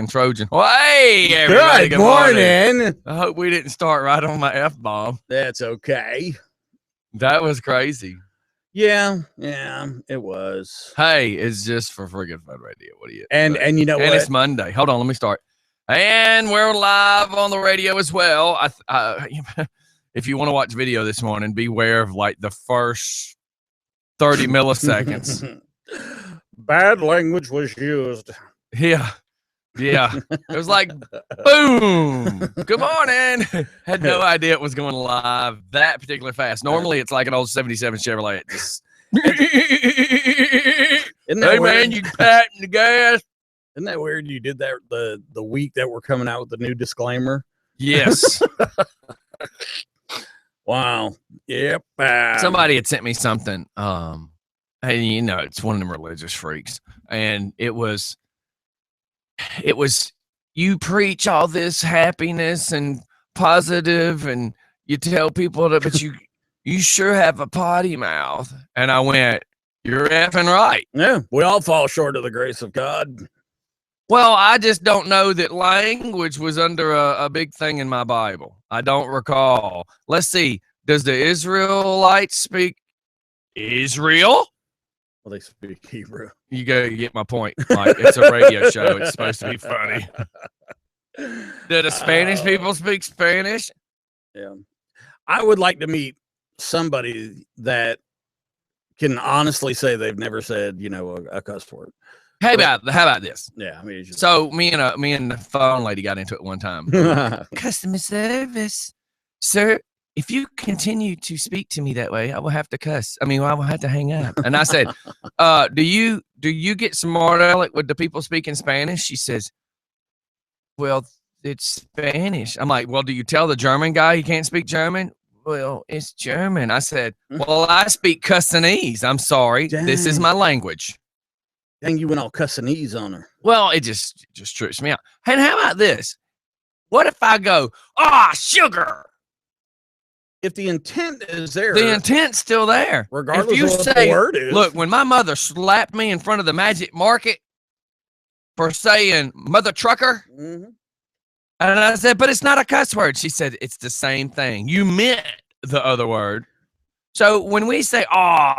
Trojan. Well, hey, everybody. Good morning. I hope we didn't start right on my F-bomb. That's okay. That was crazy. Yeah, it was. Hey, it's just for friggin' fun radio. What do you? And you know what? And it's Monday. Hold on, let me start. And we're live on the radio as well. If you want to watch video this morning, beware of like the first 30 milliseconds. Bad language was used. Yeah. It was like, boom. Good morning. Had no idea it was going live that particular fast. Normally, it's like an old 77 Chevrolet. It just, hey, man, you patting the gas. Isn't that weird? You did that the week that we're coming out with the new disclaimer. Yes. Wow. Yep. Somebody had sent me something. And you know, it's one of them religious freaks, and it was you preach all this happiness and positive, and you tell people that, but you sure have a potty mouth. And I went, you're effing right. Yeah, we all fall short of the grace of God. Well, I just don't know that language was under a big thing in my Bible. I don't recall. Let's see. Does the Israelites speak Israel? Well, they speak Hebrew. You get my point. Like, it's a radio show. It's supposed to be funny. Do the Spanish people speak Spanish? Yeah. I would like to meet somebody that can honestly say they've never said, a cuss word. How about this? Yeah, I mean, so me and the phone lady got into it one time. Customer service, sir. If you continue to speak to me that way, I will have to cuss. I will have to hang up. And I said, do you get smart aleck with the people speaking Spanish? She says, well, it's Spanish. I'm like, well, do you tell the German guy he can't speak German? Well, it's German. I said, well, I speak Cussanese. I'm sorry. Dang. This is my language. Dang, you went all Cussanese on her. Well, it just trips me out. And how about this? What if I go, sugar? If the intent is there, the intent's still there. Regardless of what the word is. Look, when my mother slapped me in front of the Magic Market for saying mother trucker, and I said, but it's not a cuss word. She said, it's the same thing. You meant the other word. So when we say,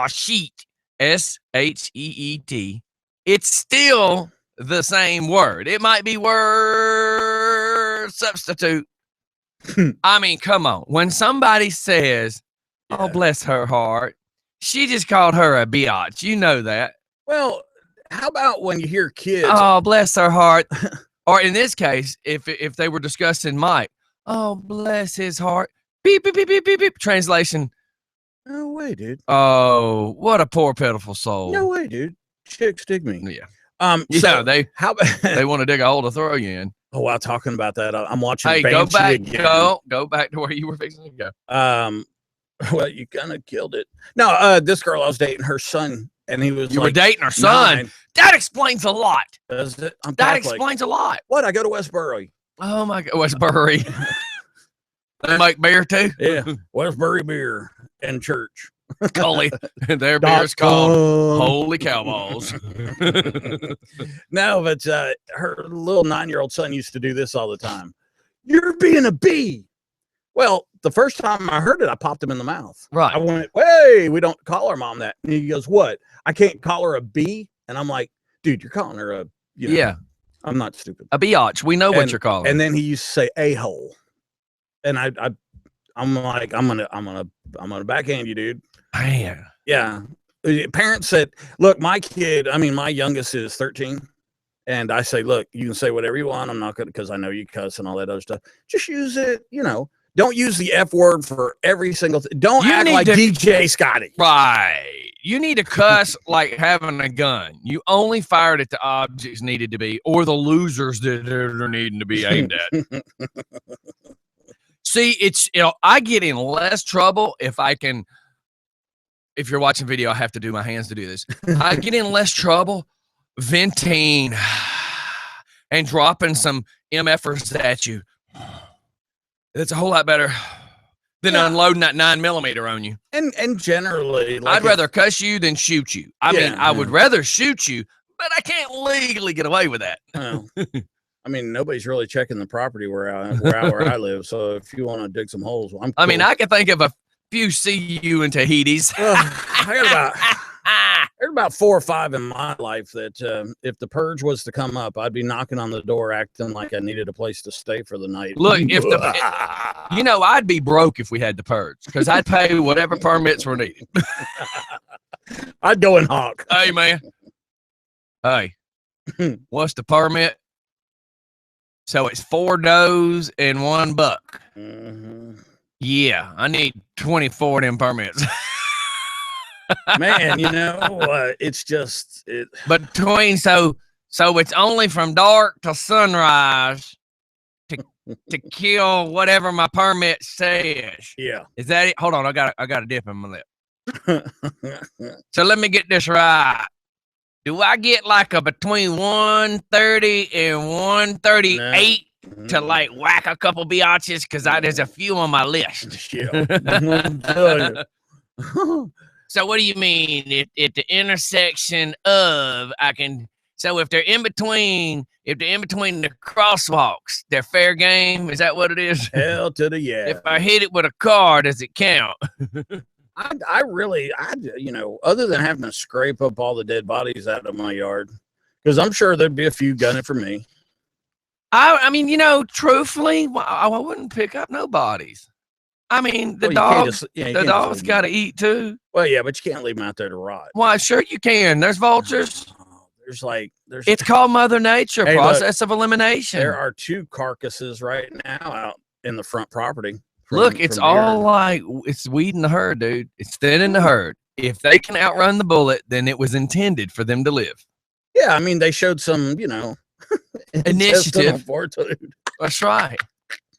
sheet, S-H-E-E-T, it's still the same word. It might be word substitute. Come on. When somebody says, oh, bless her heart, she just called her a biatch. You know that. Well, how about when you hear kids? Oh, bless her heart. Or in this case, if they were discussing Mike, oh, bless his heart. Beep, beep, beep, beep, beep, beep. Translation. No way, dude. Oh, what a poor, pitiful soul. No way, dude. Chicks dig me. Yeah. So they want to dig a hole to throw you in. Oh, while talking about that, I'm watching. Hey, Banshee go back to where you were fixing to go. Well, you kind of killed it. No, this girl I was dating, her son, and he was. You were dating her son. 9. That explains a lot. Does it? That explains a lot. What? I go to Westbury. Oh my God, Westbury. They make beer too. Yeah, Westbury beer and church. Cully, their beer is called Holy Cowballs. No, but her little 9-year-old son used to do this all the time. You're being a bee. Well, the first time I heard it, I popped him in the mouth. Right. I went, hey, we don't call our mom that. And he goes, what? I can't call her a bee? And I'm like, dude, you're calling her a, yeah. I'm not stupid. A biatch. We know what you're calling. And then he used to say a-hole. And I'm like, I'm gonna backhand you, dude. Man. Yeah. Parents said, look, my youngest is 13. And I say, look, you can say whatever you want. I'm not going to, because I know you cuss and all that other stuff. Just use it, Don't use the F word for every single thing. Don't act like DJ Scottie. Right. You need to cuss like having a gun. You only fired at the objects needed to be, or the losers that are needing to be aimed at. See, it's, I get in less trouble if you're watching video, I have to do my hands to do this. I get in less trouble venting and dropping some MFers at you. It's a whole lot better than unloading that 9mm on you. And generally, I'd rather cuss you than shoot you. I would rather shoot you, but I can't legally get away with that. Well, I mean, nobody's really checking the property where I live. So if you want to dig some holes, I'm cool. I mean, I can think of a few CU and Tahiti's. There's about 4 or 5 in my life that if the purge was to come up, I'd be knocking on the door acting like I needed a place to stay for the night. Look, I'd be broke if we had the purge because I'd pay whatever permits were needed. I'd go and hawk. Hey, man. Hey, what's the permit? So it's 4 does and 1 buck. Mm-hmm. Yeah, I need 24 of them permits. Man, it's just it. Between so it's only from dark to sunrise to kill whatever my permit says. Yeah. Is that it? Hold on, I got a dip in my lip. So let me get this right. Do I get like a between 130 and 138 to like whack a couple biatches? Because there's a few on my list. Yeah. So what do you mean? At the intersection of so if they're in between the crosswalks, they're fair game. Is that what it is? Hell to the yeah. If I hit it with a car, does it count? I really, other than having to scrape up all the dead bodies out of my yard, because I'm sure there'd be a few gunning for me. I mean, truthfully, I wouldn't pick up no bodies. I mean, the dogs got to eat too. Well, yeah, but you can't leave them out there to rot. Why? Sure you can. There's vultures. There's. It's called Mother Nature, process of elimination. There are 2 carcasses right now out in the front property. Look, it's all like it's weeding the herd, dude. It's thinning the herd. If they can outrun the bullet, then it was intended for them to live. Yeah, I mean, they showed some, initiative. Fortitude. That's right.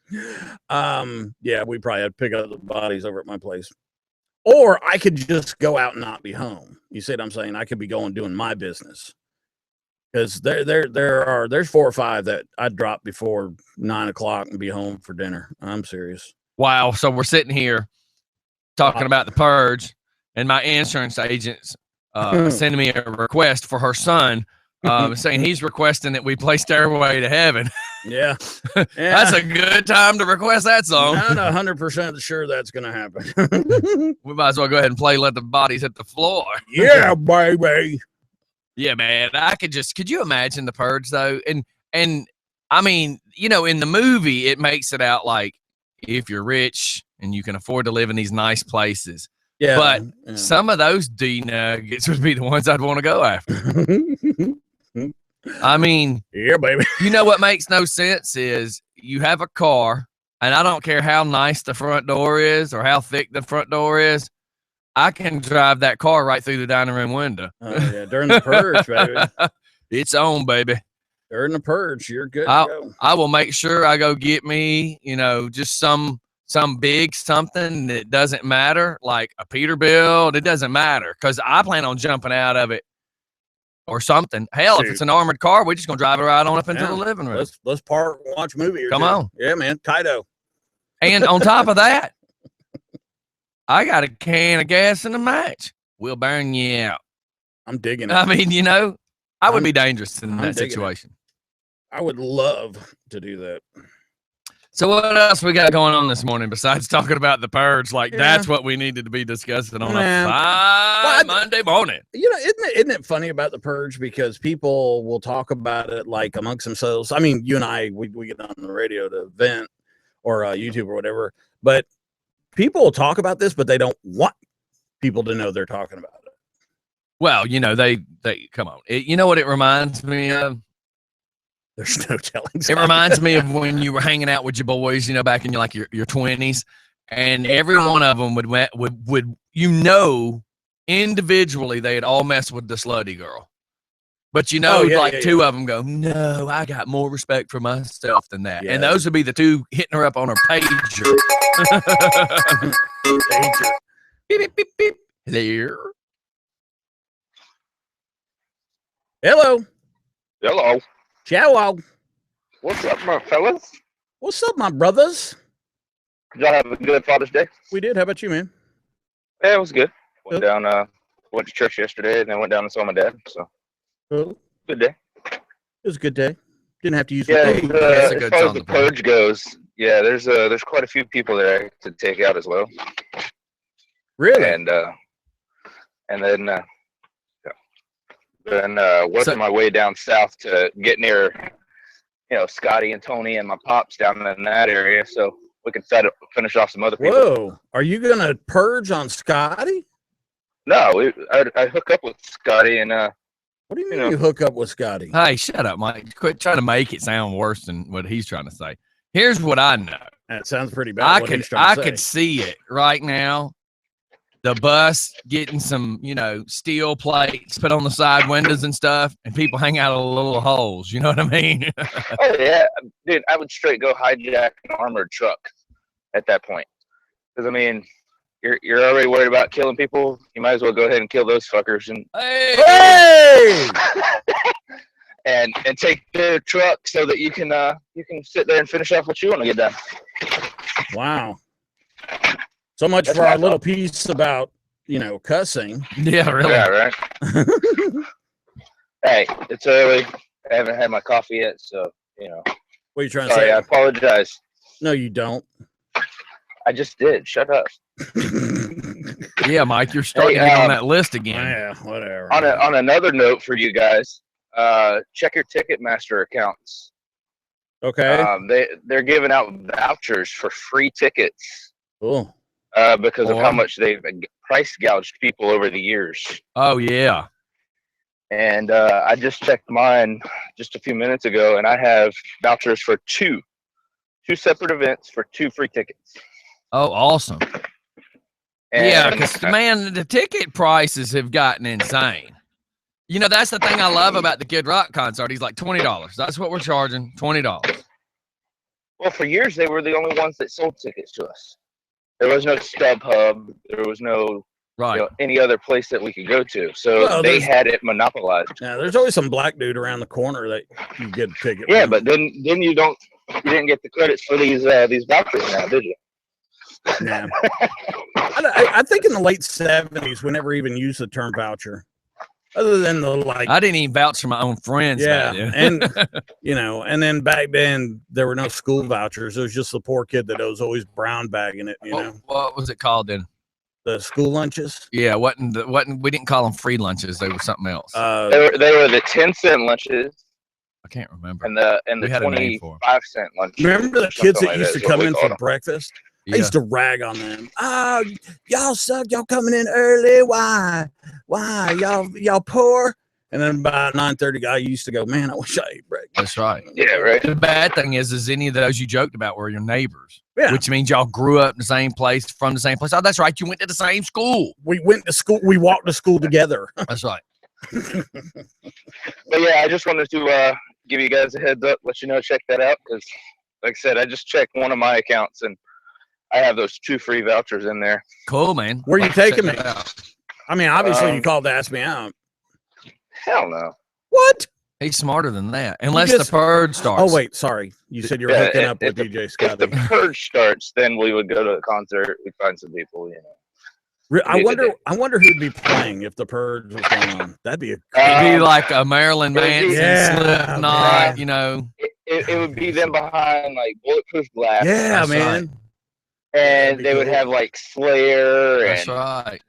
Yeah, we probably had to pick up the bodies over at my place. Or I could just go out and not be home. You see what I'm saying? I could be doing my business. Because there's 4 or 5 that I'd drop before 9 o'clock and be home for dinner. I'm serious. Wow. So we're sitting here talking about the purge, and my insurance agent's sending me a request for her son, saying he's requesting that we play Stairway to Heaven. Yeah. That's a good time to request that song. I'm not 100% sure that's going to happen. We might as well go ahead and play Let the Bodies Hit the Floor. Yeah, baby. Yeah, man. Could you imagine the purge though? And I mean, in the movie, it makes it out like if you're rich and you can afford to live in these nice places. Yeah. But some of those D nuggets would be the ones I'd want to go after. I mean, yeah, baby. What makes no sense is you have a car, and I don't care how nice the front door is or how thick the front door is. I can drive that car right through the dining room window. Oh, yeah, during the purge, baby. It's on, baby. During the purge, you're good to go. I will make sure I go get me, just some big something that doesn't matter, like a Peterbilt. It doesn't matter because I plan on jumping out of it or something. Hell, if it's an armored car, we're just gonna drive it right on up into the living room. Let's park and watch a movie. Come on. Yeah, man. Kaido. And on top of that, I got a can of gas and a match. We'll burn you out. I'm digging it. I mean, I would be dangerous in that situation. I would love to do that. So what else we got going on this morning besides talking about the purge? That's what we needed to be discussing on a Monday morning. Isn't it funny about the purge? Because people will talk about it like amongst themselves. I mean, you and I, we get on the radio to vent or YouTube or whatever, but people will talk about this, but they don't want people to know they're talking about it. Well, they come on. You know what it reminds me of? There's no telling. It reminds me of when you were hanging out with your boys, back in your 20s, and every one of them would individually they'd all mess with the slutty girl. But two of them go, no, I got more respect for myself than that. Yeah. And those would be the 2 hitting her up on her pager. Pager. Beep, beep, beep, beep. There. Hello. Hello. Ciao. What's up, my fellas? What's up, my brothers? Did y'all have a good Father's Day? We did. How about you, man? Yeah, it was good. Went to church yesterday, and then went down and saw my dad. So, good day. It was a good day. Didn't have to use. Yeah, That's a as good far song as the to play. purge goes, yeah, there's quite a few people there to take out as well. Really? And then working my way down south to get near, Scotty and Tony and my pops down in that area, so we can finish off some other people. Whoa! Are you gonna purge on Scotty? No, I hook up with Scotty and What do you mean you hook up with Scotty? Hey, shut up, Mike. Quit trying to make it sound worse than what he's trying to say. Here's what I know. That sounds pretty bad. I could see it right now. The bus getting some, steel plates put on the side windows and stuff, and people hang out of little holes. You know what I mean? Oh yeah, dude, I would straight go hijack an armored truck at that point. Because I mean, you're already worried about killing people. You might as well go ahead and kill those fuckers and Hey! and take their truck so that you can sit there and finish off what you want to get done. Wow. So much That's for our my little thought. piece about, cussing. Yeah, really. Yeah, right. Hey, it's early. I haven't had my coffee yet, so What are you trying to sorry. say? I apologize. No, you don't. I just did. Shut up. Yeah, Mike, you're starting to get on that list again. Yeah, whatever. On another note for you guys, check your Ticketmaster accounts. Okay. They're giving out vouchers for free tickets Cool. because of how much they've price gouged people over the years. Oh, yeah. And I just checked mine just a few minutes ago, and I have vouchers for two separate events for 2 free tickets. Oh, awesome. And Yeah, because, man, the ticket prices have gotten insane. That's the thing I love about the Kid Rock concert. He's like, $20. That's what we're charging, $20. Well, for years, they were the only ones that sold tickets to us. There was no StubHub. There was no any other place that we could go to. So they had it monopolized. Yeah, there's always some black dude around the corner that you get a ticket. Yeah, with. but then you didn't get the credits for these vouchers now, did you? Yeah. I think in the late 70s, we never even used the term voucher. Other than I didn't even vouch for my own friends. Yeah, and and then back then there were no school vouchers. It was just the poor kid that was always brown bagging it. What was it called then? The school lunches. Yeah, we didn't call them free lunches. They were something else. They were the 10-cent lunches. I can't remember. And the We had a name for 'em. 25-cent lunches. Remember the kids that used to come in for them. breakfast? Yeah. I used to rag on them. Oh, y'all suck. Y'all coming in early. Why? Y'all poor? And then about 9:30, guy used to go, man, I wish I ate breakfast. That's right. Yeah, right. The bad thing is any of those you joked about were your neighbors. Yeah. Which means y'all grew up in the same place, from the same place. Oh, that's right. You went to the same school. We went to school. We walked to school together. That's right. But yeah, I just wanted to give you guys a heads up, let you know, check that out. Because, like I said, I just checked one of my accounts and I have those 2 free vouchers in there. Cool, man. Where you taking me? Check that out. I mean, obviously you called to ask me out. Hell no. What? He's smarter than that. Unless the purge starts. Oh, wait. Sorry. You said you were hooking up with DJ If the Scottie. purge starts, then we would go to a concert. We'd find some people, I wonder who'd be playing if the purge was going on. That'd be It'd be like a Marilyn it would be- Manson, Yeah, Slipknot, man. It would be them behind, like, Bulletproof Glass. yeah, That's man. And That'd be they would cool. have, like, Slayer That's and, right.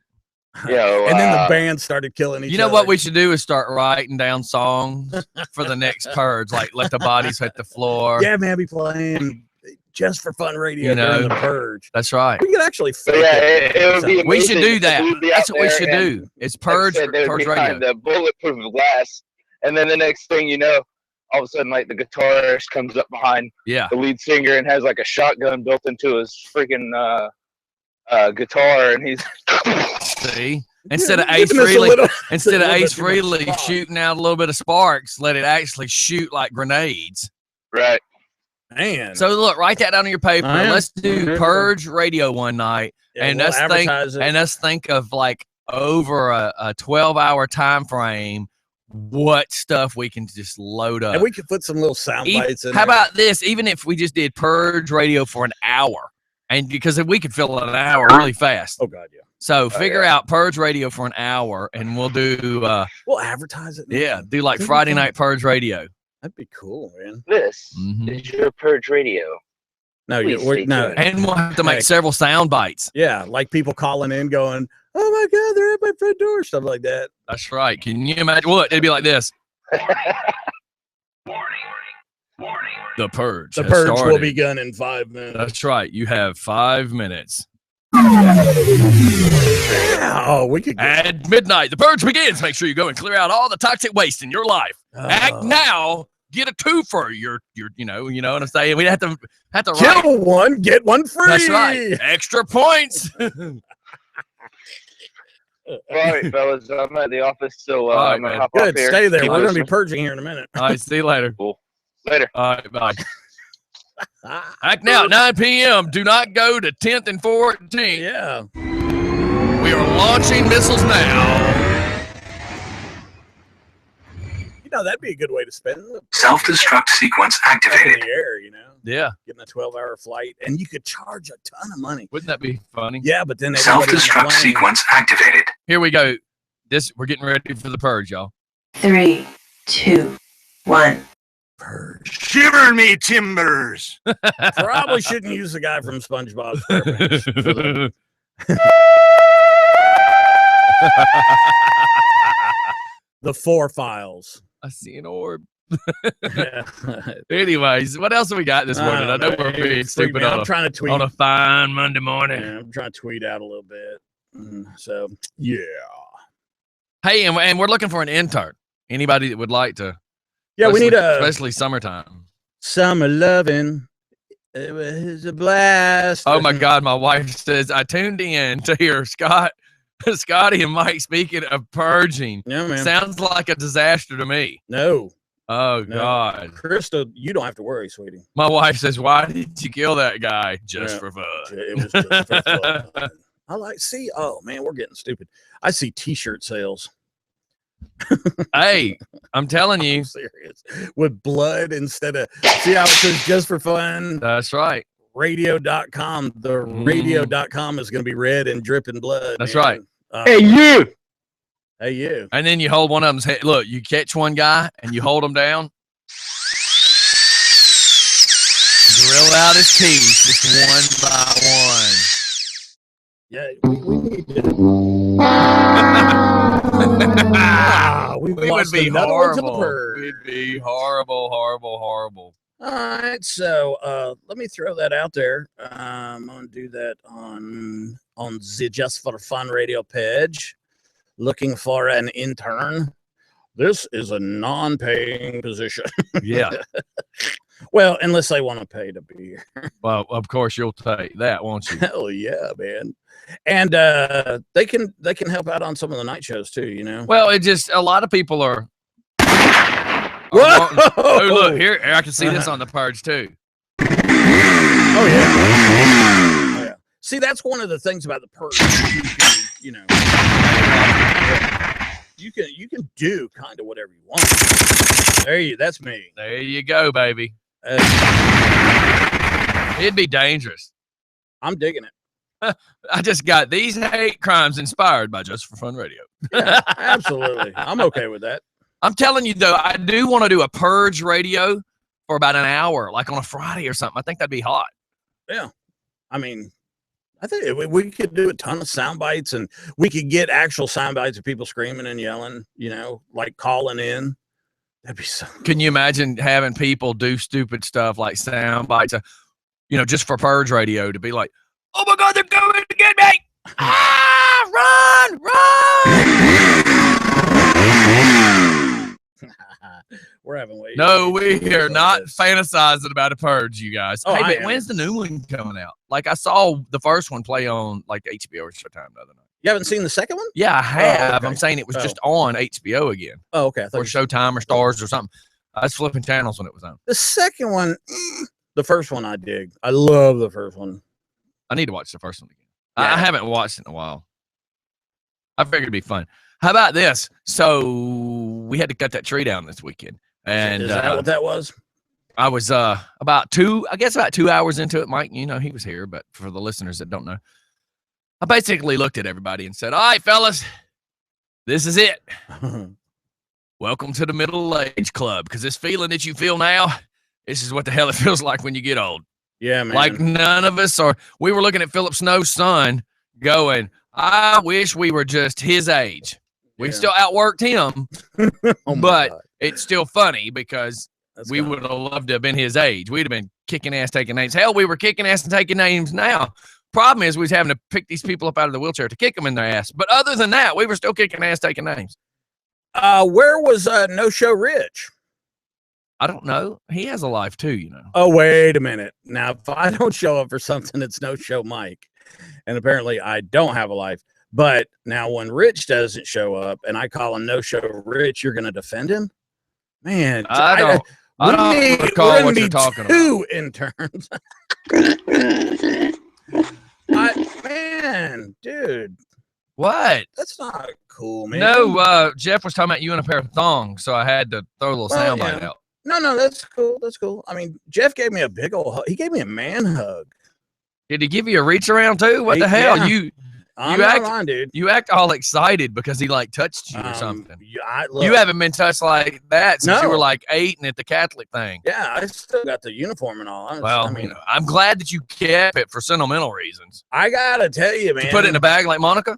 And then the band started killing each other. You know what we should do is start writing down songs for the next purge, like Let the Bodies Hit the Floor. Yeah, man, be playing just for fun radio during the purge. That's right. We could actually But yeah, it would be We should amazing do if that. we'd be That's out what we there should and, do. It's like I purge, said, they would purge be radio. behind the Bulletproof Glass. And then the next thing you know, all of a sudden, like, the guitarist comes up behind Yeah. the lead singer and has, like, a shotgun built into his freaking guitar, and he's See? Instead of Giving us a little- Ace too much Frehley spark. shooting out a little bit of sparks, let it actually shoot like grenades. right. Man. So look, write that down on your paper. I am. Let's do Purge Radio one night, Yeah, and we'll let's think, advertise it. and let's think of like over a 12-hour time frame, what stuff we can just load up. And we could put some little sound bites in How there. about this? Even if we just did Purge Radio for an hour, and because we could fill an hour really fast. Oh, God, yeah. So figure out Purge Radio for an hour, and we'll do We'll advertise it. do like Friday night Purge Radio. That'd be cool, man. This is your Purge Radio. No, no. And we'll have to make several sound bites. Yeah, like people calling in going, oh my God, they're at my front door, stuff like that. That's right. Can you imagine what? It'd be like this. The Purge. The Purge will begin in 5 minutes. That's right. You have 5 minutes. Oh, we could at midnight. The Purge begins. Make sure you go and clear out all the toxic waste in your life. Act now. Get a twofer. You know what I'm saying. We have to kill one, get one free. That's right. Extra points. All right, fellas. I'm at the office, so I'm gonna hop off here. Stay there. We're gonna be purging here in a minute. All right. See you later. Cool. Later. All right. Bye. Act now at 9 p.m. Do not go to 10th and 14th. Yeah. We are launching missiles now. You know, that'd be a good way to spend it. Self-destruct sequence activated. In the air, you know? Yeah. Getting a 12-hour flight, and you could charge a ton of money. Wouldn't that be funny? Yeah, but then self-destruct sequence activated. Here we go. We're getting ready for the Purge, y'all. 3, 2, 1. Purge. Shiver me timbers. Probably shouldn't use the guy from SpongeBob SquarePants. The 4 files. I see an orb. Anyways, what else have we got this morning? I know we're being stupid I'm trying to tweet on a fine Monday morning. Yeah, I'm trying to tweet out a little bit. So, yeah. Hey, and we're looking for an intern. Anybody that would like to. Yeah, we need especially summertime. Summer loving. It was a blast. Oh my God, my wife says I tuned in to hear Scottie and Mike speaking of purging. Yeah, man. Sounds like a disaster to me. No. Oh, no. God. Krista, you don't have to worry, sweetie. My wife says, why did you kill that guy? Just for fun. It was just for fun. Oh, man, we're getting stupid. I see T-shirt sales. Hey, I'm telling you. I'm serious. With blood instead of, see how it says just for fun? That's right. Radio.com. The radio.com is going to be red and dripping blood. That's right. Hey, you. Hey, you. And then you hold one of them's head. Look, you catch one guy and you hold him down. Drill out his teeth just one by one. Yeah, we need to. We would be horrible. We'd be horrible. All right, so let me throw that out there. I'm gonna do that on the Just for Fun radio page. Looking for an intern. This is a non-paying position. Yeah. Well, unless they want to pay to be here. Well, of course you'll take that, won't you? Hell yeah, man. And they can help out on some of the night shows too, you know. Well, it just a lot of people are. Whoa! Oh, look here! I can see this on the Purge too. Oh yeah. See, that's one of the things about the Purge. You know, you can do kind of whatever you want. That's me. There you go, baby. It'd be dangerous. I'm digging it. I just got these hate crimes inspired by Just for Fun Radio. Yeah, absolutely. I'm okay with that. I'm telling you, though, I do want to do a Purge radio for about an hour, like on a Friday or something. I think that'd be hot. Yeah. I mean, I think we could do a ton of sound bites, and we could get actual sound bites of people screaming and yelling, you know, like calling in. That'd be so. Can you imagine having people do stupid stuff like sound bites, you know, just for Purge radio to be like, oh my God, they're going to get me! Run! We're having way. No, we are not fantasizing about a Purge, you guys. Oh, hey, but when's the new one coming out? Like I saw the first one play on like HBO or Showtime the other night. You haven't seen the second one? Yeah, I have. Oh, okay. I'm saying it was just on HBO again. Oh, okay. Or Showtime or Stars or something. I was flipping channels when it was on. The second one, the first one I dig. I love the first one. I need to watch the first one again. Yeah. I haven't watched it in a while. I figured it'd be fun. How about this? So we had to cut that tree down this weekend. And is that what that was? I was about 2 hours into it. Mike, you know, he was here, but for the listeners that don't know, I basically looked at everybody and said, all right, fellas, this is it. welcome to the middle age club, because this feeling that you feel now, this is what the hell it feels like when you get old. Yeah, man. Like none of us are. We were looking at Philip Snow's son going, I wish we were just his age. We still outworked him, but it's still funny because we would have loved to have been his age. We'd have been kicking ass, taking names. Hell, we were kicking ass and taking names now. Problem is, we was having to pick these people up out of the wheelchair to kick them in their ass. But other than that, we were still kicking ass, taking names. Where was No Show Rich? I don't know. He has a life too, you know. Oh, wait a minute. Now, if I don't show up for something, it's No Show Mike. And apparently I don't have a life. But now when Rich doesn't show up and I call him No Show Rich, you're going to defend him? Man, I don't recall what you're talking about. 2 interns. Man, dude. What? That's not cool, man. No, Jeff was talking about you in a pair of thongs, so I had to throw a little soundbite out. No, that's cool. That's cool. I mean, Jeff gave me a big old hug. He gave me a man hug. Did he give you a reach around too? What the hell? Yeah. I'm not lying, dude. You act all excited because he like touched you or something. Look, you haven't been touched like that since you were like 8 and at the Catholic thing. Yeah, I still got the uniform and all. I'm glad that you kept it for sentimental reasons. I gotta tell you, man. Did you put it in a bag like Monica?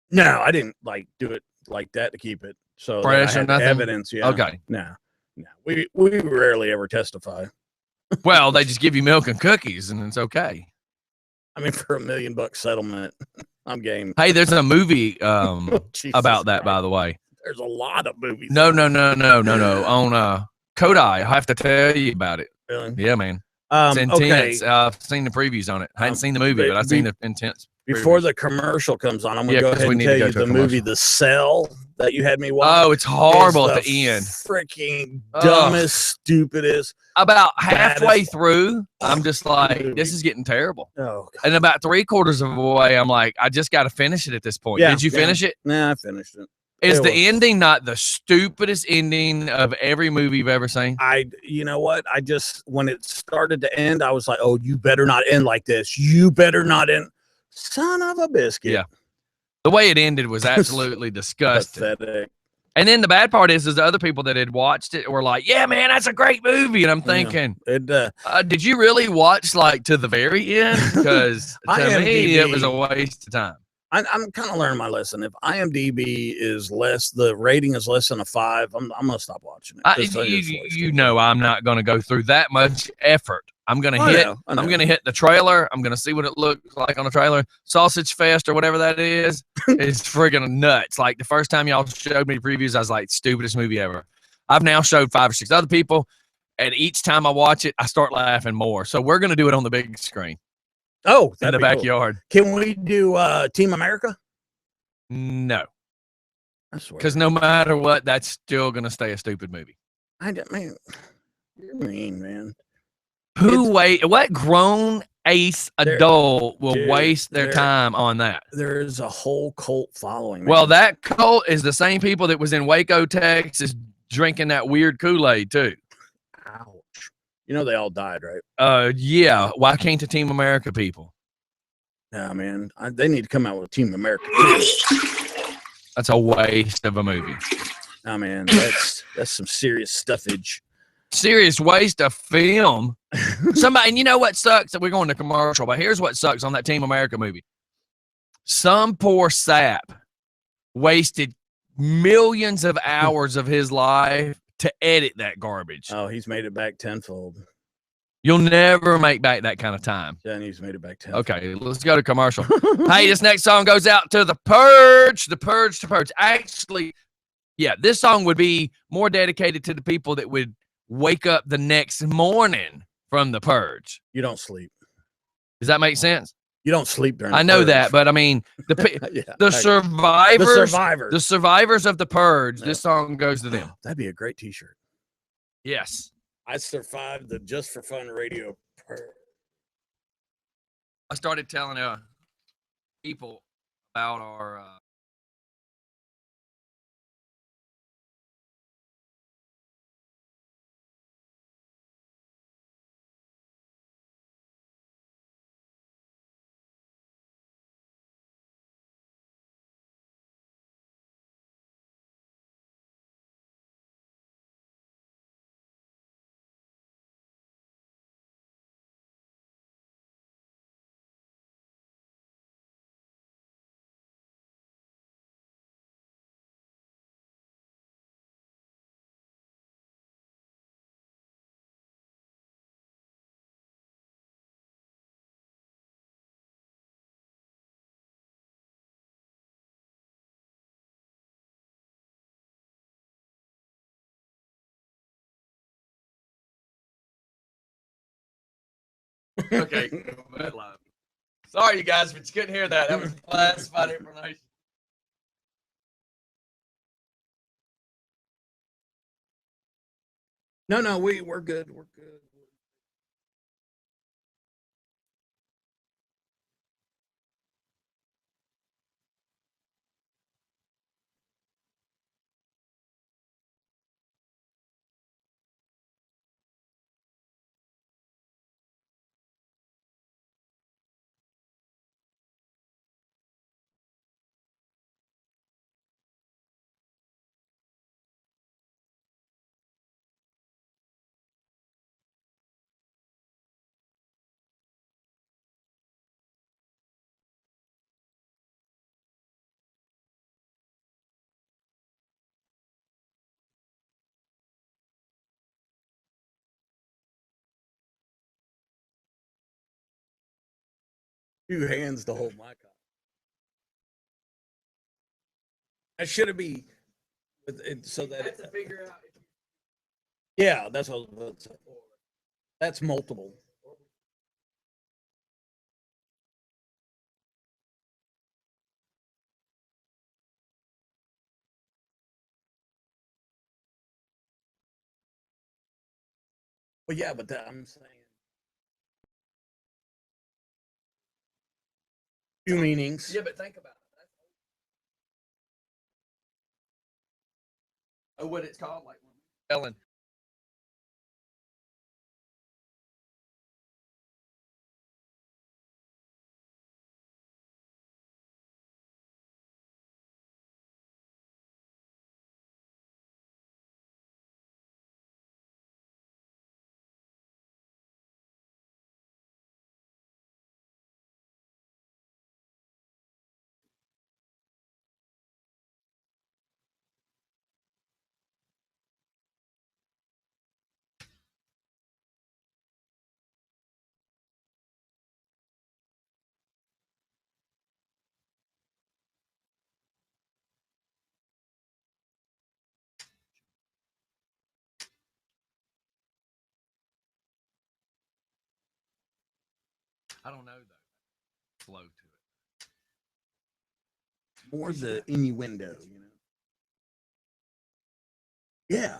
No, I didn't like do it like that to keep it so fresh or nothing. Evidence. Yeah. Okay. No. We rarely ever testify. Well, they just give you milk and cookies, and it's okay. I mean, for $1 million settlement, I'm game. Hey, there's a movie about that, by the way. There's a lot of movies. No. On Kodai, I have to tell you about it. Really? Yeah, man. It's intense. I've seen the previews on it. I hadn't seen the movie, but I've seen the intense. Before the commercial comes on, I'm going to go ahead and tell you the movie The Cell that you had me watch. Oh, it's horrible at the end. Freaking dumbest, stupidest. About halfway through, I'm just like, this is getting terrible. Oh, God. And about 3/4 of the way, I'm like, I just got to finish it at this point. Did you finish it? Nah, I finished it. Is the ending not the stupidest ending of every movie you've ever seen? You know what? When it started to end, I was like, oh, you better not end like this. You better not end. Son of a biscuit. Yeah. The way it ended was absolutely disgusting. Pathetic. And then the bad part is the other people that had watched it were like, yeah, man, that's a great movie. And I'm thinking, did you really watch like to the very end? Because to me, it was a waste of time. I'm kind of learning my lesson. If IMDb is the rating is less than a 5, I'm going to stop watching it. You know, I'm not going to go through that much effort. I'm going to hit the trailer. I'm going to see what it looks like on the trailer. Sausage Fest or whatever that is. It's friggin' nuts. Like the first time y'all showed me previews, I was like, stupidest movie ever. I've now showed 5 or 6 other people. And each time I watch it, I start laughing more. So we're going to do it on the big screen. Oh, in the backyard. Cool. Can we do Team America? No. Because no matter what, that's still going to stay a stupid movie. Man, you're mean, man. What grown ace adult will waste their time on that? There's a whole cult following. Man. Well, that cult is the same people that was in Waco, Texas, drinking that weird Kool-Aid too. Ouch. You know they all died, right? Yeah. Why can't the Team America people? Nah, man. They need to come out with Team America. That's a waste of a movie. Nah, man. That's some serious stuffage. Serious waste of film. And you know what sucks? We're going to commercial, but here's what sucks on that Team America movie. Some poor sap wasted millions of hours of his life to edit that garbage. Oh, he's made it back tenfold. You'll never make back that kind of time. Yeah, and he's made it back tenfold. Okay, let's go to commercial. Hey, this next song goes out to The Purge. The Purge to Purge. Actually, yeah, this song would be more dedicated to the people that would wake up the next morning from the purge. You don't sleep. Does that make sense? You don't sleep during the I know purge. that, but I mean the survivors of the purge, this song goes to them. That'd be a great t-shirt. Yes. I survived the Just for Fun radio purge. I started telling people about our Okay. Sorry, you guys, but you couldn't hear that. That was classified information. No, we're good. We're good. Two hands to hold my cup. That should be with it so that it, figure out. yeah, that's what that's multiple. Well, yeah, but I'm saying two meanings. Yeah, but think about it. Oh, what it's called, like Ellen. I don't know though. Flow to it. More the innuendo, you know. Yeah.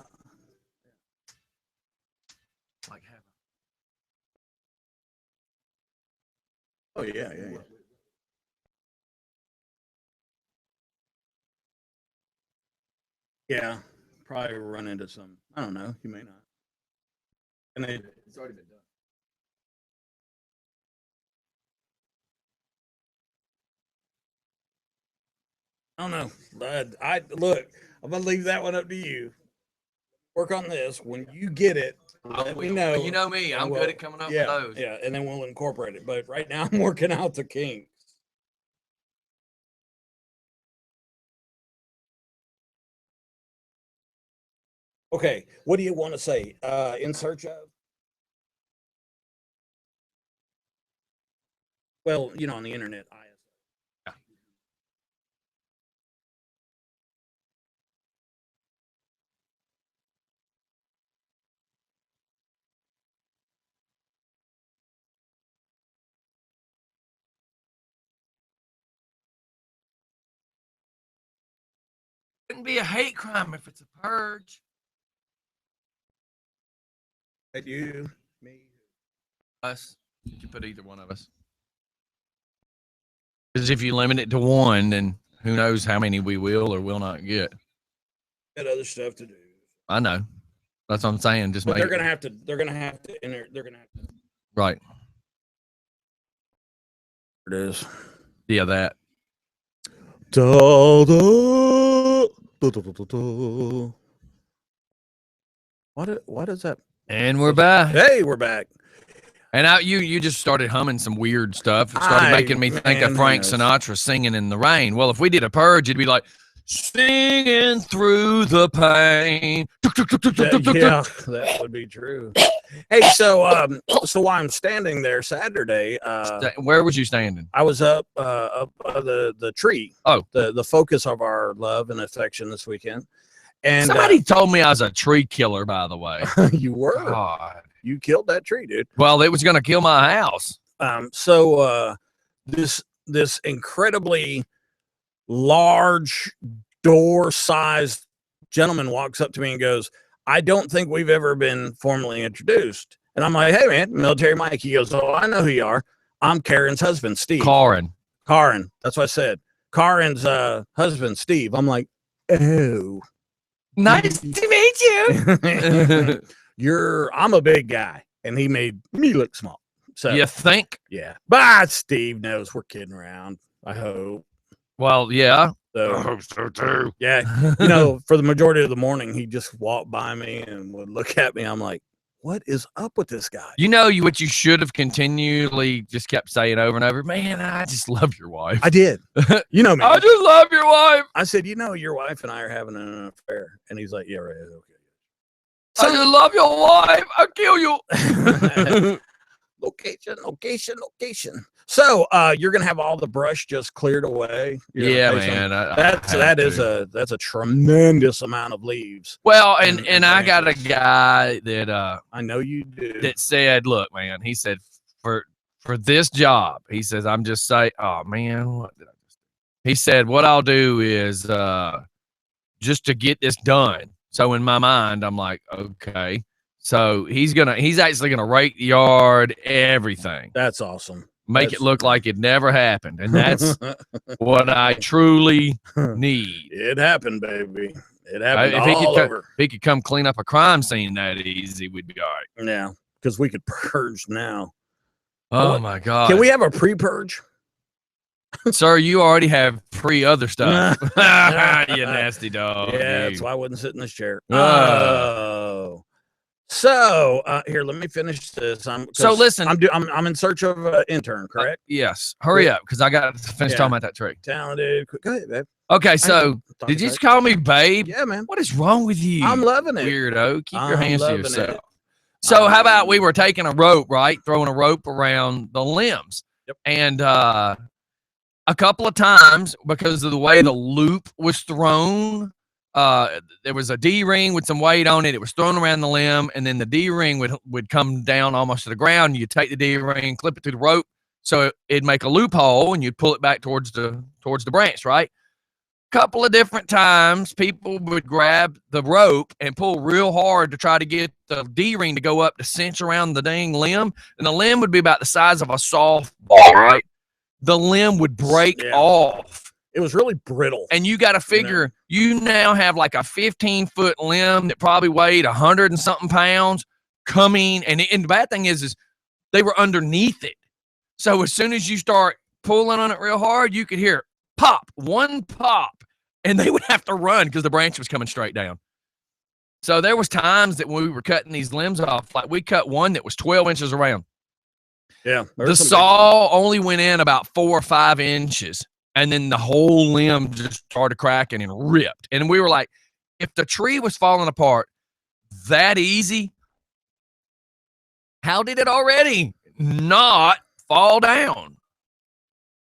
Like have Oh yeah. Yeah. Probably run into some. I don't know. You may not. And it's already been done. I don't know. But I look. I'm gonna leave that one up to you. Work on this. When you get it, let me know. You know me. I'm good at coming up with those. Yeah, and then we'll incorporate it. But right now, I'm working out the kinks. Okay, what do you want to say? In search of? Well, you know, on the internet, Yeah. It wouldn't be a hate crime if it's a purge. At you, me, Us. You put either one of us. Because if you limit it to one, then who knows how many we will or will not get. got other stuff to do. I know. That's what I'm saying. Just But make they're gonna have to. They're gonna have to. right. It is. Yeah, that. What is that? And we're back. Hey, we're back. And you just started humming some weird stuff. It started making me think of Frank Sinatra singing in the rain. Well, if we did a purge, it'd be like singing through the pain. Yeah, that would be true. Hey, so while I'm standing there Saturday, where was you standing? I was up the tree. Oh, the focus of our love and affection this weekend. And somebody told me I was a tree killer, by the way. You were. God. you killed that tree, dude. Well, it was going to kill my house. So this incredibly large door-sized gentleman walks up to me and goes, I don't think we've ever been formally introduced. And I'm like, hey, man, Military Mike. He goes, oh, I know who you are. I'm Karen's husband, Steve. Karen. That's what I said. Karen's husband, Steve. I'm like, oh. Nice to meet you. I'm a big guy. And he made me look small. So you think? Yeah. But Steve knows we're kidding around, I hope. Well, yeah. So, I hope so too. Yeah. For the majority of the morning, he just walked by me and would look at me. I'm like, what is up with this guy? What you should have continually just kept saying over and over, man, I just love your wife. I did. You know me. I just love your wife. I said, your wife and I are having an affair. And he's like, yeah, right. Okay. So I just love your wife. I'll kill you. Location. So you're gonna have all the brush just cleared away. Yeah, man. That's a tremendous amount of leaves. Well, and I got a guy that I know you do that said, look, man, he said for this job, he says, I'm just saying, oh man, what did I just do? He said, what I'll do is just to get this done. So in my mind, I'm like, okay. So he's actually gonna rake the yard, everything. That's awesome. Make it look like it never happened. And that's what I truly need. It happened, baby. It happened over. If he could come clean up a crime scene that easy, we'd be all right. Yeah, because we could purge now. Oh, my God. Can we have a pre-purge? Sir, you already have pre-other stuff. You nasty dog. Yeah, that's why I wouldn't sit in this chair. Oh. So here, let me finish this. So listen, I'm in search of an intern, correct? Yes. Hurry up, because I got to finish talking about that tree. Talented. Go ahead, babe. Okay, so did you just call me babe? Yeah, man. What is wrong with you? I'm loving it. Weirdo. Keep your hands to yourself. So how about we were taking a rope, right? Throwing a rope around the limbs. Yep. And a couple of times, because of the way the loop was thrown, there was a D-ring with some weight on it. It was thrown around the limb, and then the D-ring would come down almost to the ground. You'd take the D-ring, clip it to the rope, so it'd make a loophole, and you'd pull it back towards the branch, right? Couple of different times, people would grab the rope and pull real hard to try to get the D-ring to go up to cinch around the dang limb, and the limb would be about the size of a softball, right? The limb would break off. It was really brittle. And you got to figure, you now have like a 15-foot limb that probably weighed 100 and something pounds coming. And the bad thing is they were underneath it. So as soon as you start pulling on it real hard, you could hear pop, one pop, and they would have to run because the branch was coming straight down. So there was times that when we were cutting these limbs off, like we cut one that was 12 inches around. Yeah. The saw only went in about 4 or 5 inches, and then the whole limb just started cracking and ripped. And we were like, if the tree was falling apart that easy, how did it already not fall down?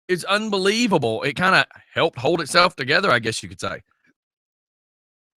It's unbelievable. It kind of helped hold itself together, I guess you could say.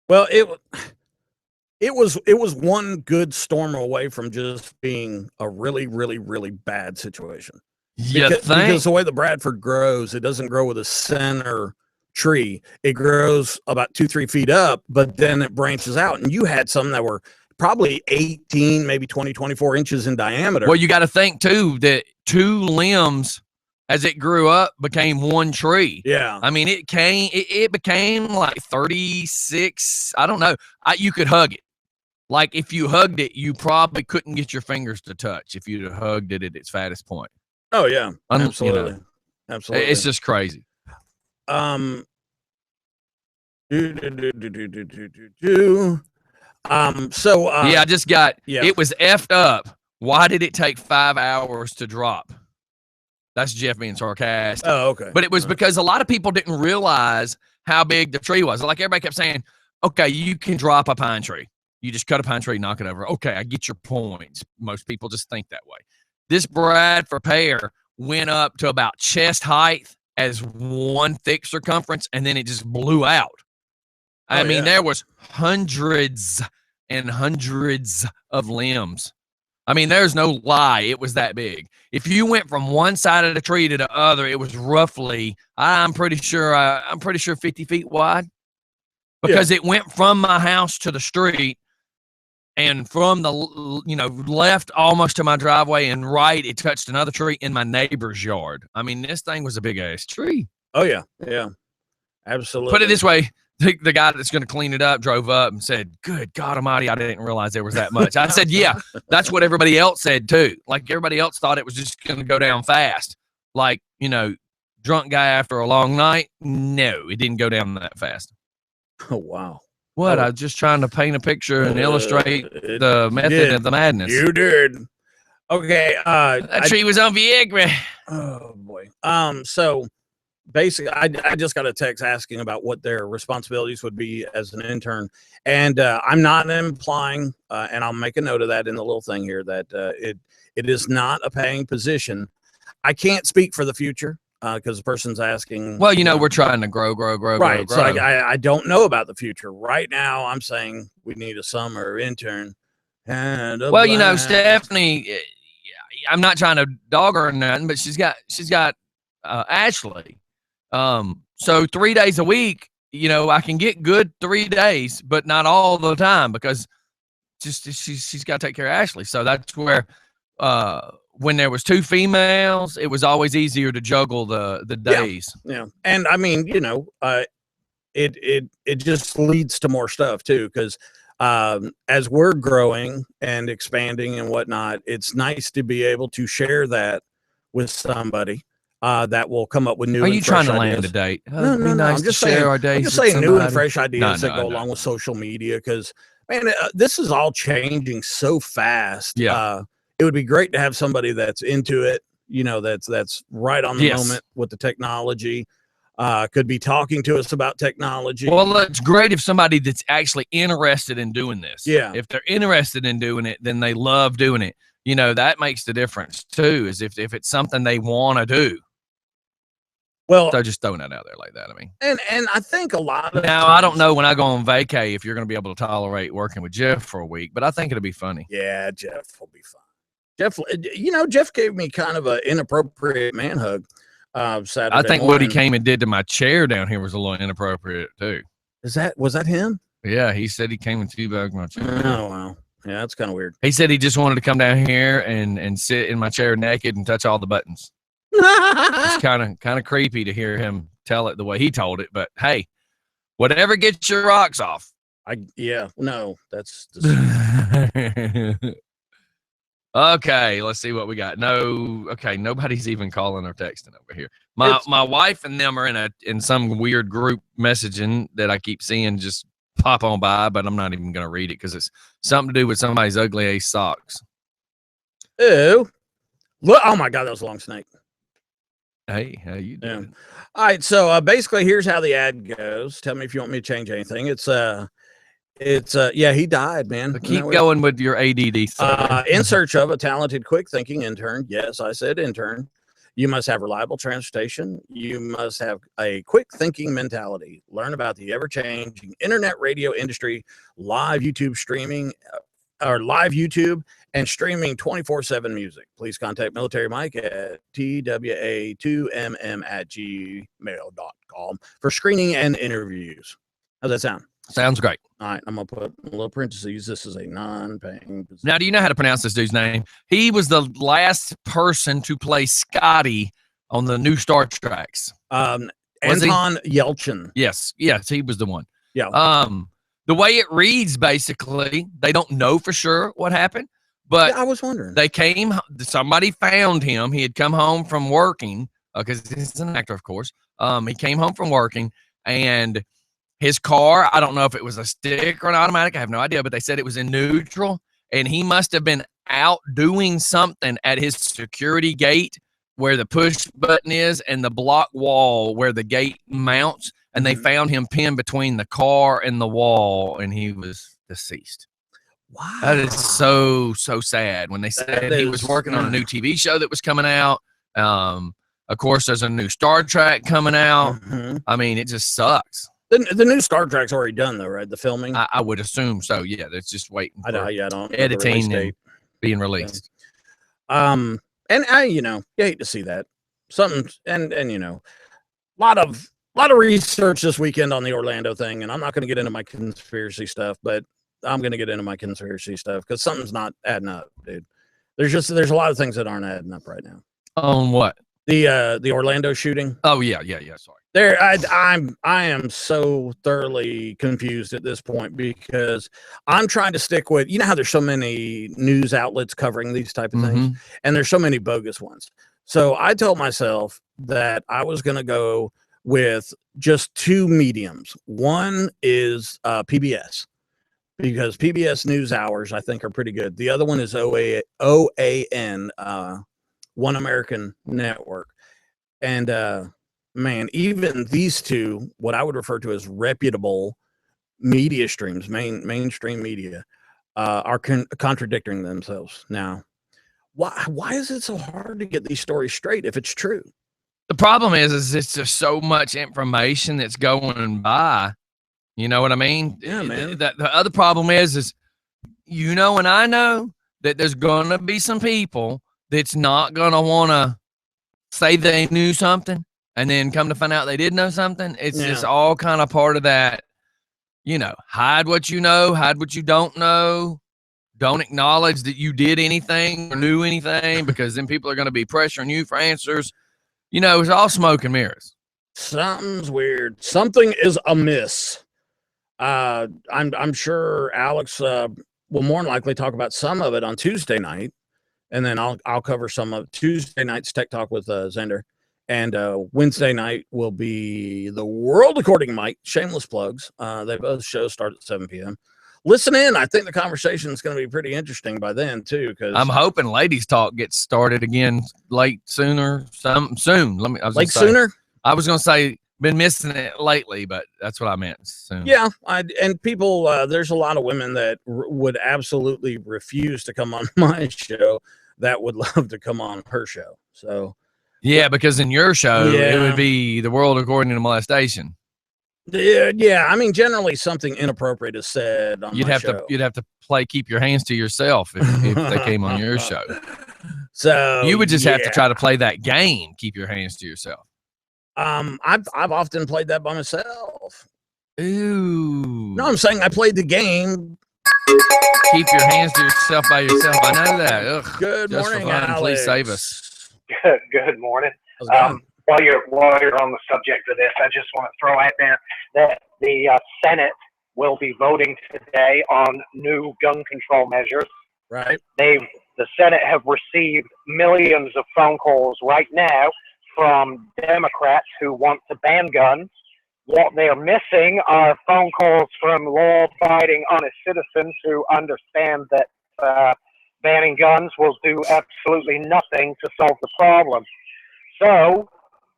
Well, it was one good storm away from just being a really, really, really bad situation. Because the way the Bradford grows, it doesn't grow with a center tree. It grows about 2-3 feet up, but then it branches out. And you had some that were probably 18, maybe 20, 24 inches in diameter. Well, you got to think too that 2 limbs, as it grew up, became one tree. Yeah. I mean, it became like 36. I don't know. You could hug it. Like if you hugged it, you probably couldn't get your fingers to touch if you'd have hugged it at its fattest point. Oh yeah, absolutely. Absolutely. It's just crazy. So I just got it was effed up. Why did it take 5 hours to drop? That's Jeff being sarcastic. Oh, okay. But it was because a lot of people didn't realize how big the tree was. Like everybody kept saying, okay, you can drop a pine tree. You just cut a pine tree, knock it over. Okay, I get your points. Most people just think that way. This Bradford pear went up to about chest height as one thick circumference, and then it just blew out. I mean, there was hundreds and hundreds of limbs. I mean, there's no lie. It was that big. If you went from one side of the tree to the other, it was roughly, I'm pretty sure 50 feet wide, because it went from my house to the street, and from the left almost to my driveway, and right it touched another tree in my neighbor's yard. I mean, this thing was a big ass tree. Oh yeah, yeah, absolutely. Put it this way. The guy that's going to clean it up drove up and said, "Good God Almighty, I didn't realize there was that much." I said, "Yeah, that's what everybody else said too. Like everybody else thought it was just going to go down fast. Like, drunk guy after a long night. No, it didn't go down that fast." Oh wow! What? I was just trying to paint a picture and illustrate the method of the madness. You did. Okay. That tree was on Viagra. Oh boy. So. Basically, I just got a text asking about what their responsibilities would be as an intern. And I'm not implying, and I'll make a note of that in the little thing here, that it is not a paying position. I can't speak for the future because the person's asking. Well, we're trying to grow. Right. Grow. So I don't know about the future. Right now, I'm saying we need a summer intern. Well, Stephanie, I'm not trying to dog her or nothing, but she's got Ashley. So 3 days a week, I can get good 3 days, but not all the time, because she's got to take care of Ashley. So that's where, when there was 2 females, it was always easier to juggle the days. Yeah. And I mean, it just leads to more stuff too. Cause, as we're growing and expanding and whatnot, it's nice to be able to share that with somebody. That will come up with new. Are you trying to ideas. land a date? No. Nice I'm just saying. Our days I'm just saying new and fresh that ideas go along with social media, because man, this is all changing so fast. Yeah, it would be great to have somebody that's into it. That's right on the moment with the technology. Could be talking to us about technology. Well, it's great if somebody that's actually interested in doing this. Yeah, if they're interested in doing it, then they love doing it. That makes the difference too. Is if it's something they want to do. Well, so just throwing that out there like that. I mean, and I think a lot of now, I don't know when I go on vacay if you're going to be able to tolerate working with Jeff for a week, but I think it'll be funny. Yeah, Jeff will be fun. Jeff gave me kind of an inappropriate man hug Saturday. I think morning. what he came and did to my chair down here was a little inappropriate too. Was that him? Yeah, he said he came and teabagged my chair. Oh wow, yeah, that's kind of weird. He said he just wanted to come down here and sit in my chair naked and touch all the buttons. It's kind of creepy to hear him tell it the way he told it, but hey, whatever gets your rocks off. That's okay. Let's see what we got. Nobody's even calling or texting over here. My wife and them are in some weird group messaging that I keep seeing just pop on by, but I'm not even gonna read it because it's something to do with somebody's ugly ace socks. Ew. Look! Oh my God, that was a long snake. Hey, how you doing? Yeah. All right, so basically, here's how the ad goes. Tell me if you want me to change anything. It's he died, man. But keep going with your ADD. In search of a talented, quick-thinking intern. Yes, I said intern. You must have reliable transportation. You must have a quick-thinking mentality. Learn about the ever-changing internet radio industry, live YouTube streaming, and streaming 24/7 music. Please contact Military Mike at twa2mm@gmail.com for screening and interviews. How's that sound? Sounds great. All right, I'm going to put a little parentheses. This is a non-paying position. Now, do you know how to pronounce this dude's name? He was the last person to play Scottie on the new Star Treks. Anton Yelchin. Yes, he was the one. Yeah. The way it reads, basically, they don't know for sure what happened, but I was wondering. Somebody found him. He had come home from working, because he's an actor, of course. He came home from working, and his car, I don't know if it was a stick or an automatic. I have no idea, but they said it was in neutral, and he must have been out doing something at his security gate where the push button is and the block wall where the gate mounts, and they found him pinned between the car and the wall, and he was deceased. Wow. That is so sad when they said he was working on a new TV show that was coming out. Of course, there's a new Star Trek coming out. Mm-hmm. I mean, it just sucks. The new Star Trek's already done, though, right? The filming? I would assume so, yeah. That's just waiting for I don't editing. being released. And I, you hate to see that. Something, and a lot of research this weekend on the Orlando thing, and I'm not going to get into my conspiracy stuff, but I'm going to get into my conspiracy stuff because something's not adding up, dude. There's a lot of things that aren't adding up right now. On what? The Orlando shooting. Oh yeah. Sorry. I am so thoroughly confused at this point because I'm trying to stick with, how there's so many news outlets covering these type of things, and there's so many bogus ones. So I told myself that I was going to go with just two mediums. One is PBS, because PBS News Hours I think are pretty good. The other one is OAN, One American Network, and man, even these two, what I would refer to as reputable media streams, mainstream media, are contradicting themselves now. Why is it so hard to get these stories straight if it's true? The problem is it's just so much information that's going by. You know what I mean? Yeah, man. The other problem is and I know that there's going to be some people that's not going to want to say they knew something and then come to find out they did know something. It's just all kind of part of that, hide what you know, hide what you don't know. Don't acknowledge that you did anything or knew anything, because then people are going to be pressuring you for answers. It's all smoke and mirrors. Something's weird. Something is amiss. I'm sure Alex will more than likely talk about some of it on Tuesday night, and then I'll cover some of Tuesday night's Tech Talk with Zender, and Wednesday night will be the World According Mike. Shameless plugs. They both shows start at 7 p.m. Listen in. I think the conversation is going to be pretty interesting by then too. Because I'm hoping Ladies Talk gets started again soon. Sooner. I was going to say been missing it lately, but that's what I meant. Soon. Yeah, and people. There's a lot of women that would absolutely refuse to come on my show that would love to come on her show. So yeah, because in your show it would be the World According to Molestation. Yeah. I mean, generally something inappropriate is said on you'd my have show. to you'd have to play Keep Your Hands to Yourself if they came on your show. So you would just have to try to play that game. Keep Your Hands to Yourself. I've often played that by myself. Ooh. No, I'm saying I played the game. Keep your hands to yourself by yourself. I know that. Ugh. Good morning, Alex. Please save us. Good morning. While you're on the subject of this, I just want to throw out there that the Senate will be voting today on new gun control measures. Right. The Senate have received millions of phone calls right now from Democrats who want to ban guns. What they're missing are phone calls from law-abiding, honest citizens who understand that banning guns will do absolutely nothing to solve the problem. So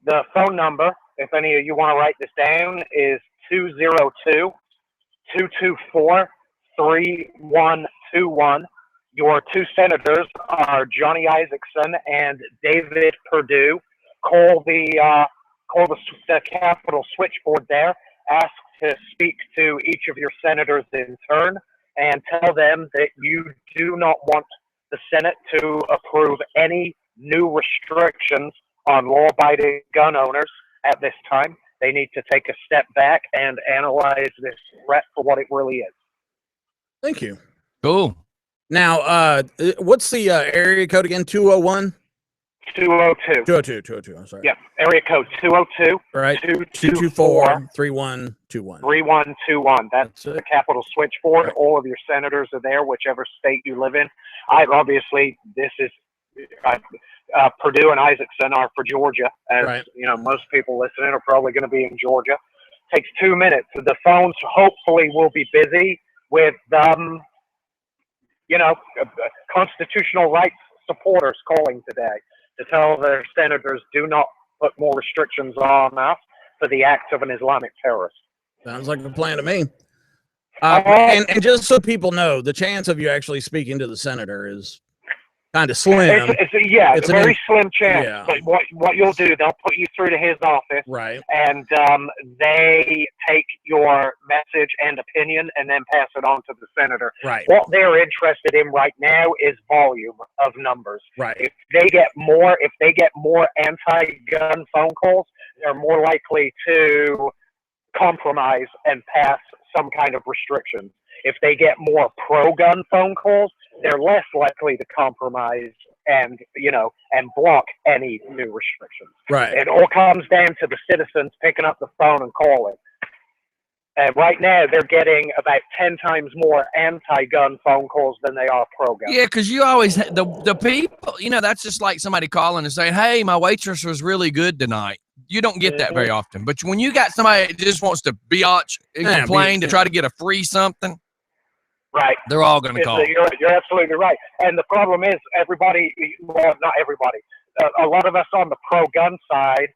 the phone number, if any of you want to write this down, is 202-224-3121. Your two senators are Johnny Isakson and David Perdue. Call the Capitol switchboard there. Ask to speak to each of your senators in turn and tell them that you do not want the Senate to approve any new restrictions on law-abiding gun owners at this time. They need to take a step back and analyze this threat for what it really is. Thank you. Cool. Now, what's the area code again? 201? 202. 202. I'm sorry. Yeah, area code 202. Right. 224-3121. 3121. That's the Capitol switchboard. Right. All of your senators are there, whichever state you live in. Purdue and Isakson are for Georgia. As right. Most people listening are probably going to be in Georgia. Takes 2 minutes. The phones hopefully will be busy with constitutional rights supporters calling today to tell their senators do not put more restrictions on us for the acts of an Islamic terrorist. Sounds like a plan to me. And just so people know, the chance of you actually speaking to the senator is kind of slim. It's a very slim chance. Yeah. But what you'll do, they'll put you through to his office, right? And they take your message and opinion and then pass it on to the senator. Right. What they're interested in right now is volume of numbers. Right. If they get more anti-gun phone calls, they're more likely to compromise and pass some kind of restrictions. If they get more pro-gun phone calls, they're less likely to compromise and block any new restrictions. Right. It all comes down to the citizens picking up the phone and calling. And right now, they're getting about 10 times more anti-gun phone calls than they are pro-gun. Yeah, because you always the people, that's just like somebody calling and saying, "Hey, my waitress was really good tonight." You don't get that very often. But when you got somebody that just wants to biatch and complain to try to get a free something, right? They're all going to call. You're absolutely right. And the problem is, not everybody. A lot of us on the pro-gun side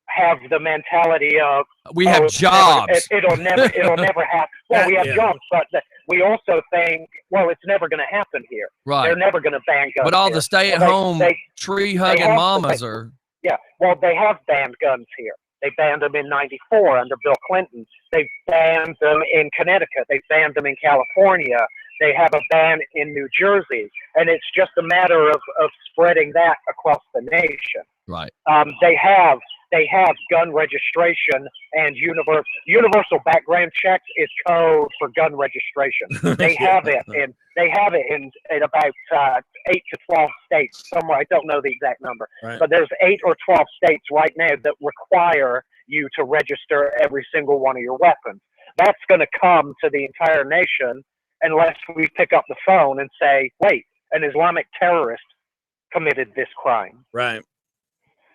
have the mentality of we have jobs. It'll never happen. Well, we have jobs, but we also think, well, it's never going to happen here. Right. They're never going to ban guns. But all here. the stay-at-home tree-hugging mamas are. Yeah, well, they have banned guns here. They banned them in '94 under Bill Clinton. They banned them in Connecticut. They banned them in California. They have a ban in New Jersey, and it's just a matter of spreading that across the nation. Right. They have gun registration and universal background checks is code for gun registration. They have it in about 8 to 12 states somewhere. I don't know the exact number, but there's 8 or 12 states right now that require you to register every single one of your weapons. That's going to come to the entire nation unless we pick up the phone and say, wait, an Islamic terrorist committed this crime. Right.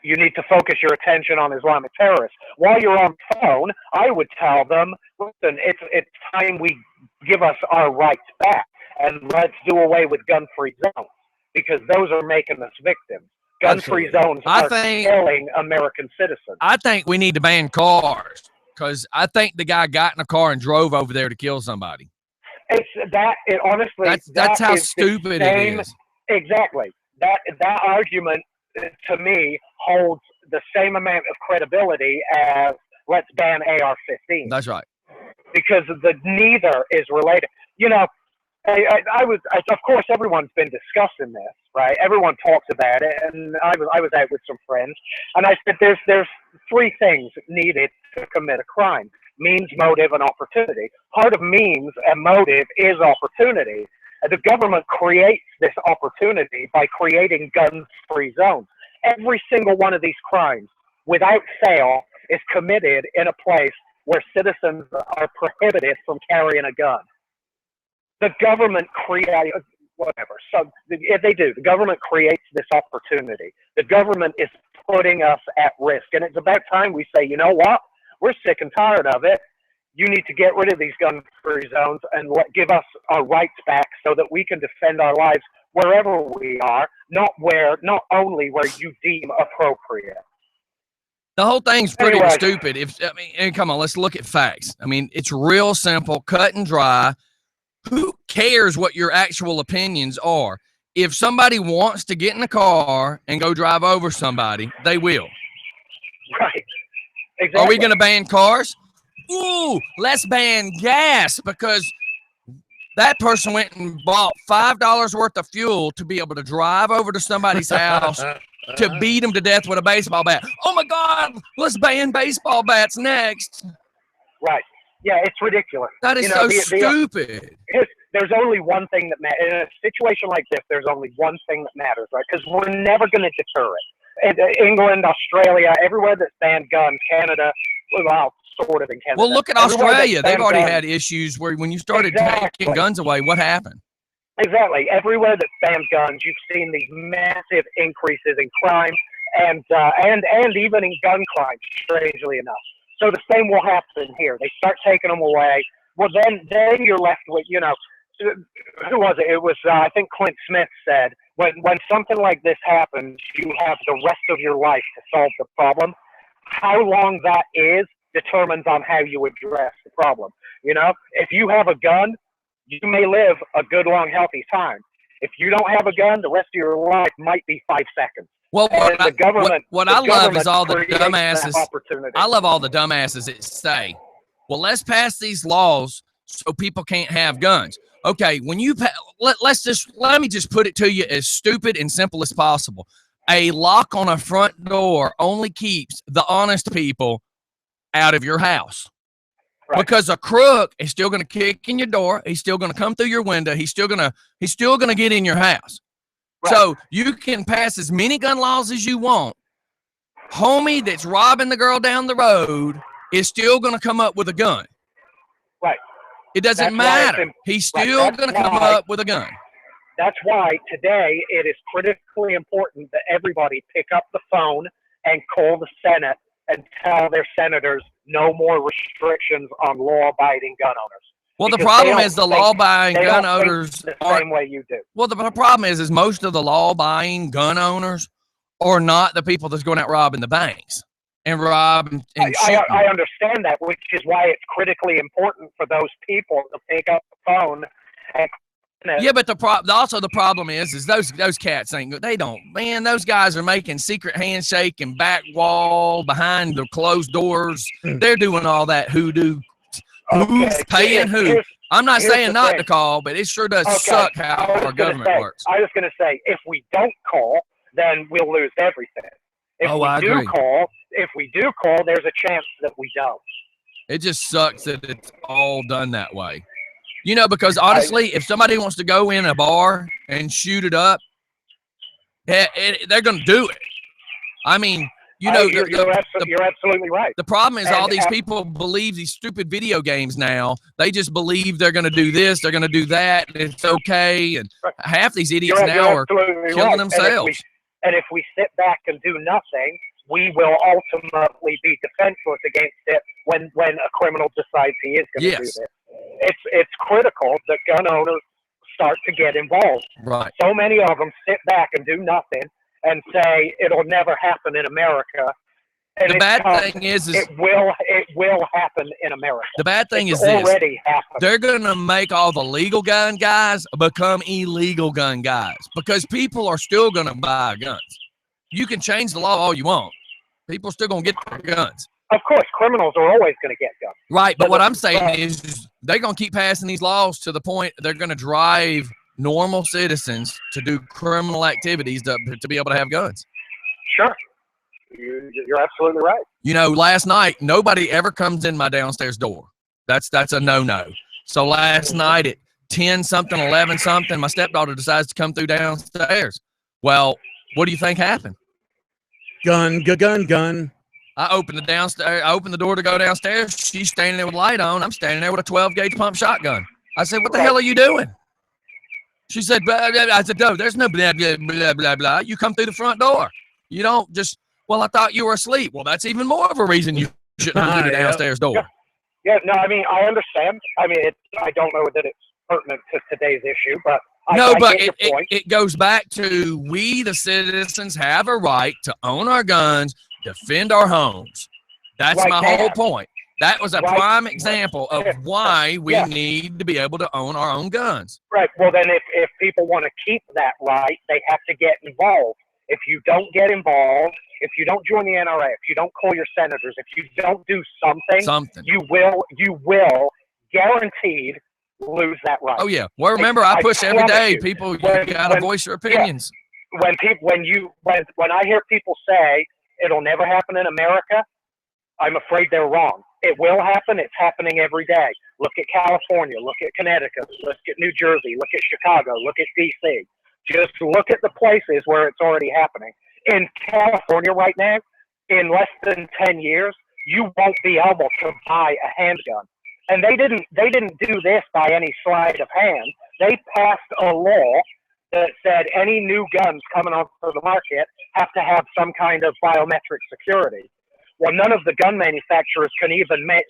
You need to focus your attention on Islamic terrorists. While you're on the phone, I would tell them, listen, it's time we give us our rights back, and let's do away with gun-free zones, because those are making us victims. Gun-free zones are killing American citizens. I think we need to ban cars, because I think the guy got in a car and drove over there to kill somebody. Honestly, that's how stupid it is. Exactly. That argument, to me, holds the same amount of credibility as let's ban AR-15. That's right. Because neither is related. Of course, everyone's been discussing this, right? Everyone talks about it, and I was out with some friends, and I said there's 3 things needed to commit a crime: means, motive, and opportunity. Part of means and motive is opportunity. The government creates this opportunity by creating gun-free zones. Every single one of these crimes, without fail, is committed in a place where citizens are prohibited from carrying a gun. The government creates, whatever. So they do. The government creates this opportunity. The government is putting us at risk. And it's about time we say, you know what? We're sick and tired of it. You need to get rid of these gun-free zones and give us our rights back so that we can defend our lives wherever we are, not only where you deem appropriate. The whole thing's pretty stupid. Come on, let's look at facts. I mean, it's real simple, cut and dry. Who cares what your actual opinions are? If somebody wants to get in a car and go drive over somebody, they will. Right. Exactly. Are we going to ban cars? Ooh, let's ban gas, because that person went and bought $5 worth of fuel to be able to drive over to somebody's house to beat them to death with a baseball bat. Oh my God, let's ban baseball bats next. Right. Yeah, it's ridiculous. That is stupid. There's only one thing that matters. In a situation like this, there's only one thing that matters, right? Because we're never going to deter it. England, Australia, everywhere that's banned guns, Canada, well, sort of in Canada. Well, look at Australia. They've already had issues where when you started taking guns away, what happened? Exactly. Everywhere that's banned guns, you've seen these massive increases in crime and even in gun crime, strangely enough. So the same will happen here. They start taking them away. Well, then you're left with, who was it? It was, I think Clint Smith said, when something like this happens, you have the rest of your life to solve the problem. How long that is determines on how you address the problem. If you have a gun, you may live a good, long, healthy time. If you don't have a gun, the rest of your life might be 5 seconds. Well, what I love is all the dumbasses. I love all the dumbasses that say, well, let's pass these laws so people can't have guns. Okay, when you let me just put it to you as stupid and simple as possible. A lock on a front door only keeps the honest people out of your house. Right. Because a crook is still going to kick in your door. He's still going to come through your window. He's still going to get in your house. Right. So you can pass as many gun laws as you want. Homie that's robbing the girl down the road is still going to come up with a gun. Right. It doesn't matter. He's still going to come up with a gun. That's why today it is critically important that everybody pick up the phone and call the Senate and tell their senators no more restrictions on law-abiding gun owners. Well, the problem is the law-abiding gun owners the same way you do. Well, the problem is most of the law-abiding gun owners are not the people that's going out robbing the banks and robbing and shooting. I understand that, which is why it's critically important for those people to pick up the phone and. Yeah, but the problem is those cats ain't. They don't. Man, those guys are making secret handshake and back wall behind the closed doors. They're doing all that hoodoo. Who's paying who? I'm not saying not to call, but it sure does suck how our government works. I was going to say, if we don't call, then we'll lose everything. If we do call, there's a chance that we don't. It just sucks that it's all done that way. You know, because honestly, if somebody wants to go in a bar and shoot it up, they're going to do it. I mean, you know, you're absolutely right. The problem is all these people believe these stupid video games now. They just believe they're going to do this, they're going to do that, and it's okay. And half these idiots now are killing themselves. And if we sit back and do nothing, we will ultimately be defenseless against it when a criminal decides he is going to do this. It's critical that gun owners start to get involved. Right. So many of them sit back and do nothing and say it'll never happen in America. And the bad thing is it will happen in America. The bad thing is already happened. They're going to make all the legal gun guys become illegal gun guys because people are still going to buy guns. You can change the law all you want. People are still going to get their guns. Of course, criminals are always going to get guns. Right, but what I'm saying is they're going to keep passing these laws to the point they're going to drive normal citizens to do criminal activities to be able to have guns. Sure. You're absolutely right. You know, last night, nobody ever comes in my downstairs door. That's a no-no. So last night at 10-something, 11-something, my stepdaughter decides to come through downstairs. Well, what do you think happened? Gun. I opened the door to go downstairs. She's standing there with light on. I'm standing there with a 12-gauge pump shotgun. I said, what the hell are you doing? She said, blah, blah, blah. I said, no, there's no blah, blah, blah, blah, blah. You come through the front door. You don't just, well, I thought you were asleep. Well, that's even more of a reason you shouldn't come through the downstairs door. Yeah, no, I mean, I understand. I mean, I don't know that it's pertinent to today's issue, but it goes back to we, the citizens, have a right to own our guns, defend our homes. That's my whole point. That was a prime example of why we need to be able to own our own guns. Right. Well, then if people want to keep that right, they have to get involved. If you don't get involved, if you don't join the NRA, if you don't call your senators, if you don't do something. you will guaranteed lose that right. Oh yeah. Well, remember, I push every day. People, you gotta voice your opinions. When I hear people say it'll never happen in America, I'm afraid they're wrong. It will happen. It's happening every day. Look at California. Look at Connecticut. Look at New Jersey. Look at Chicago. Look at D.C. Just look at the places where it's already happening. In California right now, in less than 10 years, you won't be able to buy a handgun. And they didn't do this by any sleight of hand. They passed a law that said any new guns coming onto the market have to have some kind of biometric security. Well, none of the gun manufacturers can even make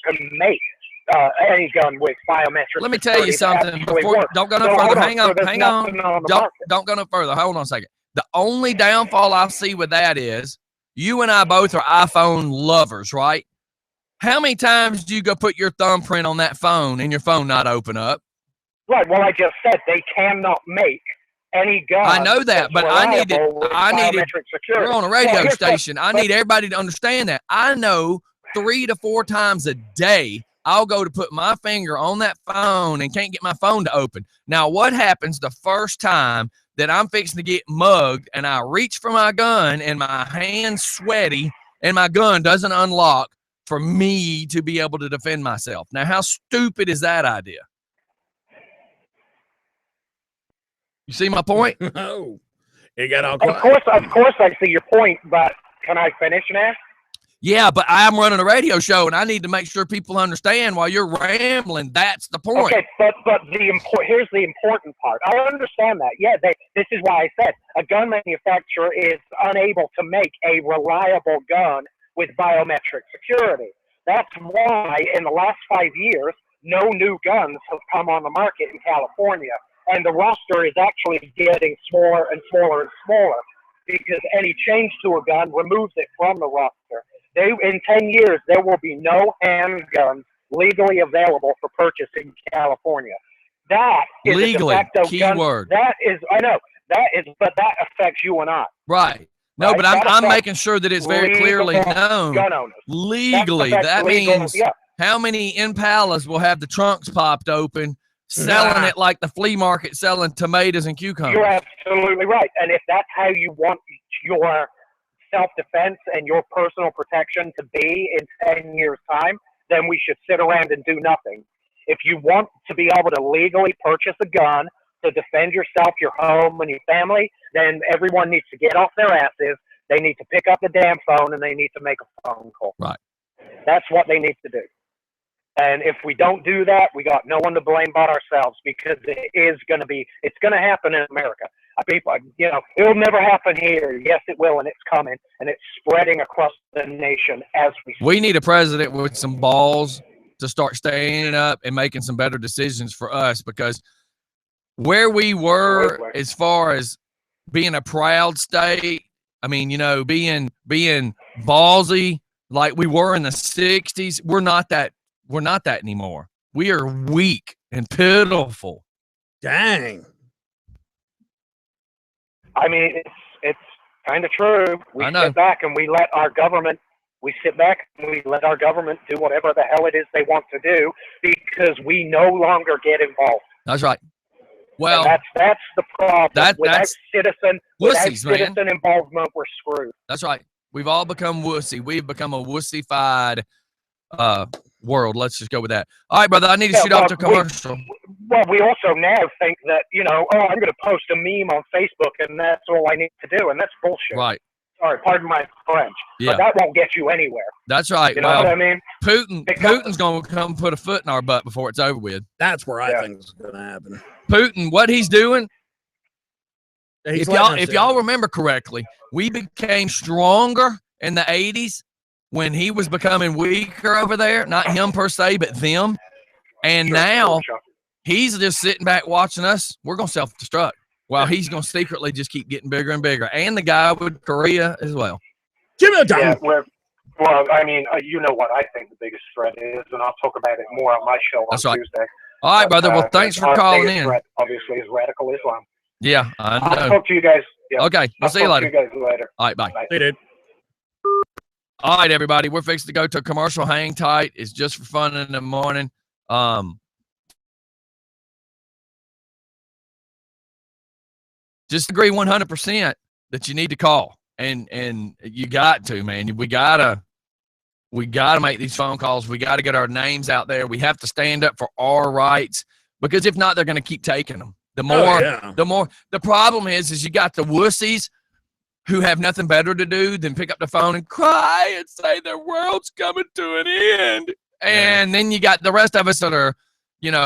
any gun with biometric. Let me tell you something. Don't go no further. Hang on. Don't go no further. Hold on a second. The only downfall I see with that is you and I both are iPhone lovers, right? How many times do you go put your thumbprint on that phone and your phone not open up? Right. Well, I just said they cannot make any gun. I know that, but I need it. Security. We're on a radio station. I need everybody to understand that. I know 3 to 4 times a day I'll go to put my finger on that phone and can't get my phone to open. Now, what happens the first time that I'm fixing to get mugged and I reach for my gun and my hand's sweaty and my gun doesn't unlock for me to be able to defend myself? Now, how stupid is that idea? You see my point? No. You got all of course I see your point, but can I finish now? Yeah, but I'm running a radio show, and I need to make sure people understand while you're rambling. That's the point. Okay, but here's the important part. I understand that. Yeah, this is why I said a gun manufacturer is unable to make a reliable gun with biometric security. That's why in the last 5 years, no new guns have come on the market in California. And the roster is actually getting smaller and smaller and smaller because any change to a gun removes it from the roster. In 10 years, there will be no handguns legally available for purchase in California. That is legally, a de facto key gun. word. That is, I know, but that affects you and I. Right. No, right? but I'm making sure that it's very clearly known. Gun owners. Legally, that means how many Impalas will have the trunks popped open, selling it like the flea market, selling tomatoes and cucumbers. You're absolutely right. And if that's how you want your self-defense and your personal protection to be in 10 years' time, then we should sit around and do nothing. If you want to be able to legally purchase a gun to defend yourself, your home, and your family, then everyone needs to get off their asses. They need to pick up the damn phone and they need to make a phone call. Right. That's what they need to do. And if we don't do that, we got no one to blame but ourselves, because it's going to happen in America. People, it'll never happen here. Yes, it will, and it's coming, and it's spreading across the nation as we speak. We need a president with some balls to start standing up and making some better decisions for us, because where we were as far as being a proud state, I mean, being ballsy like we were in the 60s, we're not that anymore. We are weak and pitiful. Dang. I mean, it's kind of true. We sit back and we let our government do whatever the hell it is they want to do, because we no longer get involved. That's right. Well, and that's the problem. Without citizen involvement, we're screwed. That's right. We've all become wussy. We've become a wussy-fied world. Let's just go with that. All right, brother, I need to shoot off to commercial. We also now think that, I'm going to post a meme on Facebook and that's all I need to do, and that's bullshit. Right. Sorry, pardon my French. Yeah. But that won't get you anywhere. That's right. You know what I mean? Putin's going to come put a foot in our butt before it's over with. That's where I think it's going to happen. Putin, what he's doing, if y'all remember correctly, we became stronger in the 80s when he was becoming weaker over there. Not him per se, but them. And now he's just sitting back watching us. We're going to self-destruct. While he's going to secretly just keep getting bigger and bigger. And the guy with Korea as well. Give me a time. Well, I mean, you know what I think the biggest threat is, and I'll talk about it more on my show on Tuesday. All right, brother. Well, thanks for calling in. Threat, obviously, is radical Islam. Yeah, I know. I'll talk to you guys. Yeah. Okay, we'll see you later. See you guys later. All right, bye. Hey, dude. All right, everybody. We're fixing to go to a commercial. Hang tight. It's just for fun in the morning. Just agree 100% that you need to call, and you got to, man. We gotta make these phone calls. We got to get our names out there. We have to stand up for our rights, because if not, they're going to keep taking them. The problem is you got the wussies who have nothing better to do than pick up the phone and cry and say their world's coming to an end. And then you got the rest of us that are,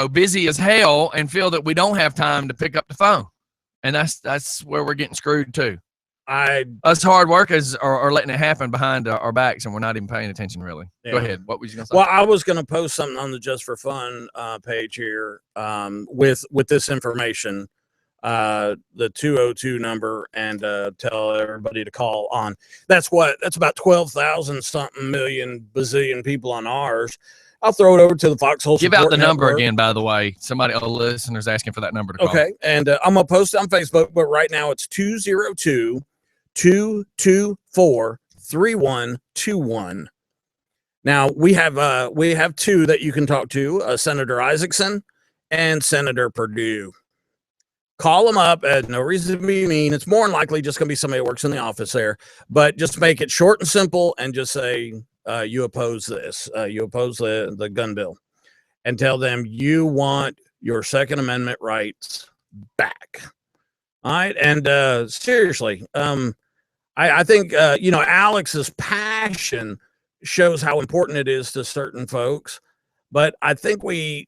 busy as hell and feel that we don't have time to pick up the phone. And that's where we're getting screwed too. Us hard workers are letting it happen behind our backs, and we're not even paying attention, really. Yeah. Go ahead. What was you going to say? Well, I was going to post something on the Just for Fun page here with this information, the 202 number, and tell everybody to call on. That's about 12,000 something million bazillion people on ours. I'll throw it over to the Foxhole. Give out Support the number Network. again, by the way. Somebody, a listener's asking for that number to call. Okay, and I'm going to post it on Facebook, but right now it's 202-224-3121. Now, we have two that you can talk to, Senator Isaacson and Senator Perdue. Call them up. No reason to be mean. It's more than likely just going to be somebody who works in the office there, but just make it short and simple and just say, you oppose this. You oppose the gun bill, and tell them you want your Second Amendment rights back. All right. And seriously, I think, Alex's passion shows how important it is to certain folks. But I think we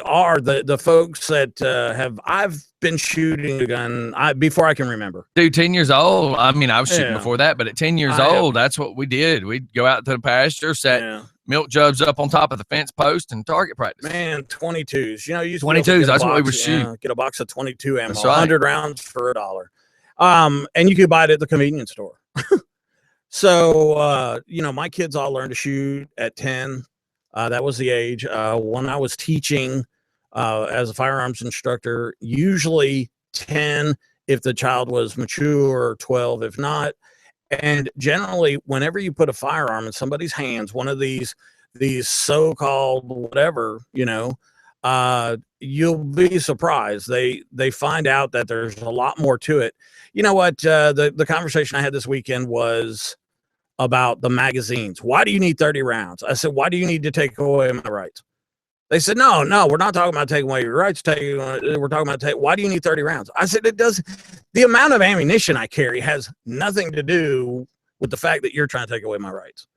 are the folks that I've been shooting a gun before I can remember. Dude, 10 years old. I mean, I was shooting before that, but at 10 years old, that's what we did. We'd go out to the pasture, set milk jugs up on top of the fence post, and target practice. Man, 22s. You used 22s. That's what we were shooting. Get a box of 22 ammo, That's right. 100 rounds for $1. And you could buy it at the convenience store. So, my kids all learned to shoot at 10. That was the age. When I was teaching as a firearms instructor, usually 10 if the child was mature, or 12 if not. And generally, whenever you put a firearm in somebody's hands, one of these so-called whatever, you'll be surprised. They find out that there's a lot more to it. You know what? The conversation I had this weekend was about the magazines. Why do you need 30 rounds? I said, why do you need to take away my rights? They said, no, we're not talking about taking away your rights. We're talking about why do you need 30 rounds? I said, the amount of ammunition I carry has nothing to do with the fact that you're trying to take away my rights.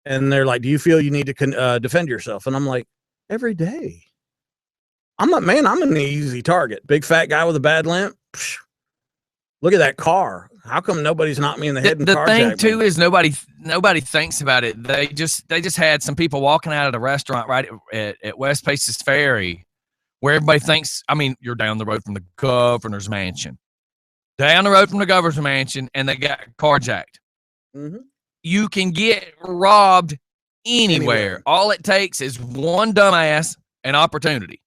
And they're like, do you feel you need to defend yourself? And I'm like, every day. I'm an easy target. Big fat guy with a bad limp. Psh, look at that car. How come nobody's knocked me in the head and carjacked me? The thing too is nobody thinks about it. They just had some people walking out of the restaurant right at West Paces Ferry, where everybody thinks, I mean, you're down the road from the governor's mansion. Down the road from the governor's mansion, and they got carjacked. Mm-hmm. You can get robbed anywhere. All it takes is one dumbass and opportunity.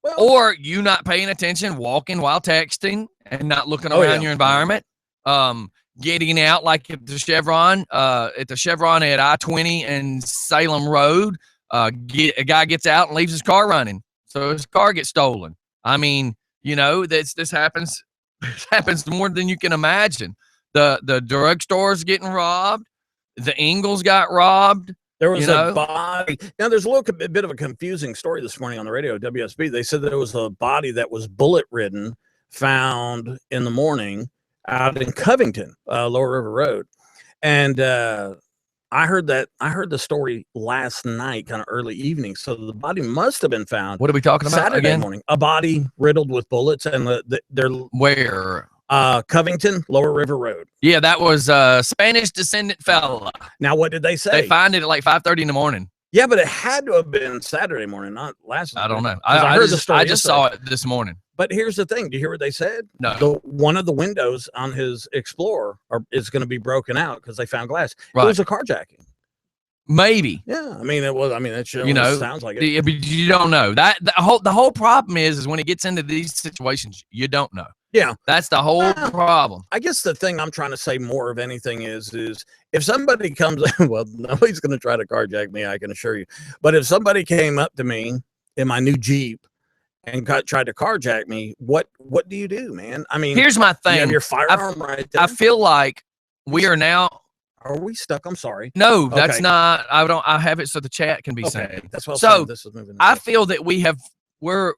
Well, or you not paying attention, walking while texting and not looking around your environment. Getting out like at the Chevron at I-20 and Salem Road. A guy gets out and leaves his car running, so his car gets stolen. I mean, this happens. This happens more than you can imagine. The drugstore's getting robbed. The Ingles got robbed. There was a body. Now, there's a bit of a confusing story this morning on the radio, WSB. They said there was a body that was bullet-ridden found in the morning out in Covington, Lower River Road. And I heard the story last night, kind of early evening. So the body must have been found. What are we talking about Saturday again? morning. A body riddled with bullets, and they're where? Covington, Lower River Road. Yeah, that was a Spanish descendant fella. Now, what did they say? They find it at like 5:30 in the morning. Yeah, but it had to have been Saturday morning, not last night. I don't know. I heard the story. I just saw it this morning. But here's the thing. Do you hear what they said? No. One of the windows on his Explorer is going to be broken out because they found glass. Right. It was a carjacking. Maybe. Yeah. I mean, it was. I mean, it sounds like it. But you don't know. The whole problem is when it gets into these situations, you don't know. Yeah. That's the whole problem. I guess the thing I'm trying to say more of anything is if somebody comes, well, nobody's going to try to carjack me, I can assure you. But if somebody came up to me in my new Jeep and tried to carjack me, what do you do, man? I mean, here's my thing. You have your firearm right there. I feel like we are now. Are we stuck? I'm sorry. No, that's not. I have it so the chat can be seen. That's what. So this is moving. I feel that we're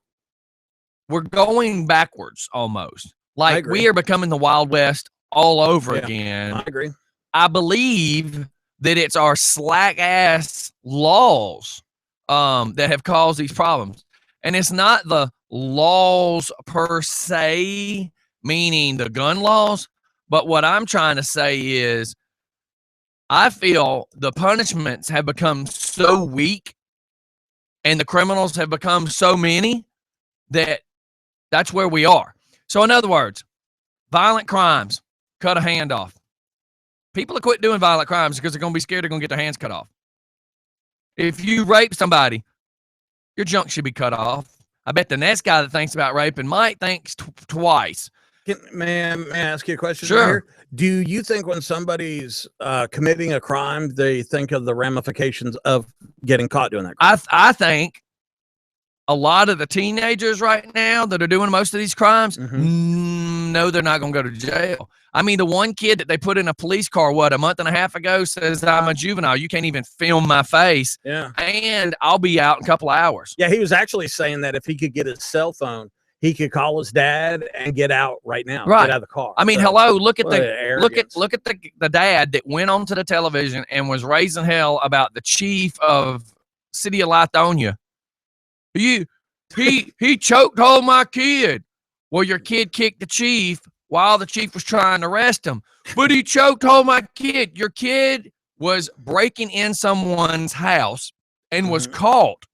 going backwards almost. Like we are becoming the Wild West all over again. I agree. I believe that it's our slack ass laws that have caused these problems. And it's not the laws per se, meaning the gun laws. But what I'm trying to say is I feel the punishments have become so weak and the criminals have become so many that's where we are. So in other words, violent crimes, cut a hand off. People will quit doing violent crimes because they're going to be scared they're going to get their hands cut off. If you rape somebody, your junk should be cut off. I bet the next guy that thinks about raping might think twice. May I ask you a question? Sure. Here? Do you think when somebody's committing a crime, they think of the ramifications of getting caught doing that crime? I think a lot of the teenagers right now that are doing most of these crimes, no, they're not going to go to jail. I mean, the one kid that they put in a police car, a month and a half ago, says, I'm a juvenile. You can't even film my face. Yeah. And I'll be out in a couple of hours. Yeah, he was actually saying that if he could get his cell phone, he could call his dad and get out right now. Right. Get out of the car. I mean, hello, look at the the dad that went onto the television and was raising hell about the chief of City of Lithonia. He chokehold my kid. Well, your kid kicked the chief while the chief was trying to arrest him. But he chokehold my kid. Your kid was breaking in someone's house and was caught.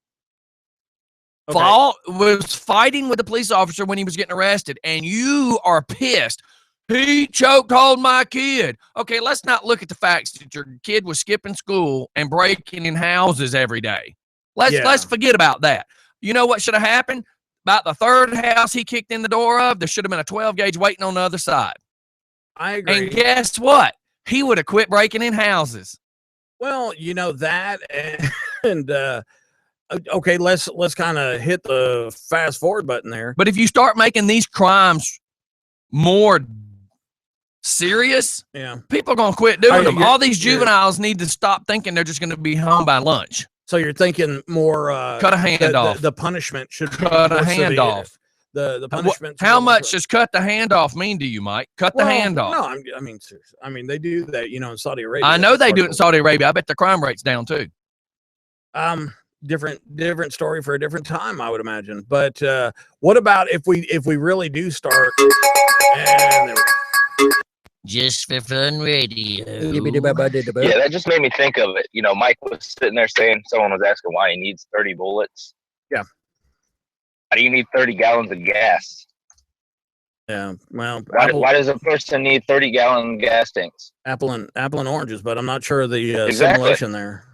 Okay. Was fighting with the police officer when he was getting arrested, and you are pissed. He chokehold my kid. Okay, let's not look at the facts that your kid was skipping school and breaking in houses every day. Let's forget about that. You know what should have happened? About the third house he kicked in the door of, there should have been a 12 gauge waiting on the other side. I agree. And guess what? He would have quit breaking in houses. Well, you know that, and okay, let's kind of hit the fast forward button there. But if you start making these crimes more serious, people are going to quit doing them. All these juveniles need to stop thinking they're just going to be home by lunch. So you're thinking more cut a hand off. The punishment should cut a hand off. The punishment. How much does cut the hand off mean to you, Mike? Cut the hand off. No, I mean seriously. I mean they do that, in Saudi Arabia. I know they do it in Saudi Arabia. I bet the crime rate's down too. Different story for a different time, I would imagine. But what about if we really do start? Just for fun radio. Yeah, that just made me think of it. Mike was sitting there saying someone was asking why he needs 30 bullets. Yeah. Why do you need 30 gallons of gas? Yeah. Well, why does a person need 30-gallon gas tanks? Apple and oranges, but I'm not sure of the simulation there.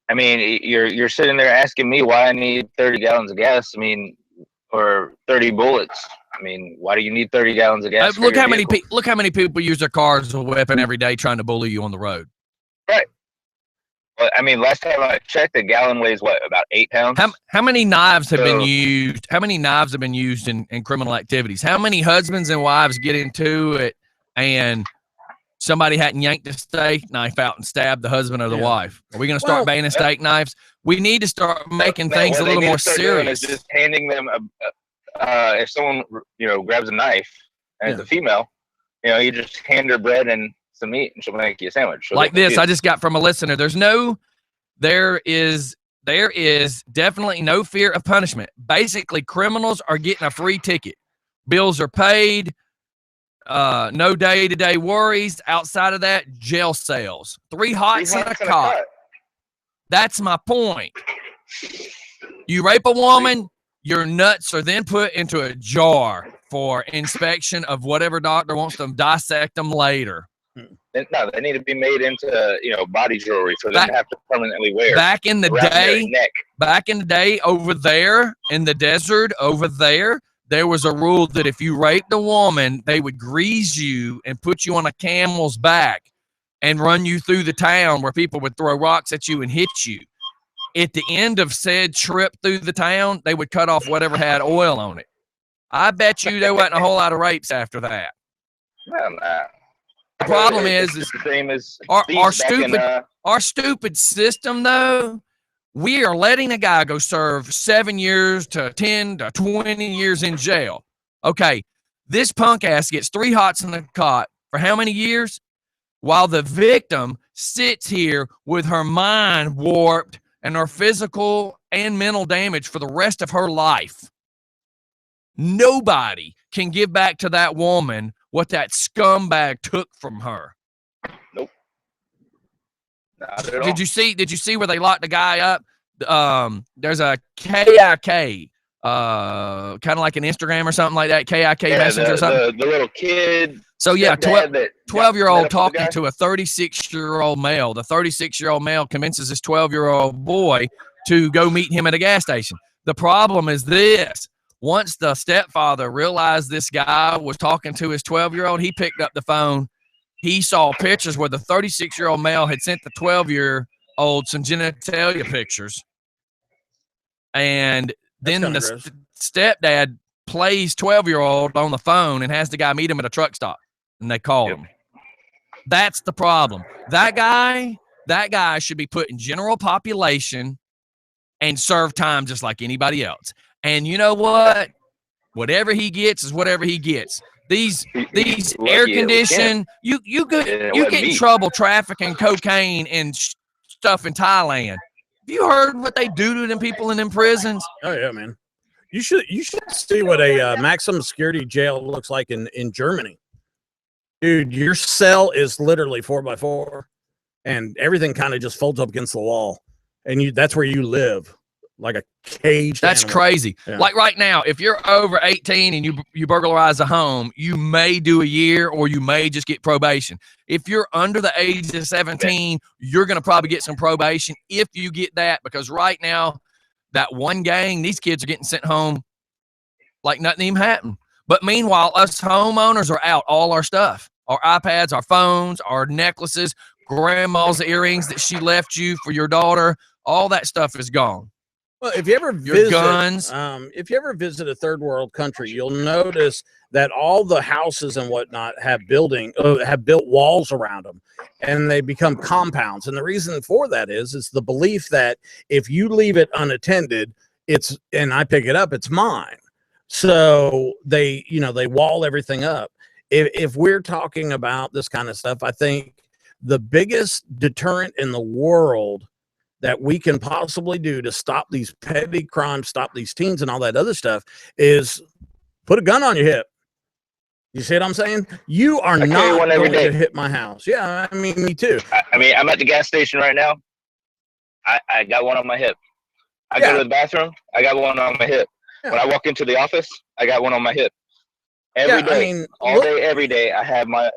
I mean, you're sitting there asking me why I need 30 gallons of gas. I mean, or 30 bullets. I mean, why do you need 30 gallons of gas? Look how many people use their cars as a weapon every day trying to bully you on the road. Right. Well, I mean, last time I checked, a gallon weighs about 8 pounds. How many knives have been used? How many knives have been used in criminal activities? How many husbands and wives get into it and somebody hadn't yanked a steak knife out and stabbed the husband or the wife? Are we going to start banning steak knives? We need to start making things a little more serious. Just handing them if someone grabs a knife and it's a female, you just hand her bread and some meat and she'll make you a sandwich. Like this, I just got from a listener. There is definitely no fear of punishment. Basically, criminals are getting a free ticket. Bills are paid. No day-to-day worries. Outside of that, jail cells. 3 hots and a cot. That's my point. You rape a woman, your nuts are then put into a jar for inspection of whatever doctor wants to dissect them later. No, they need to be made into body jewelry for them to have to permanently wear. Back in the day, over there in the desert, there was a rule that if you raped a woman, they would grease you and put you on a camel's back and run you through the town where people would throw rocks at you and hit you. At the end of said trip through the town, they would cut off whatever had oil on it. I bet you there wasn't a whole lot of rapes after that. Well, the problem is the same as our stupid system, though. We are letting a guy go serve 7 years to 10 to 20 years in jail. Okay, this punk ass gets 3 hots in the cot for how many years? While the victim sits here with her mind warped and her physical and mental damage for the rest of her life. Nobody can give back to that woman what that scumbag took from her. Nope. Not at all. Did you see where they locked the guy up? There's a KIK, kind of like an Instagram or something like that, KIK Messenger or something. The little kid. So yeah, 12-year-old talking to a 36-year-old male. The 36-year-old male convinces this 12-year-old boy to go meet him at a gas station. The problem is this. Once the stepfather realized this guy was talking to his 12-year-old, he picked up the phone. He saw pictures where the 36-year-old male had sent the 12-year-old some genitalia pictures. And then the stepdad plays 12-year-old on the phone and has the guy meet him at a truck stop. And they call him. That's the problem. That guy should be put in general population and serve time just like anybody else. And you know what? Whatever he gets is whatever he gets. These air conditioned, you get in trouble trafficking cocaine and stuff in Thailand. Have you heard what they do to them people in them prisons? Oh yeah, man. You should see what a maximum security jail looks like in Germany. Dude, your cell is literally 4x4 and everything kind of just folds up against the wall. And that's where you live. Like a cage. That's animal. Crazy. Yeah. Like right now, if you're over 18 and you burglarize a home, you may do a year or you may just get probation. If you're under the age of 17, you're going to probably get some probation if you get that, because right now, that one gang, these kids are getting sent home like nothing even happened. But meanwhile, us homeowners are out all our stuff, our iPads, our phones, our necklaces, grandma's earrings that she left you for your daughter. All that stuff is gone. Well, if you ever visit a third world country, you'll notice that all the houses and whatnot have built walls around them, and they become compounds. And the reason for that is the belief that if you leave it unattended, and I pick it up, it's mine. So they wall everything up. If we're talking about this kind of stuff, I think the biggest deterrent in the world that we can possibly do to stop these petty crimes, stop these teens and all that other stuff is put a gun on your hip. You see what I'm saying? You are not going to hit my house. Yeah, I mean, me too. I mean, I'm at the gas station right now. I got one on my hip. I go to the bathroom. I got one on my hip. Yeah. When I walk into the office, I got one on my hip. Every day, all day, every day, I have my.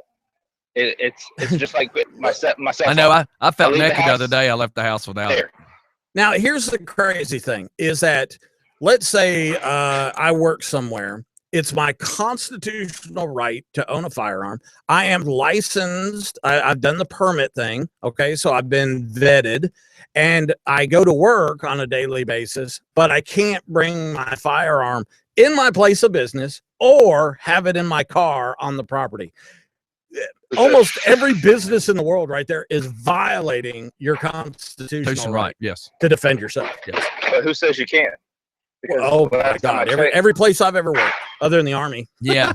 It's just like my cell I know. I felt naked the other day. I left the house without it. Now, here's the crazy thing: is that let's say I work somewhere. It's my constitutional right to own a firearm. I am licensed. I've done the permit thing. Okay, so I've been vetted, and I go to work on a daily basis. But I can't bring my firearm in my place of business or have it in my car on the property. Almost every business in the world right there is violating your constitutional right, yes, to defend yourself. Yes. But who says you can't? Oh my God! Every place I've ever worked, other than the Army. Yeah.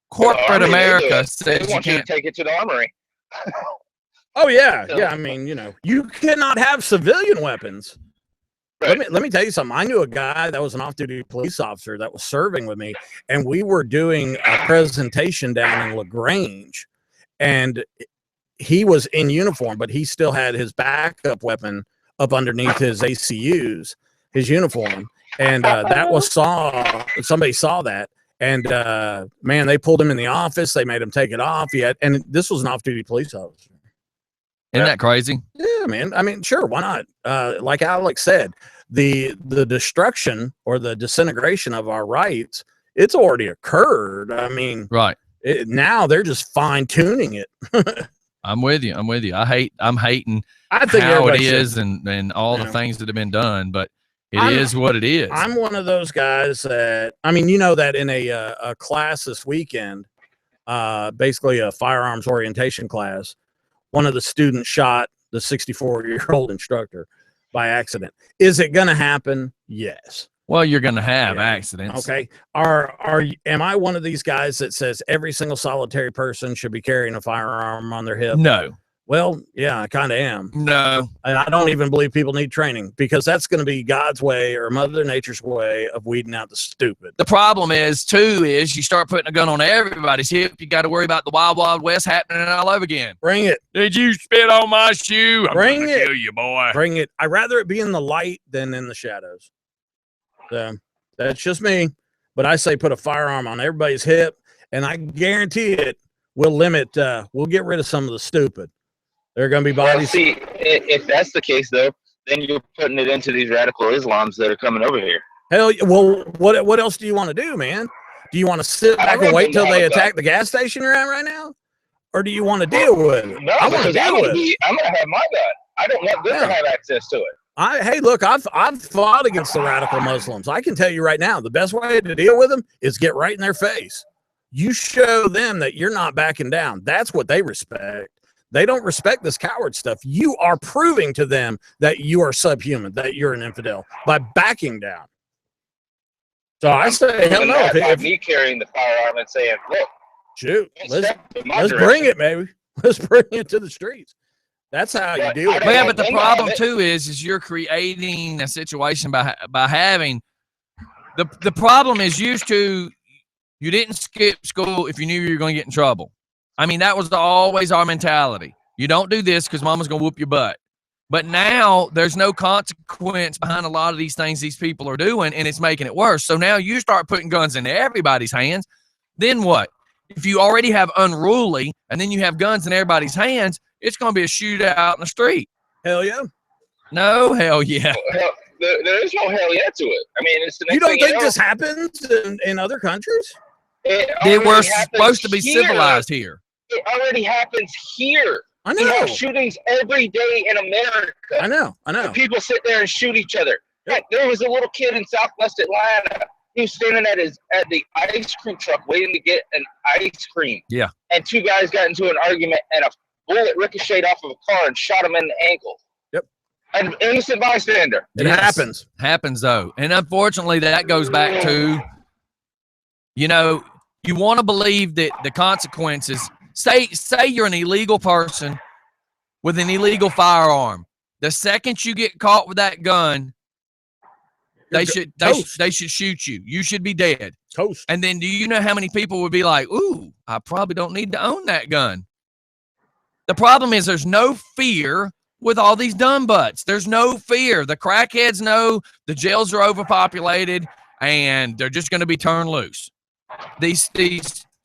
Corporate America says you can't take it to the armory. Oh yeah, yeah. I mean, you cannot have civilian weapons. Right. Let me tell you something. I knew a guy that was an off-duty police officer that was serving with me, and we were doing a presentation down in LaGrange, and he was in uniform, but he still had his backup weapon up underneath his ACUs, his uniform, and somebody saw that, and man, they pulled him in the office. They made him take it off. And this was an off-duty police officer. Isn't that crazy? Yeah, man. I mean, sure, why not? Like Alex said, the destruction or the disintegration of our rights, it's already occurred. I mean, right. Now they're just fine-tuning it. I'm with you. I'm hating I think how it is and all the things that have been done, but it is what it is. I'm one of those guys that, I mean, that in a class this weekend, basically a firearms orientation class, one of the students shot the 64-year-old instructor by accident. Is it going to happen? Yes. Well, you're going to have accidents. Okay. Am I one of these guys that says every single solitary person should be carrying a firearm on their hip? No. Well, yeah, I kind of am. No. And I don't even believe people need training, because that's going to be God's way or Mother Nature's way of weeding out the stupid. The problem is you start putting a gun on everybody's hip, you got to worry about the Wild Wild West happening all over again. Bring it. Did you spit on my shoe? I'm Bring gonna it. kill you, boy. Bring it. I'd rather it be in the light than in the shadows. So, That's just me. But I say put a firearm on everybody's hip, and I guarantee it will limit. We'll get rid of some of the stupid. There are going to be bodies. Well, see, if that's the case, though, then you're putting it into these radical Islams that are coming over here. Hell, well, what else do you want to do, man? Do you want to sit back and wait till they attack the gas station you're at right now? Or do you want to deal with it? No, I want to deal with it. I'm going to have my gun. I don't want them to have access to it. Hey, look, I've fought against the radical Muslims. I can tell you right now, the best way to deal with them is get right in their face. You show them that you're not backing down. That's what they respect. They don't respect this coward stuff. You are proving to them that you are subhuman, that you're an infidel by backing down. So I say, hell no. If me carrying the firearm and saying, look, shoot, let's bring it, baby. Let's bring it to the streets. That's how you deal with it. Yeah, but the problem too is you're creating a situation by having the problem is you didn't skip school if you knew you were going to get in trouble. I mean, that was always our mentality. You don't do this because mama's going to whoop your butt. But now there's no consequence behind a lot of these things these people are doing, and it's making it worse. So now you start putting guns in everybody's hands. Then what? If you already have unruly and then you have guns in everybody's hands, it's going to be a shootout in the street. Hell yeah. No, hell yeah. Well, there is no hell yeah to it. I mean, it's the next you don't thing think this happens in other countries? We're supposed to be civilized here. It already happens here. I know. We have shootings every day in America. I know. And people sit there and shoot each other. Heck, there was a little kid in Southwest Atlanta. He was standing at the ice cream truck waiting to get an ice cream. Yeah. And two guys got into an argument, and a bullet ricocheted off of a car and shot him in the ankle. Yep. An innocent bystander. It happens. Happens, though. And unfortunately, that goes back to, you want to believe that the consequences – say you're an illegal person with an illegal firearm. The second you get caught with that gun, they should shoot you. You should be dead. Toast. And then do you know how many people would be like, ooh, I probably don't need to own that gun. The problem is there's no fear with all these dumb butts. There's no fear. The crackheads know the jails are overpopulated and they're just going to be turned loose. These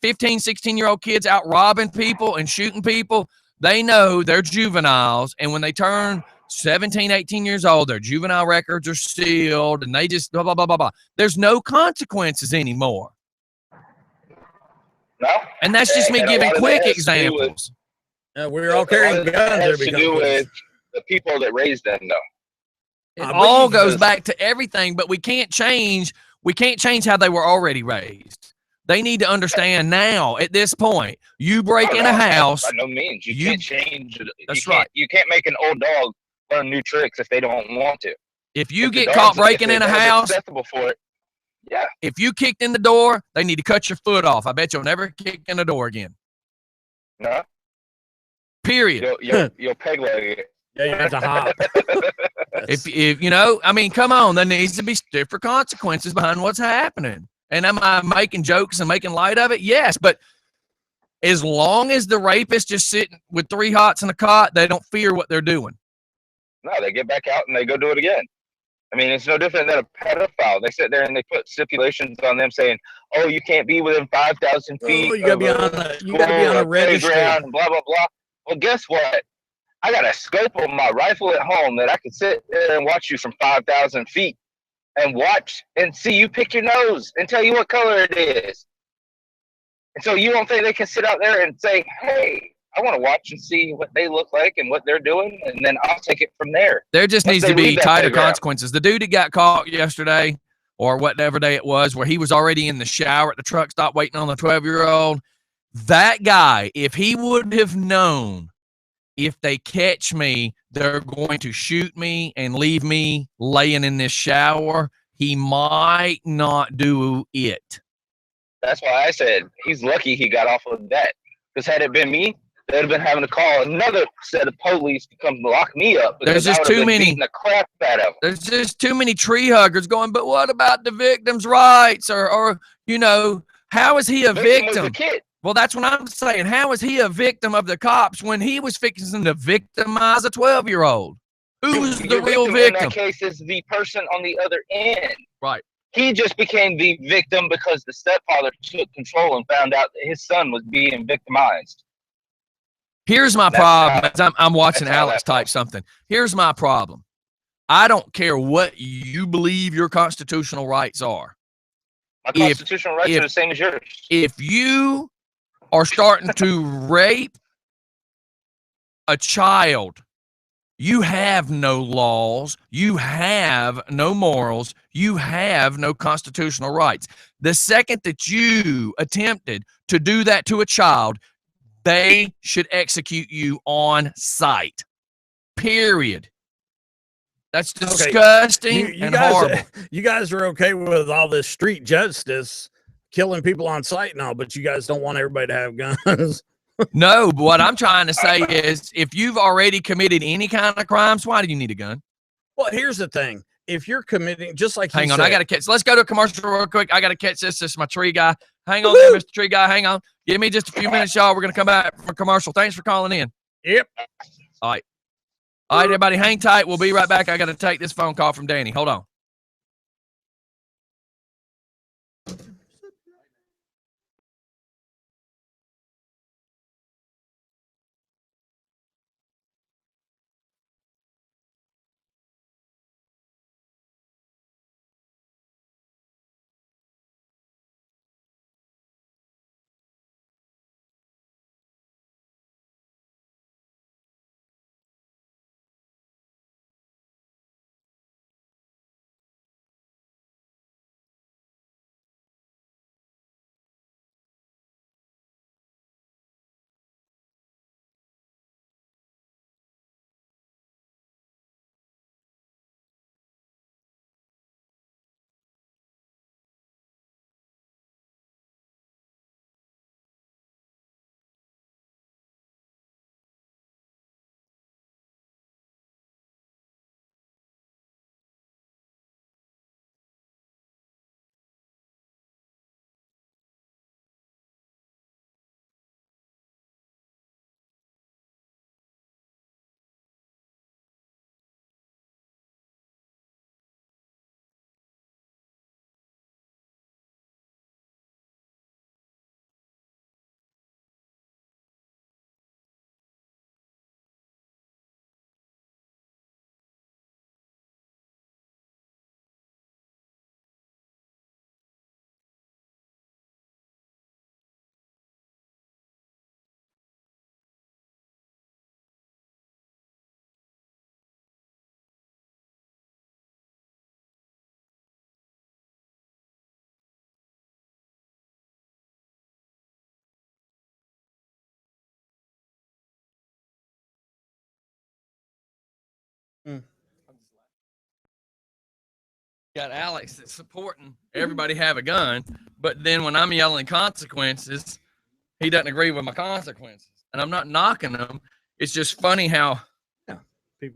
15, 16-year-old kids out robbing people and shooting people, they know they're juveniles, and when they turn 17, 18 years old, their juvenile records are sealed, and they just blah, blah, blah, blah, blah. There's no consequences anymore. No. And that's just me giving quick examples. We're all carrying guns. It has to do with the people that raised them, though. It all goes back to everything, but we can't change how they were already raised. They need to understand now, at this point, you break in a house. By no means. You can't change it. That's right. You can't make an old dog learn new tricks if they don't want to. If you get caught breaking in a house, acceptable for it. Yeah. If you kicked in the door, they need to cut your foot off. I bet you'll never kick in the door again. No. Period. You'll peg leg it. Yeah, you have to hop. if come on, there needs to be stiffer consequences behind what's happening. And am I making jokes and making light of it? Yes, but as long as the rapist just sitting with 3 hots in a cot, they don't fear what they're doing. No, they get back out and they go do it again. I mean, it's no different than a pedophile. They sit there and they put stipulations on them saying, "Oh, you can't be within 5,000 feet. Oh, you gotta be on a registry and blah blah blah." Well, guess what? I got a scope on my rifle at home that I can sit there and watch you from 5,000 feet. And watch and see you pick your nose and tell you what color it is. And so you don't think they can sit out there and say, hey, I want to watch and see what they look like and what they're doing, and then I'll take it from there. There just needs to be tighter consequences. The dude that got caught yesterday, or whatever day it was, where he was already in the shower at the truck stop waiting on the 12-year-old, that guy, if he would have known if they catch me, they're going to shoot me and leave me laying in this shower, he might not do it. That's why I said he's lucky he got off of that. Because had it been me, they'd have been having to call another set of police to come lock me up. There's just too many. The crap out of them. There's just too many tree huggers going, but what about the victim's rights? Or how is he a victim? Was a kid. Well, that's what I'm saying. How is he a victim of the cops when he was fixing to victimize a 12-year-old? Who was the real victim? In that case is the person on the other end. Right. He just became the victim because the stepfather took control and found out that his son was being victimized. Here's my problem. I'm watching Alex type something. Here's my problem. I don't care what you believe your constitutional rights are. My constitutional rights are the same as yours. If you are starting to rape a child, you have no laws, you have no morals, you have no constitutional rights. The second that you attempted to do that to a child, they should execute you on sight. Period. That's disgusting you and guys, horrible. You guys are okay with all this street justice, killing people on sight and all, but you guys don't want everybody to have guns. No, but what I'm trying to say is if you've already committed any kind of crimes, why do you need a gun? Well, here's the thing. If you're committing, just like hang on, said, I got to catch. Let's go to a commercial real quick. I got to catch this. This is my tree guy. Hang on there, Mr. Tree Guy. Hang on. Give me just a few minutes, y'all. We're going to come back from a commercial. Thanks for calling in. Yep. All right. All right, everybody, hang tight. We'll be right back. I got to take this phone call from Danny. Hold on. Got Alex that's supporting everybody have a gun, but then when I'm yelling consequences, he doesn't agree with my consequences. And I'm not knocking him. It's just funny how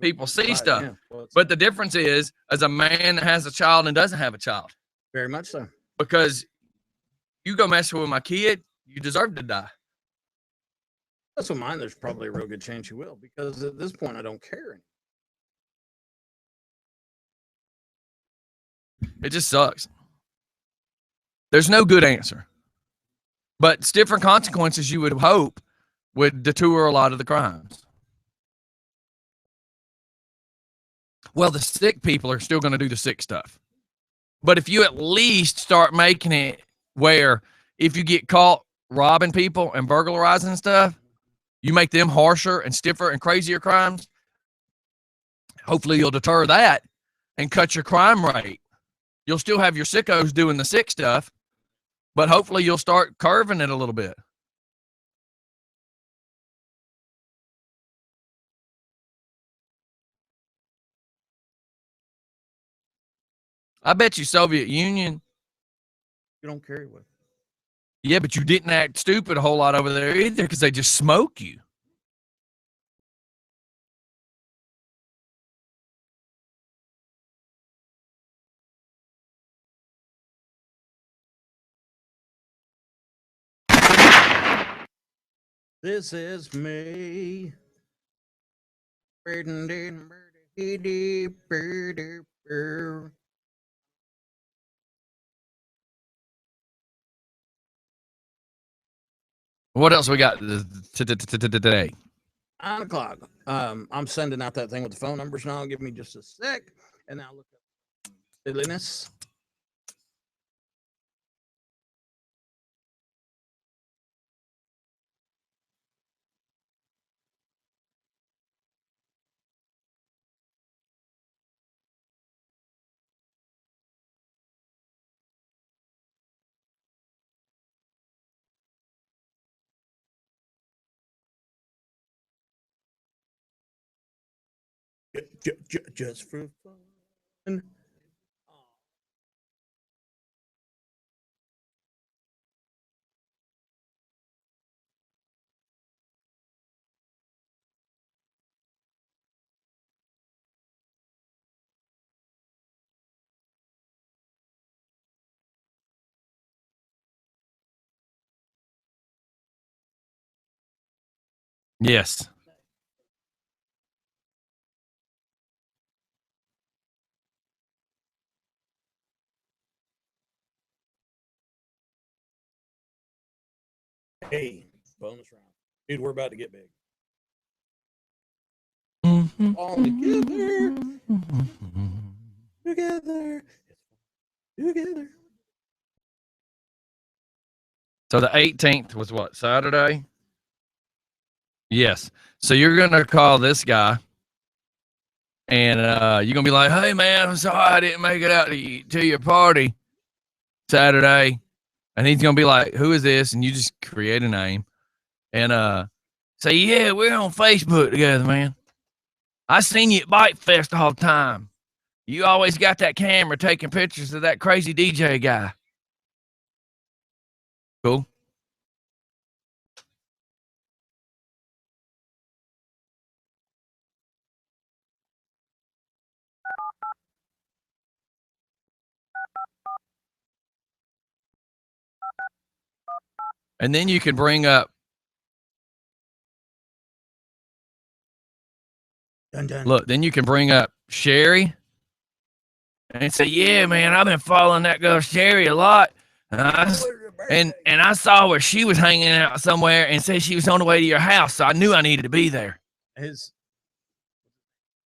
people see stuff. Yeah. Well, but the difference is, as a man that has a child and doesn't have a child. Very much so. Because you go mess with my kid, you deserve to die. That's what mine. There's probably a real good chance you will, because at this point, I don't care. It just sucks. There's no good answer. But it's different consequences you would hope would deter a lot of the crimes. Well, the sick people are still going to do the sick stuff. But if you at least start making it where if you get caught robbing people and burglarizing stuff, you make them harsher and stiffer and crazier crimes, hopefully you'll deter that and cut your crime rate. You'll still have your sickos doing the sick stuff, but hopefully you'll start curving it a little bit. I bet you Soviet Union. You don't carry with. Yeah, but you didn't act stupid a whole lot over there either because they just smoke you. This is me. What else we got today? 9 o'clock. I'm sending out that thing with the phone numbers now. Give me just a sec, and I'll look up silliness. Just for fun. Yes. Hey, bonus round. Dude, we're about to get big. All together. Together. So the 18th was what, Saturday? Yes. So you're going to call this guy, and you're going to be like, hey, man, I'm sorry I didn't make it out to your party Saturday. And he's going to be like, who is this? And you just create a name and say, yeah, we're on Facebook together, man. I seen you at Bike Fest all the time. You always got that camera taking pictures of that crazy DJ guy. Cool. And then you can bring up, look, then you can bring up Sherry and say, yeah, man, I've been following that girl Sherry a lot. And I saw where she was hanging out somewhere and said she was on the way to your house. So I knew I needed to be there. His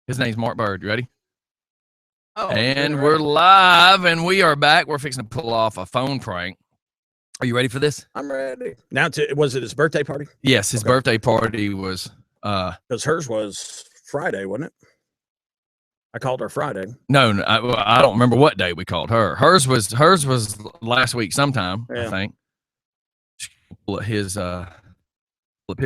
name's Mark Bird. You ready? Oh, and we're live and we are back. We're fixing to pull off a phone prank. Are you ready for this? I'm ready. Now, was it his birthday party? Yes, his birthday party was. Because hers was Friday, wasn't it? I called her Friday. No, I don't remember what day we called her. Hers was last week sometime. Yeah. I think. Pull up his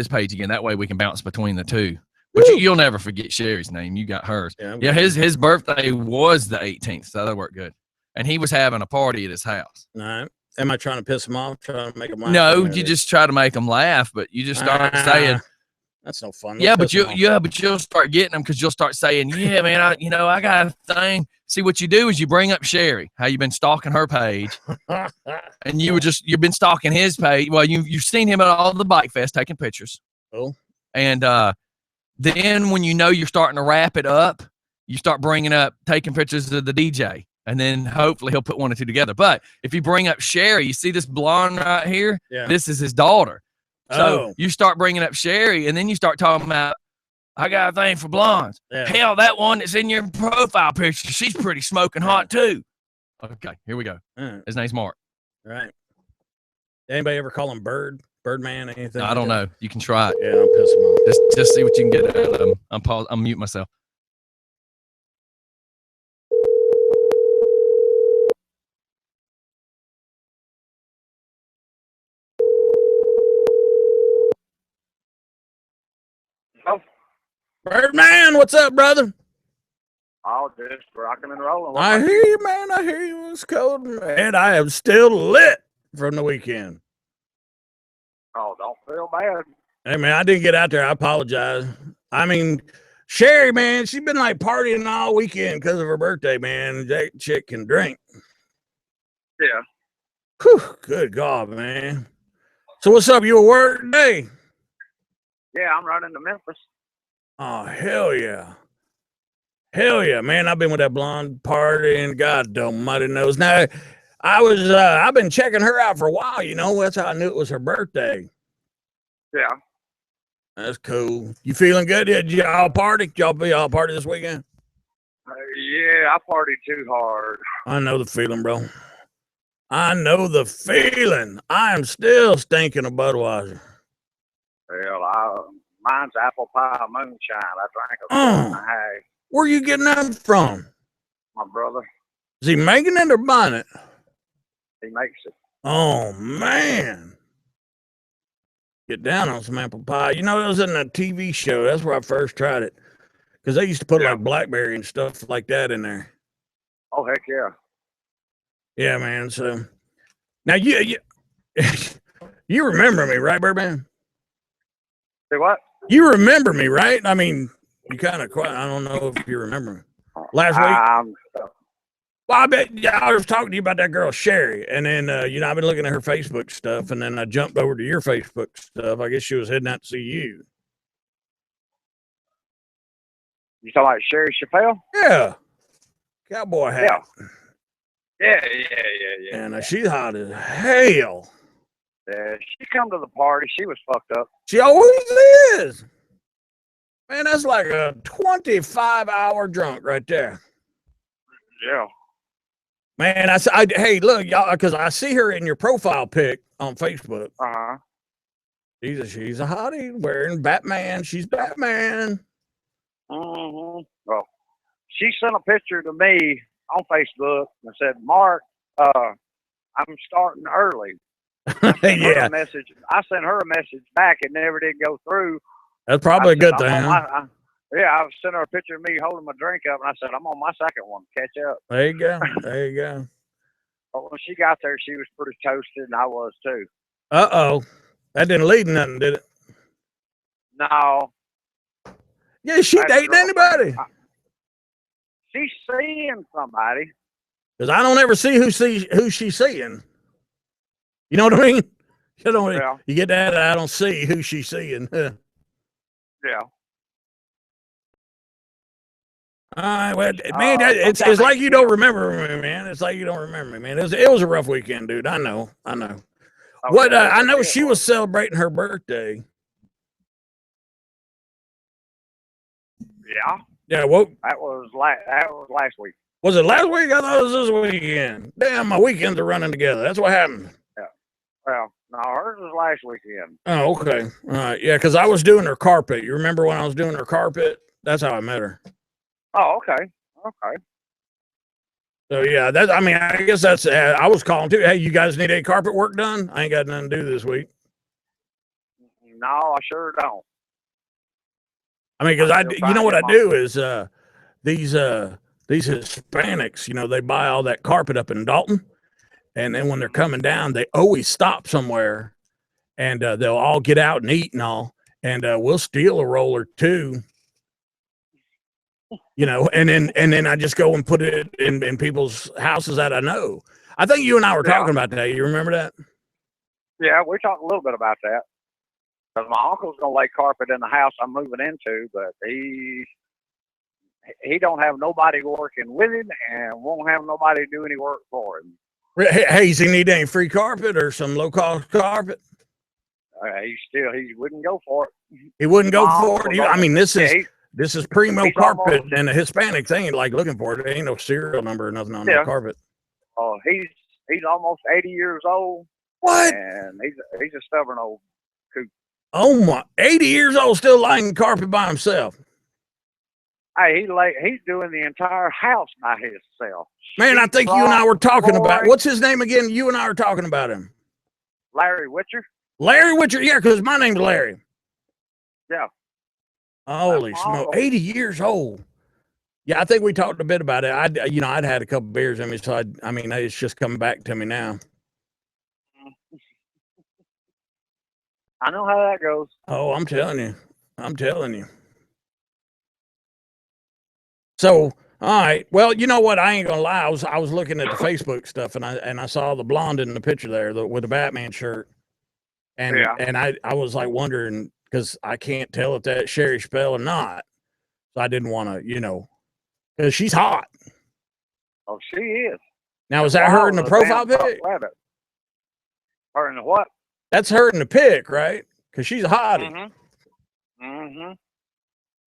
page again. That way we can bounce between the two. But you'll never forget Sherry's name. You got hers. Yeah, his birthday was the 18th, so that worked good. And he was having a party at his house. All right. Am I trying to piss him off? Trying to make him laugh? No, you just try to make them laugh, but you just start saying, "That's no fun." Yeah, but you'll start getting them because you'll start saying, "Yeah, man, I got a thing." See, what you do is you bring up Sherry, how you've been stalking her page, and you've been stalking his page. Well, you've seen him at all the Bike Fest taking pictures. Oh, and then when you know you're starting to wrap it up, you start bringing up taking pictures of the DJ. And then hopefully he'll put one or two together. But if you bring up Sherry, you see this blonde right here? Yeah. This is his daughter. So you start bringing up Sherry, and then you start talking about, I got a thing for blondes. Yeah. Hell, that one that's in your profile picture, she's pretty smoking hot too. Okay, here we go. Right. His name's Mark. Right. Anybody ever call him Birdman, anything? I don't know. You can try it. Yeah, I'll piss him off. Just see what you can get out of him. I'm mute myself. Birdman, what's up, brother? Oh, just rocking and rolling. I hear you, man. I hear you. It's cold, man. I am still lit from the weekend. Oh, don't feel bad. Hey, man, I didn't get out there. I apologize. I mean, Sherry, man, she's been like partying all weekend because of her birthday, man. That chick can drink. Yeah. Whew, good God, man. So what's up? You at work today? Yeah, I'm running to Memphis. Oh, hell yeah. Hell yeah, man. I've been with that blonde party and God almighty knows. Now, I've been checking her out for a while, you know. That's how I knew it was her birthday. Yeah. That's cool. You feeling good? Did y'all party? Did y'all be all party this weekend? Yeah, I partied too hard. I know the feeling, bro. I know the feeling. I am still stinking of Budweiser. Well, mine's apple pie moonshine. I drank a quart and a half. Where you getting that from? My brother, Is he making it or buying it? he makes it. Oh, man. Get down on some apple pie. You know, it was in a TV show. That's where I first tried it. Because they used to put like blackberry and stuff like that in there. Oh, heck yeah. Yeah, man. So now you you remember me, right, Birdman? Say what? You remember me, right? I mean, you kind of quiet. I don't know if you remember me. Last week? Well, I bet I was talking to you about that girl, Sherry. And then, I've been looking at her Facebook stuff. And then I jumped over to your Facebook stuff. I guess she was heading out to see you. You talking about Sherry Chappelle? Yeah. Cowboy hat. Yeah. And she's hot as hell. Yeah, she come to the party. She was fucked up. She always is. Man, that's like a 25-hour drunk right there. Yeah. Man, hey, look, y'all, because I see her in your profile pic on Facebook. Uh-huh. She's a hottie wearing Batman. She's Batman. Mm-hmm. Well, she sent a picture to me on Facebook and said, Mark, I'm starting early. Yeah. I sent her a message back. It never did go through. That's probably a good thing. I sent her a picture of me holding my drink up, and I said, I'm on my second one. Catch up. There you go. There you go. But when she got there, she was pretty toasted, and I was too. Uh-oh. That didn't lead to nothing, did it? No. Yeah, she dating anybody? She's seeing somebody. Because I don't ever see who she's seeing. You know what I mean? You get that? I don't see who she's seeing. Yeah. All right, well, man, it's like you don't remember me, man. It's like you don't remember me, man. It was a rough weekend, dude. I know. I know she was celebrating her birthday. Yeah. Yeah. Well, that was last week. Was it last week? I thought it was this weekend. Damn, my weekends are running together. That's what happened. Yeah. Well, no, hers was last weekend. Oh, okay. All right. Yeah, because I was doing her carpet. You remember when I was doing her carpet? That's how I met her. Oh, okay. Okay. So yeah, I guess that's. I was calling too. Hey, you guys need any carpet work done? I ain't got nothing to do this week. No, I sure don't. I mean, because you know what I do is these Hispanics, they buy all that carpet up in Dalton, and then when they're coming down, they always stop somewhere, and they'll all get out and eat and all, and we'll steal a roll or two. And then I just go and put it in people's houses that I know. I think you and I were talking about that. You remember that? Yeah, we talked a little bit about that. Because my uncle's gonna lay carpet in the house I'm moving into, but he don't have nobody working with him and won't have nobody do any work for him. Hey, does he need any free carpet or some low cost carpet? He wouldn't go for it. He wouldn't go for it. I mean, this is primo carpet and a Hispanic thing. Like looking for it. There ain't no serial number or nothing on that carpet. Oh, he's almost 80 years old. What? And he's a stubborn old coot. Oh my! 80 years old, still laying carpet by himself. Hey, he's doing the entire house by himself. Man, I think you and I were talking about what's his name again? You and I were talking about him. Larry Witcher. Larry Witcher, yeah, because my name's Larry. Yeah. Holy smoke! 80 years old. Yeah, I think we talked a bit about it. I'd had a couple beers in me, so it's just coming back to me now. I know how that goes. Oh, I'm telling you. So, all right. Well, you know what? I ain't gonna lie. I was looking at the Facebook stuff, and I saw the blonde in the picture there with the Batman shirt, and I was like wondering because I can't tell if that's Sherry Chappelle or not. So I didn't want to, because she's hot. Oh, she is. Now, is that her in the profile pic? Her in the what? That's her in the pic, right? because she's a hottie.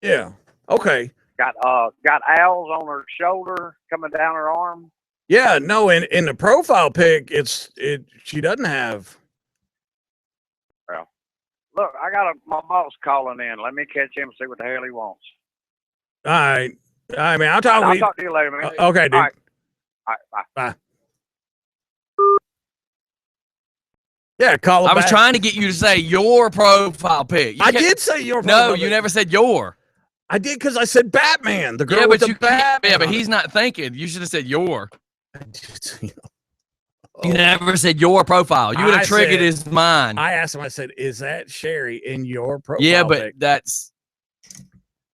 Yeah. Okay. Got owls on her shoulder coming down her arm. Yeah. No. In the profile pic, she doesn't have. Well, look, I got my boss calling in. Let me catch him and see what the hell he wants. All right. I mean, I'll talk to you later, man. Okay, dude. All right, bye. Yeah, call. I was trying to get you to say your profile pic. I did say your. No, you never said your. I did because I said Batman. The girl with the Batman. Yeah, but he's not thinking. You should have said your. You never said your profile. You would have triggered his mind. I asked him. I said, "Is that Sherry in your profile?" Yeah, but that's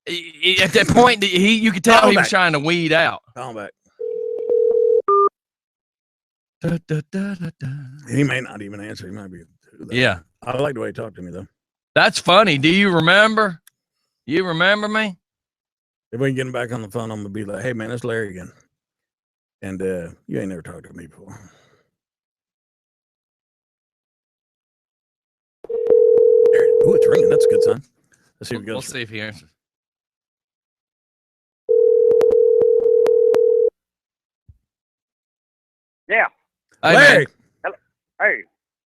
at that point. You could tell he was trying to weed out. Call him back. He may not even answer. He might be. Yeah, I like the way he talked to me though. That's funny. Do you remember? You remember me? If we can get him back on the phone, I'm gonna be like, "Hey man, it's Larry again." And you ain't never talked to me before. Oh, it's ringing. That's a good sign. Let's see if it goes. We'll see if he answers. Yeah. Hey, Larry. Hey.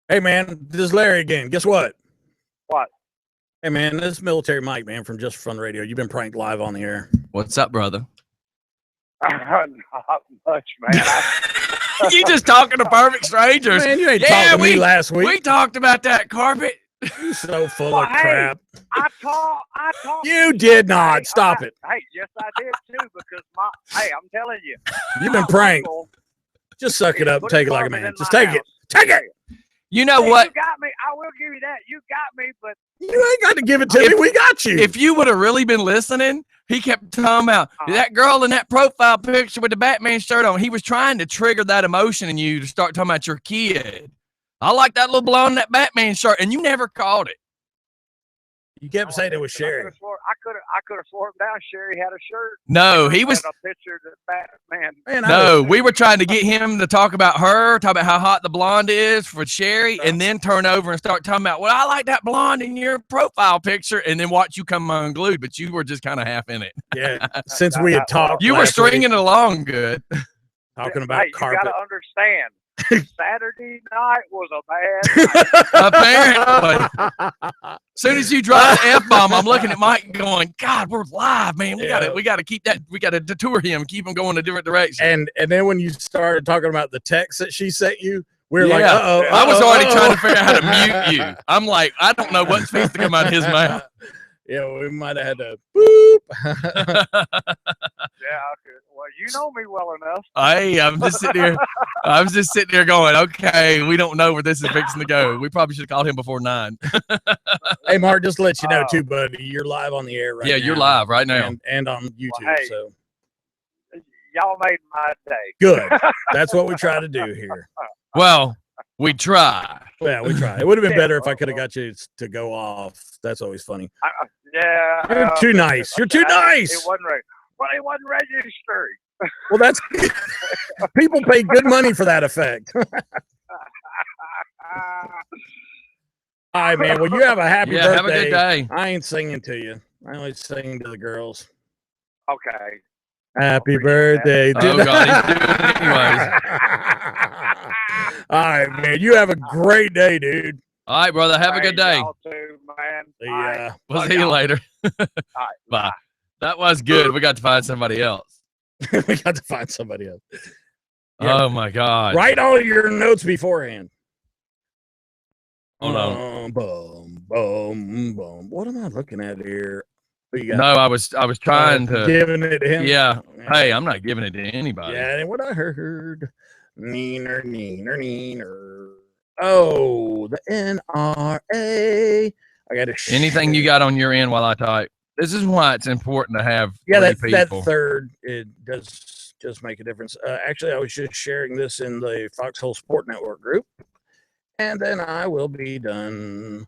Hey, man. This is Larry again. Guess what? What? Hey, man. This is Military Mike, man, from Just for Fun Radio. You've been pranked live on the air. What's up, brother? Not much, man. You just talking to perfect strangers. Man, you ain't talking to me last week. We talked about that carpet. You're so full of crap. I talked. You did not. Stop it. Hey, yes, I did too. Because I'm telling you, you've been pranked. Just suck it up. Take it like a man. Just take it. Take it. You know what? You got me. I will give you that. You got me, but you ain't got to give it to me. We got you. If you would have really been listening, he kept talking about that girl in that profile picture with the Batman shirt on. He was trying to trigger that emotion in you to start talking about your kid. I like that little blonde in that Batman shirt, and you never called it. You kept saying it was Sherry. I could have sworn down Sherry had a shirt. No, he was a picture of the Batman. No, we were trying to get him to talk about her, talk about how hot the blonde is for Sherry, and then turn over and start talking about, well, I like that blonde in your profile picture, and then watch you come unglued, but you were just kind of half in it. Yeah, since we had talked. You were stringing it along good. Talking about carpet. You got to understand. Saturday night was a bad night. Apparently. As soon as you drop the F-bomb, I'm looking at Mike going, God, we're live, man. We gotta keep that, we gotta detour him, keep him going a different direction. And then when you started talking about the text that she sent you, we were like, uh-oh. I was already trying to figure out how to mute you. I'm like, I don't know what's supposed to come out of his mouth. Yeah, we might have had to boop. Yeah, well, you know me well enough. Hey, I'm just sitting there going, okay, we don't know where this is fixing to go. We probably should have called him before 9. Hey, Mark, just to let you know too, buddy, you're live on the air right now. Yeah, you're live right now. And on YouTube. Well, hey, so y'all made my day. Good. That's what we try to do here. Well, we try. Yeah, we try. It would have been better if I could have got you to go off. That's always funny. Yeah. You're too nice. You're too nice. It wasn't right. Well, it wasn't registering. Well, that's people pay good money for that effect. All right, man. Well, you have a happy birthday. Have a good day. I ain't singing to you. I only sing to the girls. Okay. Happy birthday. Oh, God, he's doing it anyways. All right, man. You have a great day, dude. All right, brother. Have a good day. Y'all too, man. Yeah. We'll see you later. All right. Bye. That was good. We got to find somebody else. We got to find somebody else. Yeah. Oh, my God. Write all your notes beforehand. Hold on. Boom, boom, boom. What am I looking at here? No, I was trying to. Giving it to him? Yeah. Hey, I'm not giving it to anybody. Yeah, and what I heard. Neener, neener, neener. Oh, the NRA. I got to. Anything you got on your end while I type? This is why it's important to have that third, it does just make a difference. Actually, I was just sharing this in the Foxhole Sport Network group, and then I will be done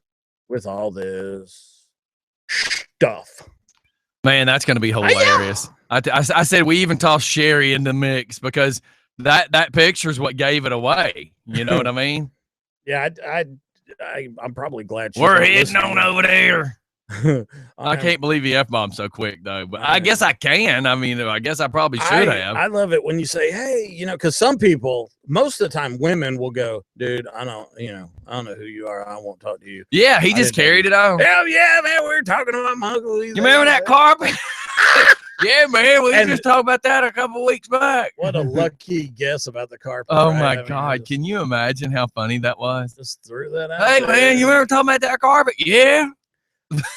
with all this stuff. Man, that's going to be hilarious. I said we even tossed Sherry in the mix because that picture is what gave it away. You know what I mean? Yeah, I'm probably glad she's We're not heading listening. on over there. I am- can't believe he F-bombed so quick, though. But I I guess I can. I mean, I guess I probably should have. I love it when you say, hey, you know, because some people, most of the time, women will go, dude, I don't know who you are. I won't talk to you. Yeah, he I just didn't know carried it on. Hell yeah, man. We were talking about my uncle. You remember that carpet? Yeah, man. We And- just talked about that a couple weeks back. What a lucky guess about the carpet. Oh, right? my I mean, God. Can you imagine how funny that was? just threw that out. Hey, there. man, you remember talking about that carpet? Yeah.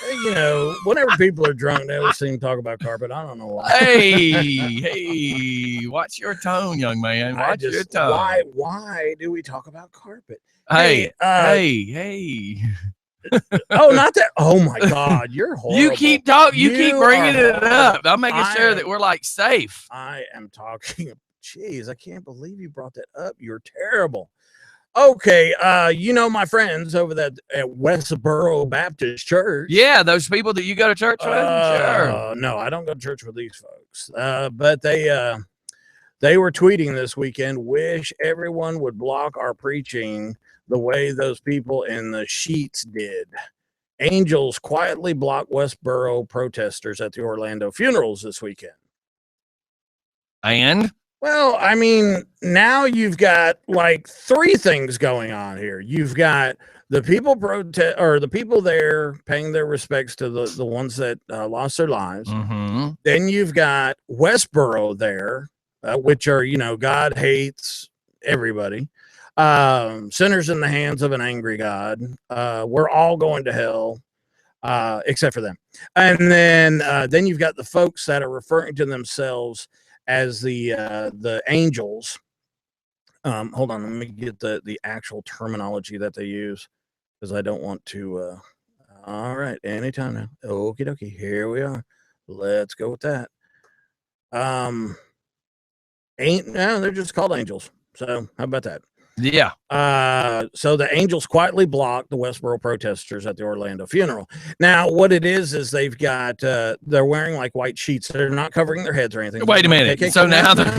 You know, whenever people are drunk, they always seem to talk about carpet. I don't know why. Hey, watch your tone, young man. Watch your tone. Why do we talk about carpet? Hey, Hey, hey. oh, not that. Oh my God, you're horrible. You keep talking. You keep You bringing are it up. I'm making sure I that we're like safe. I am talking. Jeez, I can't believe you brought that up. You're terrible. Okay, you know my friends over at Westboro Baptist Church. Yeah, those people that you go to church with. Sure. No, I don't go to church with these folks. But they were tweeting this weekend. Wish everyone would block our preaching the way those people in the sheets did. Angels quietly blocked Westboro protesters at the Orlando funerals this weekend. And Well, I mean, now you've got like three things going on here. You've got the people the people there paying their respects to the ones that lost their lives. mhm. Then you've got Westboro there, which are, you know, God hates everybody. Sinners in the hands of an angry God. We're all going to hell, except for them. And then you've got the folks that are referring to themselves as the angels. Hold on, let me get the actual terminology that they use, because I don't want to. All right, anytime now. Okie dokie, here we are. Let's go with that. No, they're just called angels. So how about that? Yeah. So the angels quietly blocked the Westboro protesters at the Orlando funeral. Now, what it is they've got they're wearing like white sheets. They're not covering their heads or anything. Wait a minute. KKK. So now they're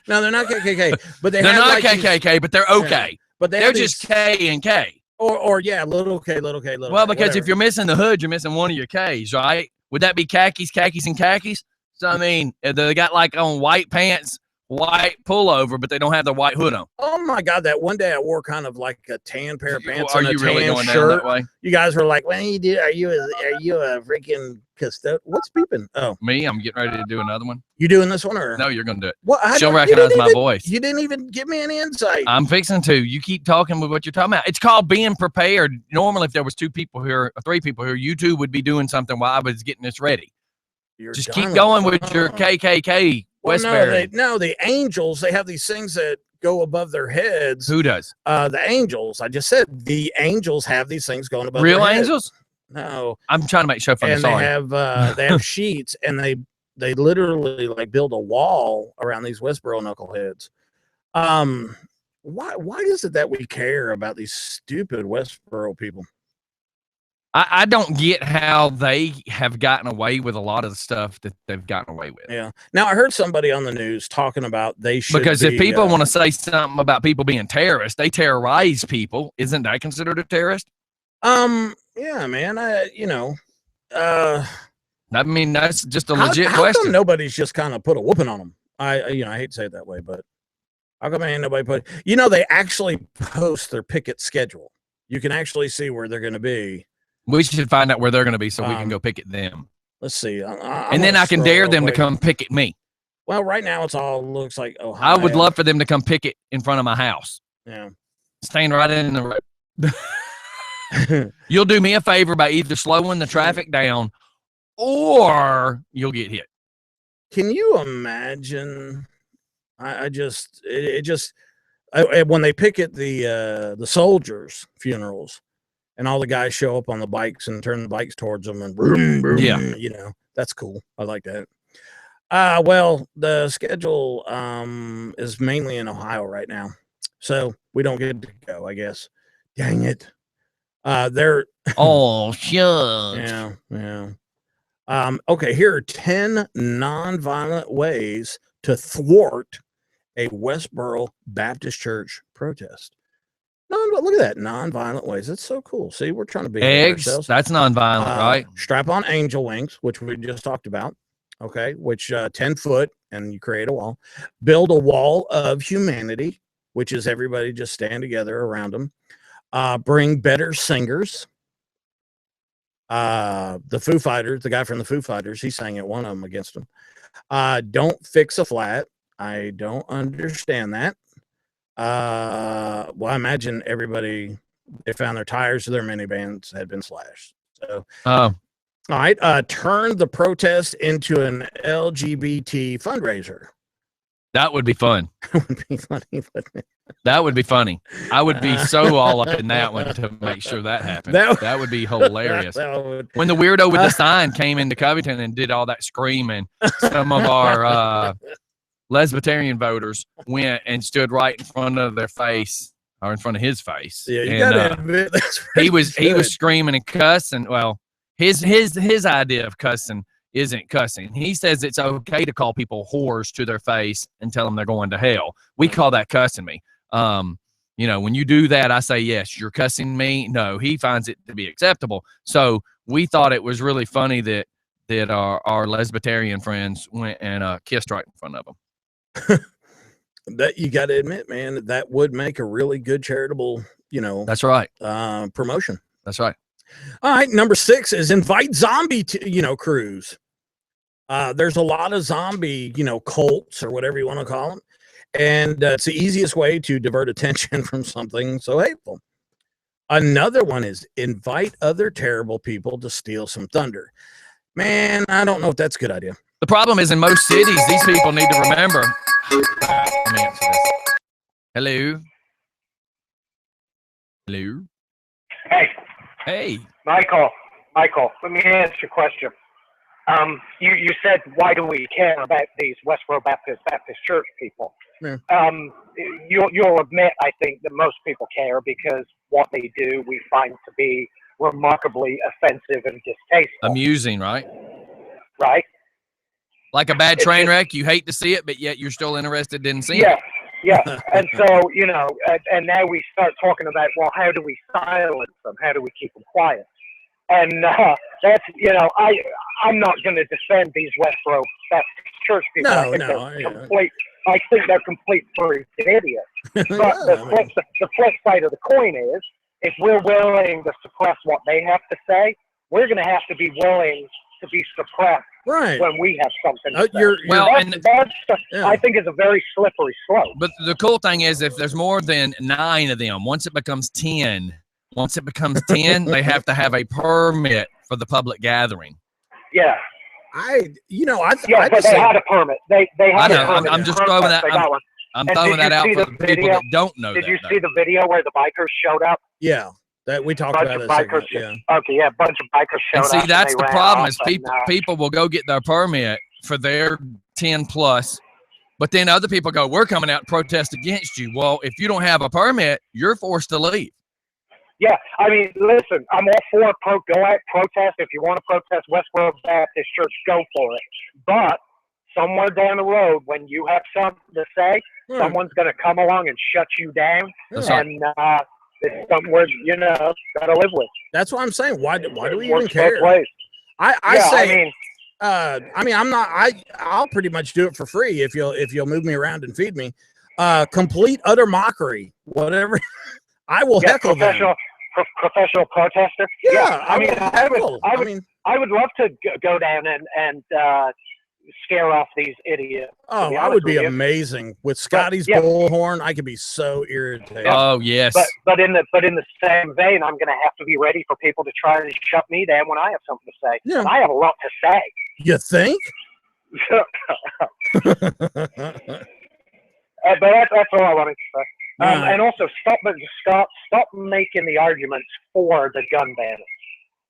No, they're not KKK, but they're have not like KKK, but they're okay. Yeah, but They're just K and K. or yeah, little K, little K, little. Well, K, because if whatever. you're missing the hood, you're missing one of your K's, right? Would that be khakis, and khakis? So I mean, they got like on white pants, white pullover, but they don't have the white hood on. Oh my God, that one day I wore kind of like a tan pair of pants Are and a you really tan going down shirt. that way? You guys were like, "What do you do? Are you a freaking custodian? What's beeping? Oh, Me, I'm getting ready to do another one. you doing this one or No, you're gonna do it. What? She'll recognize my even, voice. You didn't even give me any insight. I'm fixing to. You keep talking with what you're talking about. It's called being prepared. Normally, if there was 2 people here, or 3 people here, you 2 would be doing something while I was getting this ready. Just keep going with your KKK. Well, Westbury. the angels, they have these things that go above their heads. Who does? The angels. I just said the angels have these things going above Real their heads. angels? No. I'm trying to make sure. And Sorry. they have sheets, and they literally like build a wall around these Westboro knuckleheads. Why is it that we care about these stupid Westboro people? I don't get how they have gotten away with a lot of the stuff that they've gotten away with. Yeah. Now I heard somebody on the news talking about they should Because if people want to say something about people being terrorists, they terrorize people. Isn't that considered a terrorist? Yeah, man. I mean, that's just a how legit come question. nobody's just kind of put a whooping on them? I hate to say it that way, but how come ain't nobody put? They actually post their picket schedule. You can actually see where they're going to be. We should find out where they're going to be so we can go picket them. Let's see. And then I can dare them to come picket me. Well, right now it's all looks like Ohio. I would love for them to come picket in front of my house. Yeah. Staying right in the road. You'll do me a favor by either slowing the traffic down or you'll get hit. Can you imagine? When they picket the soldiers' funerals, and all the guys show up on the bikes and turn the bikes towards them and boom, boom, yeah, that's cool. I like that. Well, the schedule is mainly in Ohio right now, so we don't get to go, I guess. Dang it. They're oh shucks. Yeah. Okay, here are 10 nonviolent ways to thwart a Westboro Baptist Church protest. Look at that. Non-violent ways. That's so cool. See, we're trying to be Eggs, ourselves. that's non-violent, right? Strap on angel wings, which we just talked about. Okay, which 10 foot, and you create a wall. Build a wall of humanity, which is everybody just stand together around them. Bring better singers. The Foo Fighters, the guy from the Foo Fighters, he sang at one of them against them. Don't fix a flat. I don't understand that. Well, I imagine everybody, they found their tires of their minivans had been slashed. So, all right. Turn the protest into an LGBT fundraiser. That would be fun. That would be funny. That would be funny. I would be so all up in that one to make sure that happened. That would be hilarious. When the weirdo with the sign came into Covington and did all that screaming, some of our lesbian voters went and stood right in front of their face, or in front of his face. Yeah, you gotta admit that's he was screaming and cussing. Well, his idea of cussing isn't cussing. He says it's okay to call people whores to their face and tell them they're going to hell. We call that cussing me. You know, when you do that, I say, yes, you're cussing me. No, he finds it to be acceptable. So we thought it was really funny that our lesbian friends went and kissed right in front of them. That you got to admit, man, that would make a really good charitable, That's right. Promotion. That's right. All right. Number 6 is invite zombie, crews. There's a lot of zombie, cults or whatever you want to call them. And it's the easiest way to divert attention from something so hateful. Another one is invite other terrible people to steal some thunder. Man, I don't know if that's a good idea. The problem is in most cities, these people need to remember. Let me answer this. Hello. Hello. Hey. Hey. Michael, let me answer your question. You said, why do we care about these Westboro Baptist Church people? Yeah. You'll admit, I think, that most people care because what they do we find to be remarkably offensive and distasteful. Amusing, right? Right. Like a bad train wreck, you hate to see it, but yet you're still interested in seeing it. Yeah. And so, and now we start talking about, well, how do we silence them? How do we keep them quiet? And that's, I'm not going to defend these Westboro Baptist Church people. I think they're complete freaking idiots. But the flip side of the coin is, if we're willing to suppress what they have to say, we're going to have to be willing to be suppressed when we have something to say. I think is a very slippery slope. But the cool thing is, if there's more than 9 of them, once it becomes 10, they have to have a permit for the public gathering. Yeah. But they had a permit. They had a permit. I'm just throwing that. I'm throwing that out for the people that don't know. Did you see the video where the bikers showed up? Yeah, that we talked about. Yeah. Okay, yeah, a bunch of bikers showed up. And see, that's the problem is people will go get their permit for their 10 plus, but then other people go, we're coming out to protest against you. Well, if you don't have a permit, you're forced to leave. Yeah, I mean, listen, I'm all for go out, protest. If you want to protest Westboro Baptist Church, go for it. But somewhere down the road, when you have something to say, someone's going to come along and shut you down. It's something we're, got to live with. That's what I'm saying. Why do we even care? I'll pretty much do it for free if you'll move me around and feed me. Complete utter mockery, whatever. I will heckle them. Professional protester. Yeah, I would love to go down and scare off these idiots. Oh, I would be amazing with Scottie's bullhorn. I could be so irritated. Oh yes. But in the same vein, I'm going to have to be ready for people to try to shut me down when I have something to say. Yeah. I have a lot to say. You think? But that's all I wanted to say. And also, stop making the arguments for the gun ban.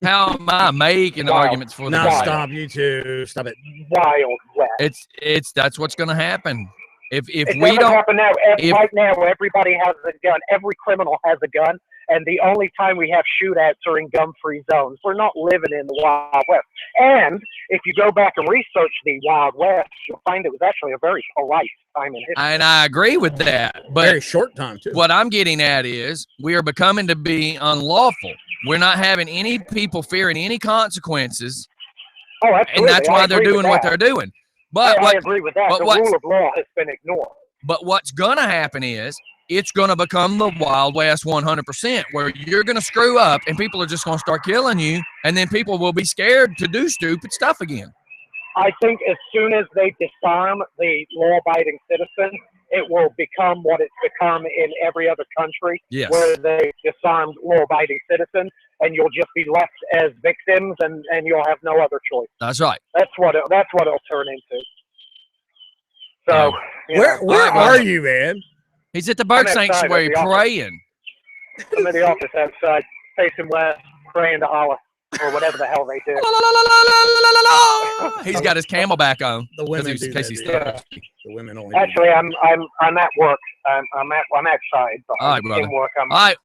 How am I making arguments for the gun ban? Stop, you two. Stop it. Wild West. That's what's going to happen. If it we don't happen now, right now, everybody has a gun. Every criminal has a gun, And the only time we have shootouts are in gun-free zones. We're not living in the Wild West. And if you go back and research the Wild West, you'll find it was actually a very polite time in history. And I agree with that. But very short time, too. What I'm getting at is we are becoming to be unlawful. We're not having any people fearing any consequences. Oh, absolutely. And that's why they're doing what they're doing. But I agree with that. The rule of law has been ignored. But what's going to happen is it's going to become the Wild West 100%, where you're going to screw up and people are just going to start killing you, and then people will be scared to do stupid stuff again. I think as soon as they disarm the law-abiding citizen, it will become what it's become in every other country, where they disarmed law-abiding citizens, and you'll just be left as victims, and you'll have no other choice. That's right. That's what it'll turn into. So, where are you, man? He's at the bird sanctuary praying. I'm in the office outside, facing west, praying to Allah, or whatever the hell they do. He's got his camelback on. The women do that, thirsty. The women only. Actually, I'm at work. I'm outside. But all right, brother. Work.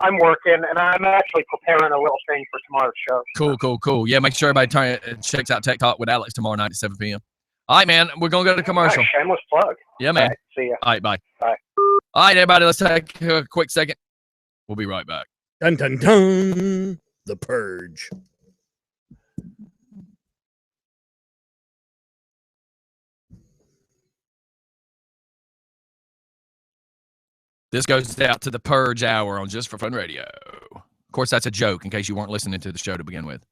I'm working, and I'm actually preparing a little thing for tomorrow's show. Cool. Yeah, make sure everybody checks out Tech Talk with Alex tomorrow night at 7 p.m. All right, man. We're going to go to commercial. Nice, shameless plug. Yeah, man. All right, see ya. All right, bye. Bye. All right, everybody, let's take a quick second. We'll be right back. Dun, dun, dun. The Purge. This goes out to the Purge Hour on Just for Fun Radio. Of course, that's a joke in case you weren't listening to the show to begin with.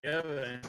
Yeah, man.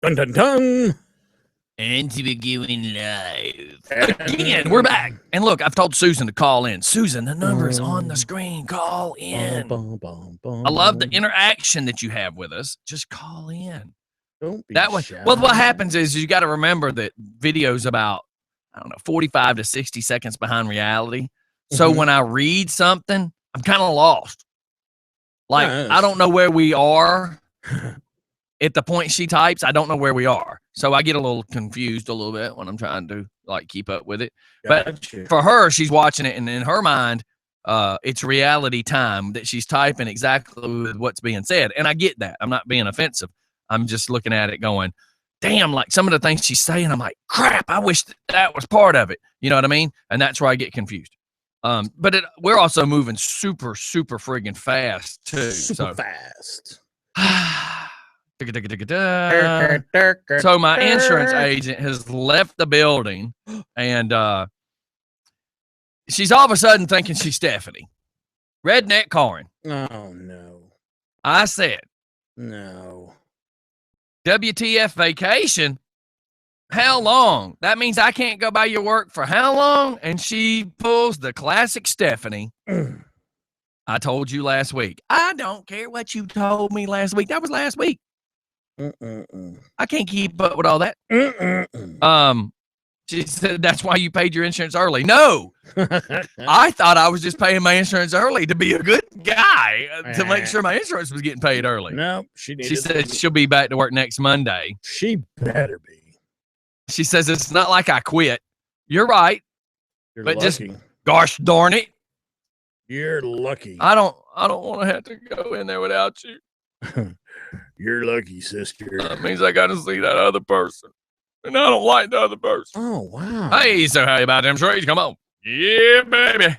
Dun dun dun. And we're going live. Again, we're back. And look, I've told Susan to call in. Susan, the number is on the screen. Call in. I love the interaction that you have with us. Just call in. Don't be that way. shy. Well, what happens is you got to remember that video's about, 45 to 60 seconds behind reality. So when I read something, I'm kind of lost. Like, I don't know where we are. At the point she types, I don't know where we are. So I get a little confused a little bit when I'm trying to keep up with it. But for her, she's watching it, and in her mind, it's reality time that she's typing exactly what's being said. And I get that. I'm not being offensive. I'm just looking at it going, damn, like some of the things she's saying, I'm like, crap, I wish that was part of it. You know what I mean? And that's where I get confused. But we're also moving super, super friggin' fast too. Super fast. So my insurance agent has left the building, and she's all of a sudden thinking she's Stephanie. Redneck Corin. Oh, no. I said. No. WTF vacation? How long? That means I can't go by your work for how long? And she pulls the classic Stephanie. I told you last week. I don't care what you told me last week. That was last week. I can't keep up with all that. She said that's why you paid your insurance early. No, I thought I was just paying my insurance early to be a good guy to make sure my insurance was getting paid early. No, she said she'll be back to work next Monday. She better be. She says it's not like I quit. You're right. You're but lucky. Just gosh darn it. You're lucky. I don't want to have to go in there without you. You're lucky, sister. That means I got to see that other person. And I don't like the other person. Oh, wow. Hey, so how about them trades? Come on. Yeah, baby.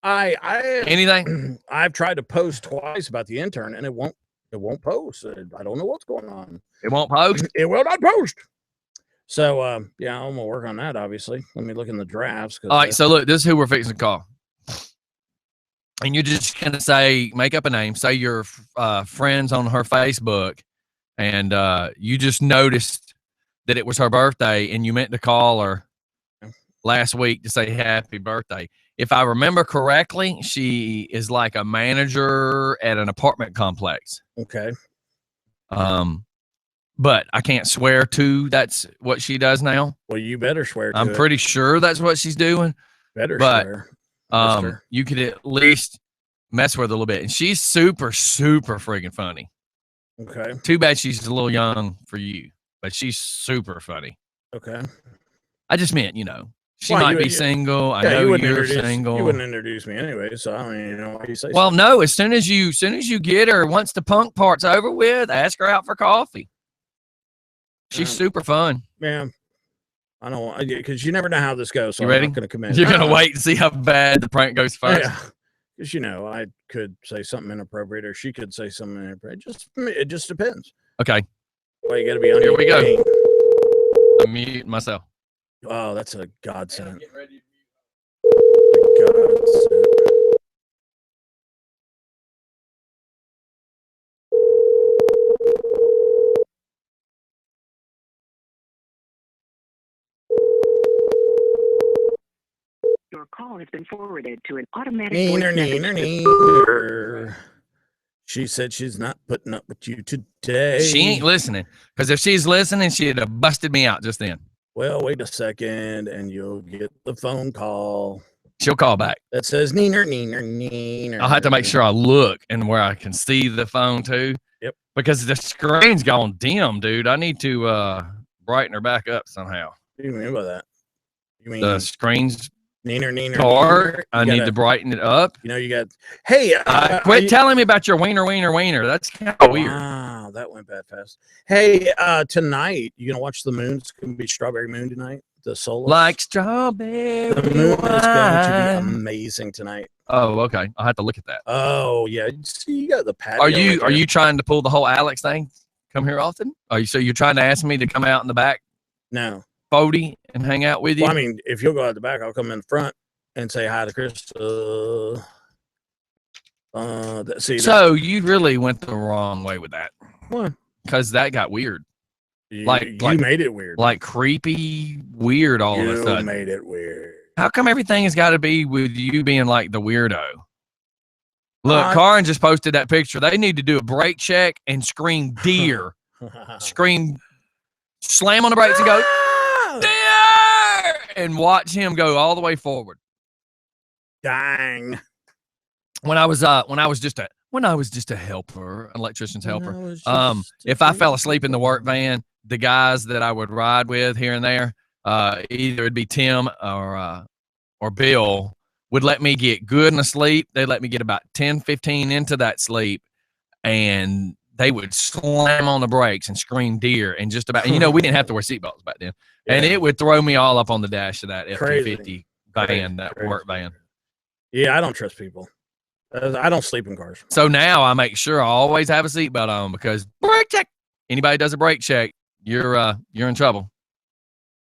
Anything? I've tried to post twice about the intern, and it won't post. I don't know what's going on. It won't post? It will not post. So, yeah, I'm going to work on that, obviously. Let me look in the drafts. All right, so look, this is who we're fixing to call. And you're just going to say, make up a name, say your friends on her Facebook, and you just noticed that it was her birthday, and you meant to call her last week to say happy birthday. If I remember correctly, she is like a manager at an apartment complex. Okay. But I can't swear to that's what she does now. Well, you better swear to I'm pretty sure that's what she's doing. Better swear. Mister. You could at least mess with her a little bit. And she's super, super friggin' funny. Okay. Too bad she's a little young for you, but she's super funny. Okay. I just meant, she might be single. I know you're single. You wouldn't introduce me anyway, so I don't even know why you say Well, no, as soon as you get her, once the punk part's over with, ask her out for coffee. She's super fun. Yeah. I don't, because you never know how this goes. So you ready? I'm not going to commit. You're going to wait and see how bad the prank goes first. Yeah. Because, I could say something inappropriate or she could say something inappropriate. It just depends. Okay. Well, you got to be on Here your we go. game. I'm muting myself. Oh, that's a godsend. Your call has been forwarded to an automatic Neener, voice neener, message. neener. She said she's not putting up with you today. She ain't listening. Because if she's listening, she'd have busted me out just then. Well, wait a second, and you'll get the phone call. She'll call back. That says neener, neener, neener. I'll have to make sure I look and where I can see the phone too. Yep. Because the screen's gone dim, dude. I need to brighten her back up somehow. What do you mean by that? You mean the screen's neener, neener, dark? neener. I need to brighten it up. You got. Hey, quit telling me about your wiener. That's kind of weird. Wow, that went bad fast. Hey, tonight you gonna watch the moon? It's gonna be strawberry moon tonight. The solar. Like strawberry. The moon is going to be amazing tonight. Oh, okay. I'll have to look at that. Oh yeah. See, you got the patio. Are you trying to pull the whole Alex thing? Come here often? So you're trying to ask me to come out in the back? No. 40 and hang out with you? Well, I mean, if you'll go out the back, I'll come in front and say hi to Chris. So you really went the wrong way with that. Why? Because that got weird. You like made it weird. Like creepy, weird all of a sudden. You made it weird. How come everything has got to be with you being like the weirdo? Look, Karin just posted that picture. They need to do a brake check and scream deer. Scream, slam on the brakes and go, deer! And watch him go all the way forward. Dang. When I was just a helper, an electrician's helper, if I fell asleep in the work van, the guys that I would ride with here and there, either it'd be Tim or Bill, would let me get good in the sleep. They'd let me get about 10, 15 into that sleep, and they would slam on the brakes and scream deer and just about, and we didn't have to wear seatbelts back then. Yeah. And it would throw me all up on the dash of that F-250 van, that work van. Yeah, I don't trust people. I don't sleep in cars. So now I make sure I always have a seatbelt on, because brake check. Anybody does a brake check, you're in trouble.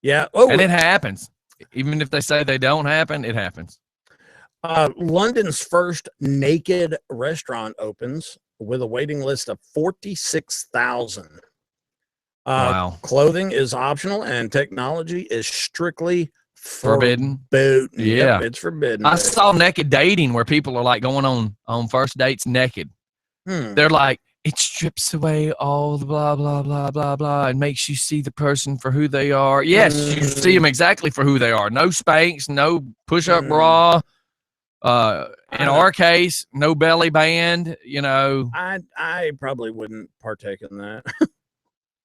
Yeah. Oh, and it happens. Even if they say they don't happen, it happens. London's first naked restaurant opens with a waiting list of 46,000. Wow. Clothing is optional and technology is strictly forbidden. Yeah, yep, it's forbidden. I saw naked dating where people are like going on first dates naked. They're like, it strips away all the blah, blah, blah, blah, blah, and makes you see the person for who they are. Yes, you see them exactly for who they are. No Spanx, no push-up bra. In our case, no belly band, I probably wouldn't partake in that.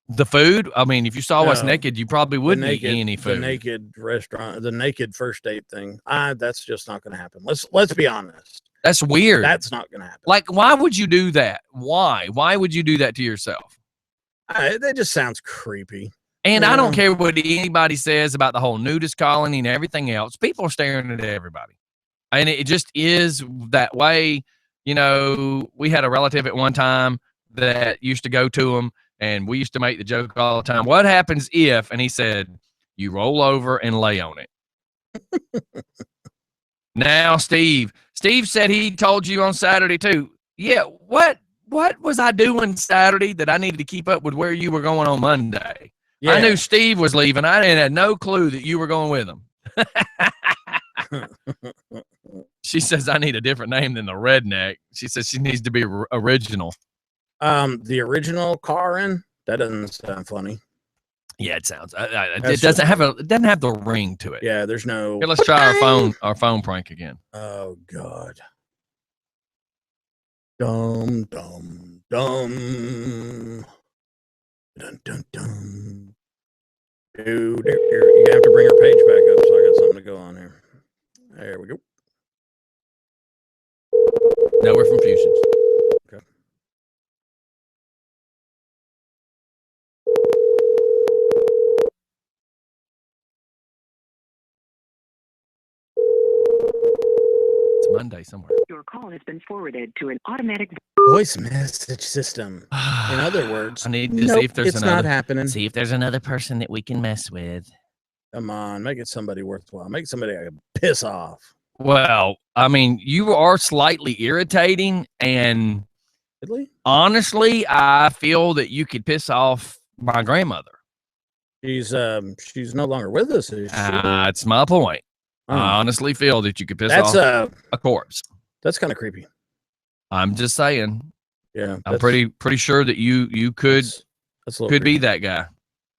The food? I mean, if you saw us naked, you probably wouldn't eat any food. The naked restaurant, the naked first date thing. That's just not going to happen. Let's be honest. That's weird. That's not going to happen. Like, why would you do that? Why? Why would you do that to yourself? That just sounds creepy. And I don't care what anybody says about the whole nudist colony and everything else. People are staring at everybody. And it just is that way. We had a relative at one time that used to go to them, and we used to make the joke all the time. What happens if, and he said, you roll over and lay on it. Now, Steve said he told you on Saturday too. Yeah. What was I doing Saturday that I needed to keep up with where you were going on Monday? Yeah. I knew Steve was leaving. I had no clue that you were going with him. She says I need a different name than the redneck. She says she needs to be original. The original Karin? That doesn't sound funny. Yeah, it sounds. It doesn't have the ring to it. Yeah, there's no. Here, let's try our phone prank again. Oh God. Dum dum dum. Dun dun dum. Dude, you have to bring her page back up so I got something to go on here. There we go. No, we're from Fusions. Okay. It's Monday somewhere. Your call has been forwarded to an automatic voice message system. In other words, I need to see if there's not happening. See if there's another person that we can mess with. Come on, make it somebody worthwhile. Make somebody I can piss off. Well, I mean, you are slightly irritating, and really? Honestly, I feel that you could piss off my grandmother. She's no longer with us, is she? That's my point. I honestly feel that you could piss off a corpse. That's kind of creepy. I'm just saying. Yeah, I'm pretty sure that you could be that guy.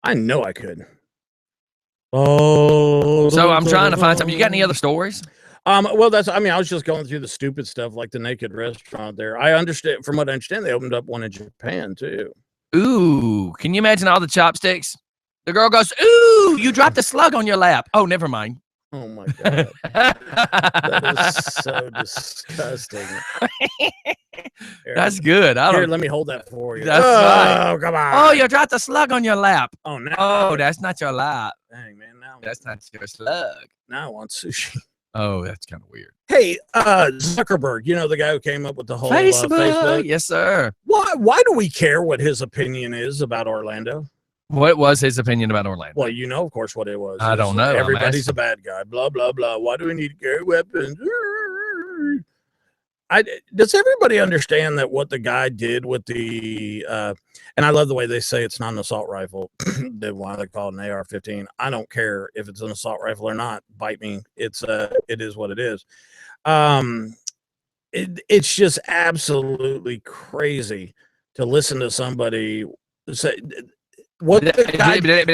I know I could. Oh, so I'm trying to find something. You got any other stories? Well, I was just going through the stupid stuff like the naked restaurant there. I understand, from what I understand, they opened up one in Japan too. Ooh, can you imagine all the chopsticks? The girl goes, ooh, you dropped a slug on your lap. Oh, never mind. Oh my God. That is so disgusting. That's good. Here, let me hold that for you. That's right. Oh, come on. Oh, you dropped a slug on your lap. Oh, no. Oh, that's not your lap. Dang, man. Now that's not your slug. Now I want sushi. Oh, that's kind of weird. Hey, Zuckerberg, the guy who came up with the whole Facebook? Yes, sir. Why do we care what his opinion is about Orlando? What was his opinion about Orlando? Well, of course, what it was. I don't know. Everybody's a bad guy. Blah, blah, blah. Why do we need to carry weapons? Does everybody understand that what the guy did with the and I love the way they say it's not an assault rifle. Why they call it an AR-15? I don't care if it's an assault rifle or not. Bite me. It is what it is. It's just absolutely crazy to listen to somebody say what the guy did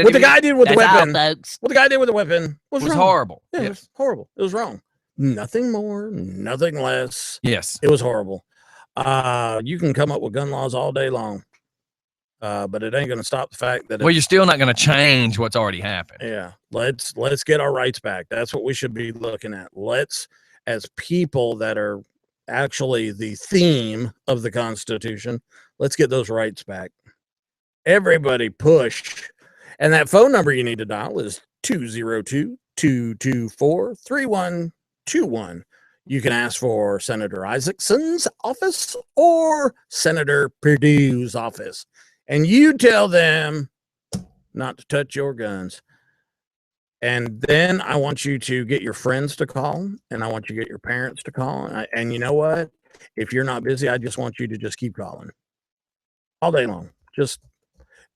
with the weapon. What the guy did with the weapon was horrible. Yeah, it was horrible. It was wrong. Nothing more, nothing less. Yes. It was horrible. You can come up with gun laws all day long, but it ain't going to stop the fact that. Well, you're still not going to change what's already happened. Yeah. Let's get our rights back. That's what we should be looking at. Let's, as people that are actually the theme of the Constitution, let's get those rights back. Everybody push. And that phone number you need to dial is 202-224-3121. You can ask for Senator Isaacson's office or Senator Perdue's office, and you tell them not to touch your guns. And then I want you to get your friends to call, and I want you to get your parents to call. And you know what? If you're not busy, I just want you to just keep calling all day long. Just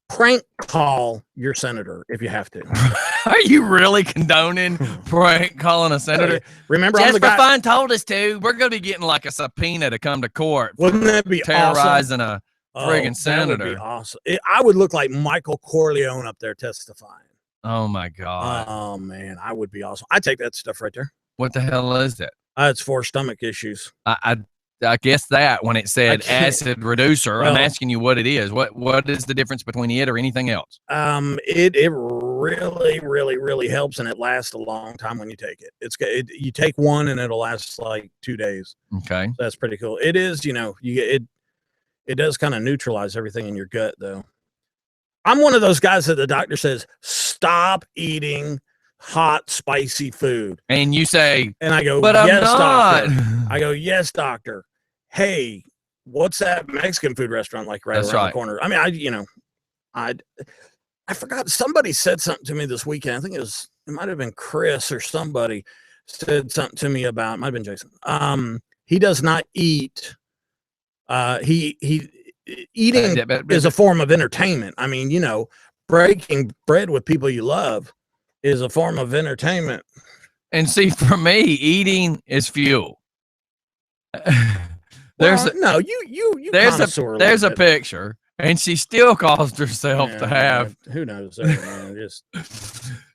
prank call your senator if you have to. Are you really condoning prank calling a senator? Remember, Just for fun told us to. We're going to be getting like a subpoena to come to court. Wouldn't that be terrorizing awesome? A friggin' senator? That would be awesome. I would look like Michael Corleone up there testifying. Oh my God. Oh man, I would be awesome. I take that stuff right there. What the hell is that? It's for stomach issues. I guess that when it said acid reducer, I'm asking you what it is. What is the difference between it or anything else? It really, really, really helps, and it lasts a long time when you take it. You take one and it'll last like 2 days. Okay, so that's pretty cool. It is, it does kind of neutralize everything in your gut, though. I'm one of those guys that the doctor says stop eating hot, spicy food, and you say, and I go, but yes, I'm not. Doctor. I go, yes, doctor. Hey, what's that Mexican food restaurant like around the corner? I mean, I forgot, somebody said something to me this weekend. I think it might have been Chris or somebody said something to me about, it might have been Jason. He does not eat. Eating is a form of entertainment. I mean, breaking bread with people you love is a form of entertainment. And see, for me, eating is fuel. There's a picture, and she still caused herself to have. Who knows? Man, just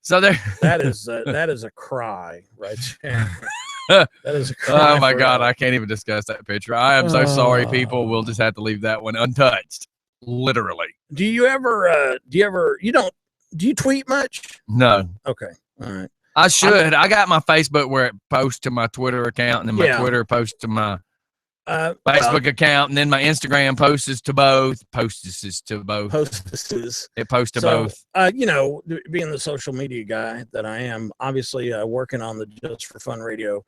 so there. That is a cry right there. That is a cry. Oh my God, I can't even discuss that picture. I am so sorry, people. We'll just have to leave that one untouched. Literally. Do you tweet much? No. Okay. All right. I should. I got my Facebook where it posts to my Twitter account, and then my Twitter posts to my Facebook account, and then my Instagram posts to both. Postesses. It posts to both. Being the social media guy that I am, obviously working on the Just for Fun Radio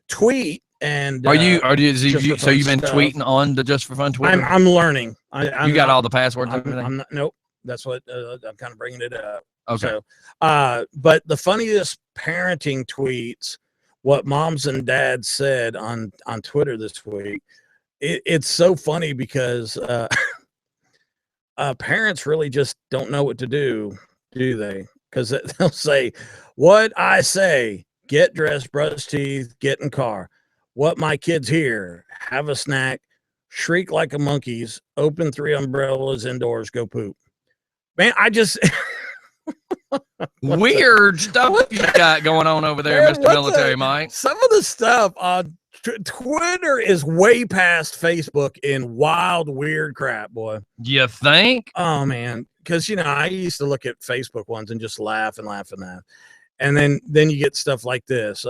tweet. And so you've been tweeting on the Just for Fun Twitter? I'm learning. You got all the passwords and everything? Nope. That's what I'm kind of bringing it up. Okay. So, but the funniest parenting tweets, what moms and dads said on Twitter this week, it's so funny because parents really just don't know what to do they? Because they'll say, what I say, get dressed, brush teeth, get in car. What my kids hear, have a snack, shriek like a monkey's, open 3 umbrellas indoors, go poop. Man, I just... Weird stuff you got going on over there, Mr. Military Mike. Some of the stuff on Twitter is way past Facebook in wild, weird crap, boy. You think? Oh, man. Because, I used to look at Facebook ones and just laugh and laugh. And then you get stuff like this.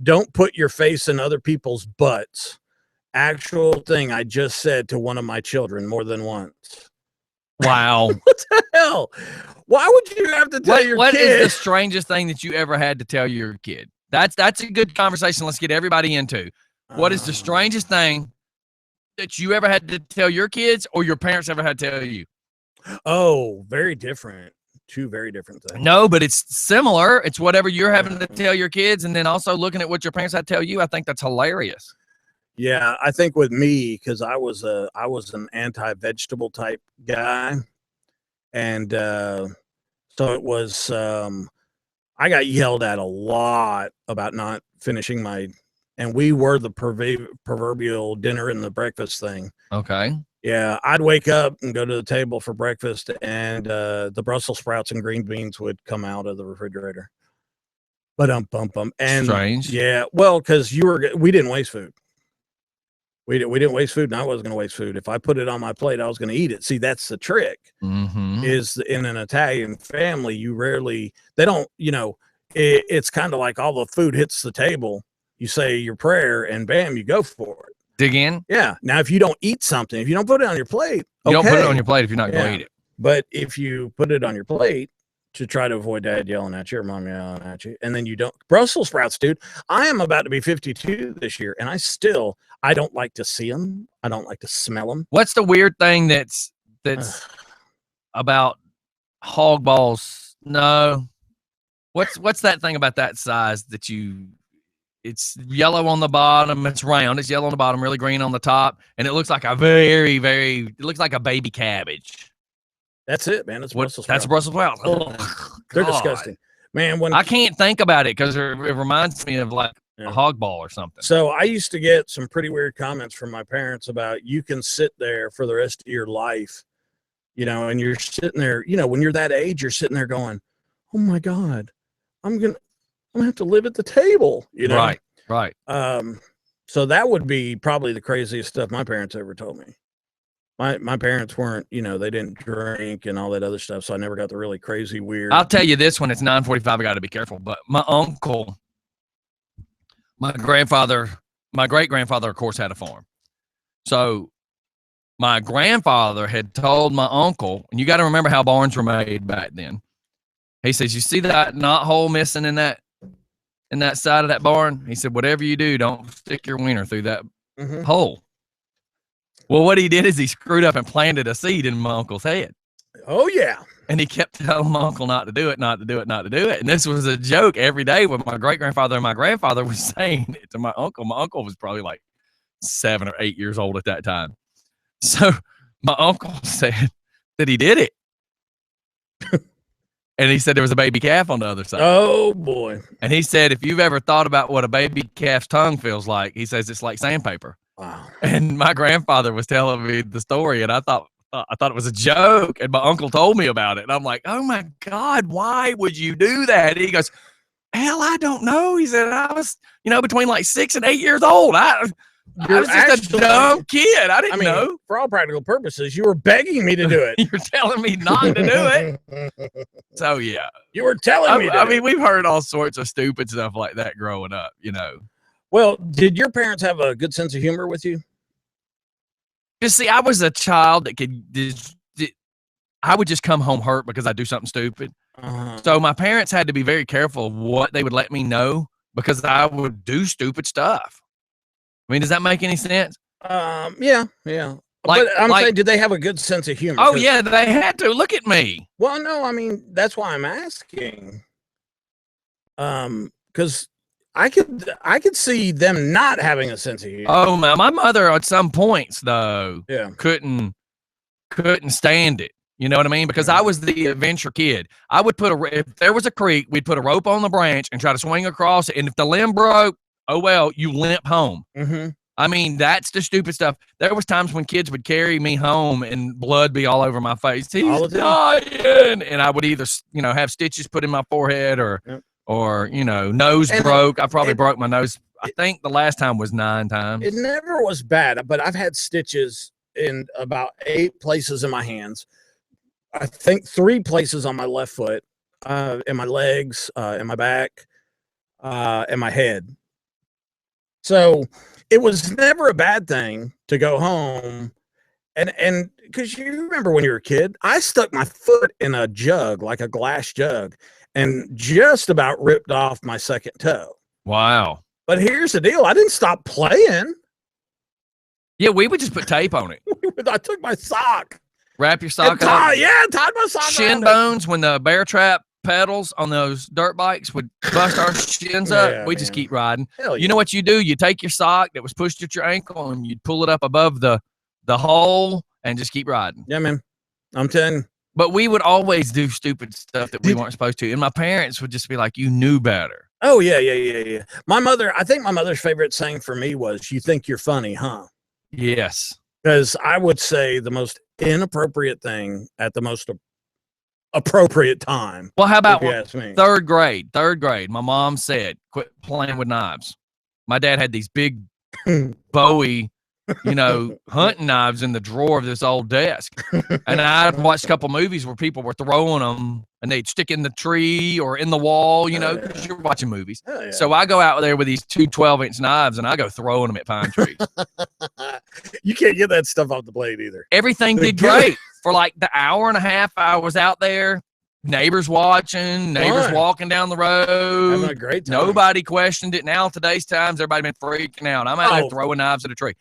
Don't put your face in other people's butts. Actual thing I just said to one of my children more than once. Wow. What the hell? Why would you have to tell your kid? What is the strangest thing that you ever had to tell your kid? That's a good conversation. Let's get everybody into. What is the strangest thing that you ever had to tell your kids or your parents ever had to tell you? Oh, very different. 2 very different things. No, but it's similar. It's whatever you're having to tell your kids and then also looking at what your parents had to tell you. I think that's hilarious. Yeah, I think with me, because I was an anti-vegetable type guy, and so it was. I got yelled at a lot about not finishing and we were the proverbial dinner and the breakfast thing. Okay. Yeah, I'd wake up and go to the table for breakfast, and the Brussels sprouts and green beans would come out of the refrigerator. And strange. Yeah, well, because we didn't waste food. We didn't waste food, and I wasn't going to waste food. If I put it on my plate, I was going to eat it. See, that's the trick. Mm-hmm. Is in an Italian family, they don't, it's kind of like all the food hits the table. You say your prayer, and bam, you go for it. Dig in. Yeah. Now, if you don't eat something, if you don't put it on your plate, you don't put it on your plate if you're not going to eat it. But if you put it on your plate to try to avoid dad yelling at you or mom yelling at you, and then you don't. Brussels sprouts, dude. I am about to be 52 this year, and I don't like to see them. I don't like to smell them. What's the weird thing that's about hog balls? No. What's that thing about that size that it's yellow on the bottom, it's round, it's yellow on the bottom, really green on the top, and it looks like a it looks like a baby cabbage. That's it, man. It's Brussels sprouts. That's Brussels sprouts. Oh, they're disgusting, man. When I can't think about it because it reminds me of like a hog ball or something. So I used to get some pretty weird comments from my parents about you can sit there for the rest of your life, and you're sitting there, when you're that age, you're sitting there going, oh my God, I'm gonna have to live at the table, Right. So that would be probably the craziest stuff my parents ever told me. My parents weren't, they didn't drink and all that other stuff, so I never got the really crazy weird. I'll tell you this, when it's 9:45, I got to be careful. But my uncle, my great-grandfather, of course, had a farm. So my grandfather had told my uncle, and you got to remember how barns were made back then. He says, you see that knot hole missing in that side of that barn? He said, whatever you do, don't stick your wiener through that hole. Well, what he did is he screwed up and planted a seed in my uncle's head. Oh, yeah. And he kept telling my uncle not to do it, not to do it, not to do it. And this was a joke every day when my great-grandfather and my grandfather was saying it to my uncle. My uncle was probably like 7 or 8 years old at that time. So my uncle said that he did it. And he said there was a baby calf on the other side. Oh, boy. And he said, if you've ever thought about what a baby calf's tongue feels like, he says it's like sandpaper. Wow. And my grandfather was telling me the story, and I thought it was a joke. And my uncle told me about it. And I'm like, oh, my God, why would you do that? And he goes, hell, I don't know. He said, I was, between like 6 and 8 years old. I was just a dumb kid. I didn't know. For all practical purposes, you were begging me to do it. You're telling me not to do it. So, yeah. You were telling me we've heard all sorts of stupid stuff like that growing up, Well, did your parents have a good sense of humor with you? You see, I was a child that I would just come home hurt because I do something stupid. So my parents had to be very careful of what they would let me know because I would do stupid stuff. I mean, does that make any sense? Yeah. But I'm saying, did they have a good sense of humor? Oh, yeah, they had to. Look at me. Well, no, that's why I'm asking. Because I could see them not having a sense of humor. Oh, my mother at some points, though, couldn't stand it. You know what I mean? Because I was the adventure kid. I would if there was a creek, we'd put a rope on the branch and try to swing across it. And if the limb broke, oh, well, you limp home. I mean, that's the stupid stuff. There was times when kids would carry me home and blood be all over my face. He's dying. And I would either, have stitches put in my forehead or nose broke. I probably broke my nose. I think the last time was 9 times. It never was bad, but I've had stitches in about 8 places in my hands. I think 3 places on my left foot, in my legs, in my back, and my head. So it was never a bad thing to go home. And because you remember when you were a kid, I stuck my foot in a jug, like a glass jug, and just about ripped off my second toe. Wow. But here's the deal. I didn't stop playing. Yeah, we would just put tape on it. I took my sock. Wrap your sock up. Yeah, tied my sock Shin bones when the bear trap pedals on those dirt bikes would bust our shins up, we just keep riding. Hell yeah. You know what you do? You take your sock that was pushed at your ankle and you'd pull it up above the hole and just keep riding. Yeah, man. I'm telling you. But we would always do stupid stuff that we weren't supposed to. And my parents would just be like, you knew better. Oh, yeah. I think my mother's favorite saying for me was, you think you're funny, huh? Yes. Because I would say the most inappropriate thing at the most appropriate time. Well, how about ask me. Third grade? My mom said, quit playing with knives. My dad had these big Bowie, hunting knives in the drawer of this old desk. And I'd watched a couple movies where people were throwing them and they'd stick in the tree or in the wall, because you're watching movies. Yeah. So I go out there with these two 12-inch knives and I go throwing them at pine trees. You can't get that stuff off the blade either. Everything did great for like the hour and a half I was out there. Neighbors watching, neighbors walking down the road. Having a great time. Nobody questioned it. Now, in today's times, everybody been freaking out. I'm out there throwing knives at a tree.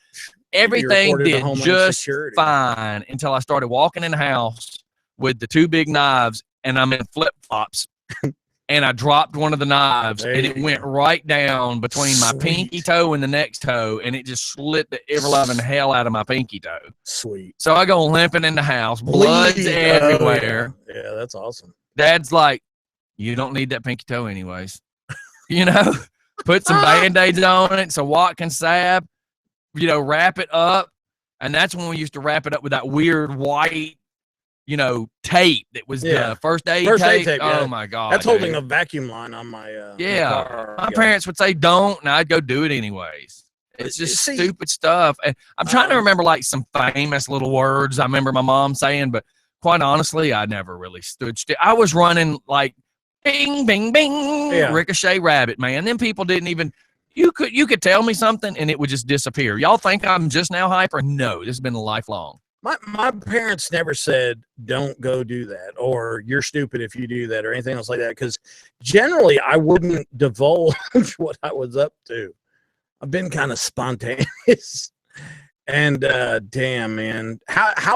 Everything did just fine until I started walking in the house with the two big knives, and I'm in flip-flops. And I dropped one of the knives, and it went right down between my pinky toe and the next toe, and it just slit the ever-loving hell out of my pinky toe. Sweet. So I go limping in the house, blood's everywhere. Yeah, that's awesome. Dad's like, you don't need that pinky toe anyways. Put some Band-Aids on it, so Watt can salve, wrap it up. And that's when we used to wrap it up with that weird white, tape that was the first aid tape. Oh my God. That's holding a vacuum line on my car. My parents would say don't, and I'd go do it anyways. It's just stupid stuff. And I'm trying to remember like some famous little words I remember my mom saying, but quite honestly, I never really stood still. I was running like bing, bing, bing, ricochet rabbit, man. Then people didn't even, you could tell me something and it would just disappear. Y'all think I'm just now hyper? No, this has been lifelong. My parents never said, don't go do that, or you're stupid if you do that, or anything else like that, because generally I wouldn't divulge what I was up to. I've been kind of spontaneous. And damn, man. How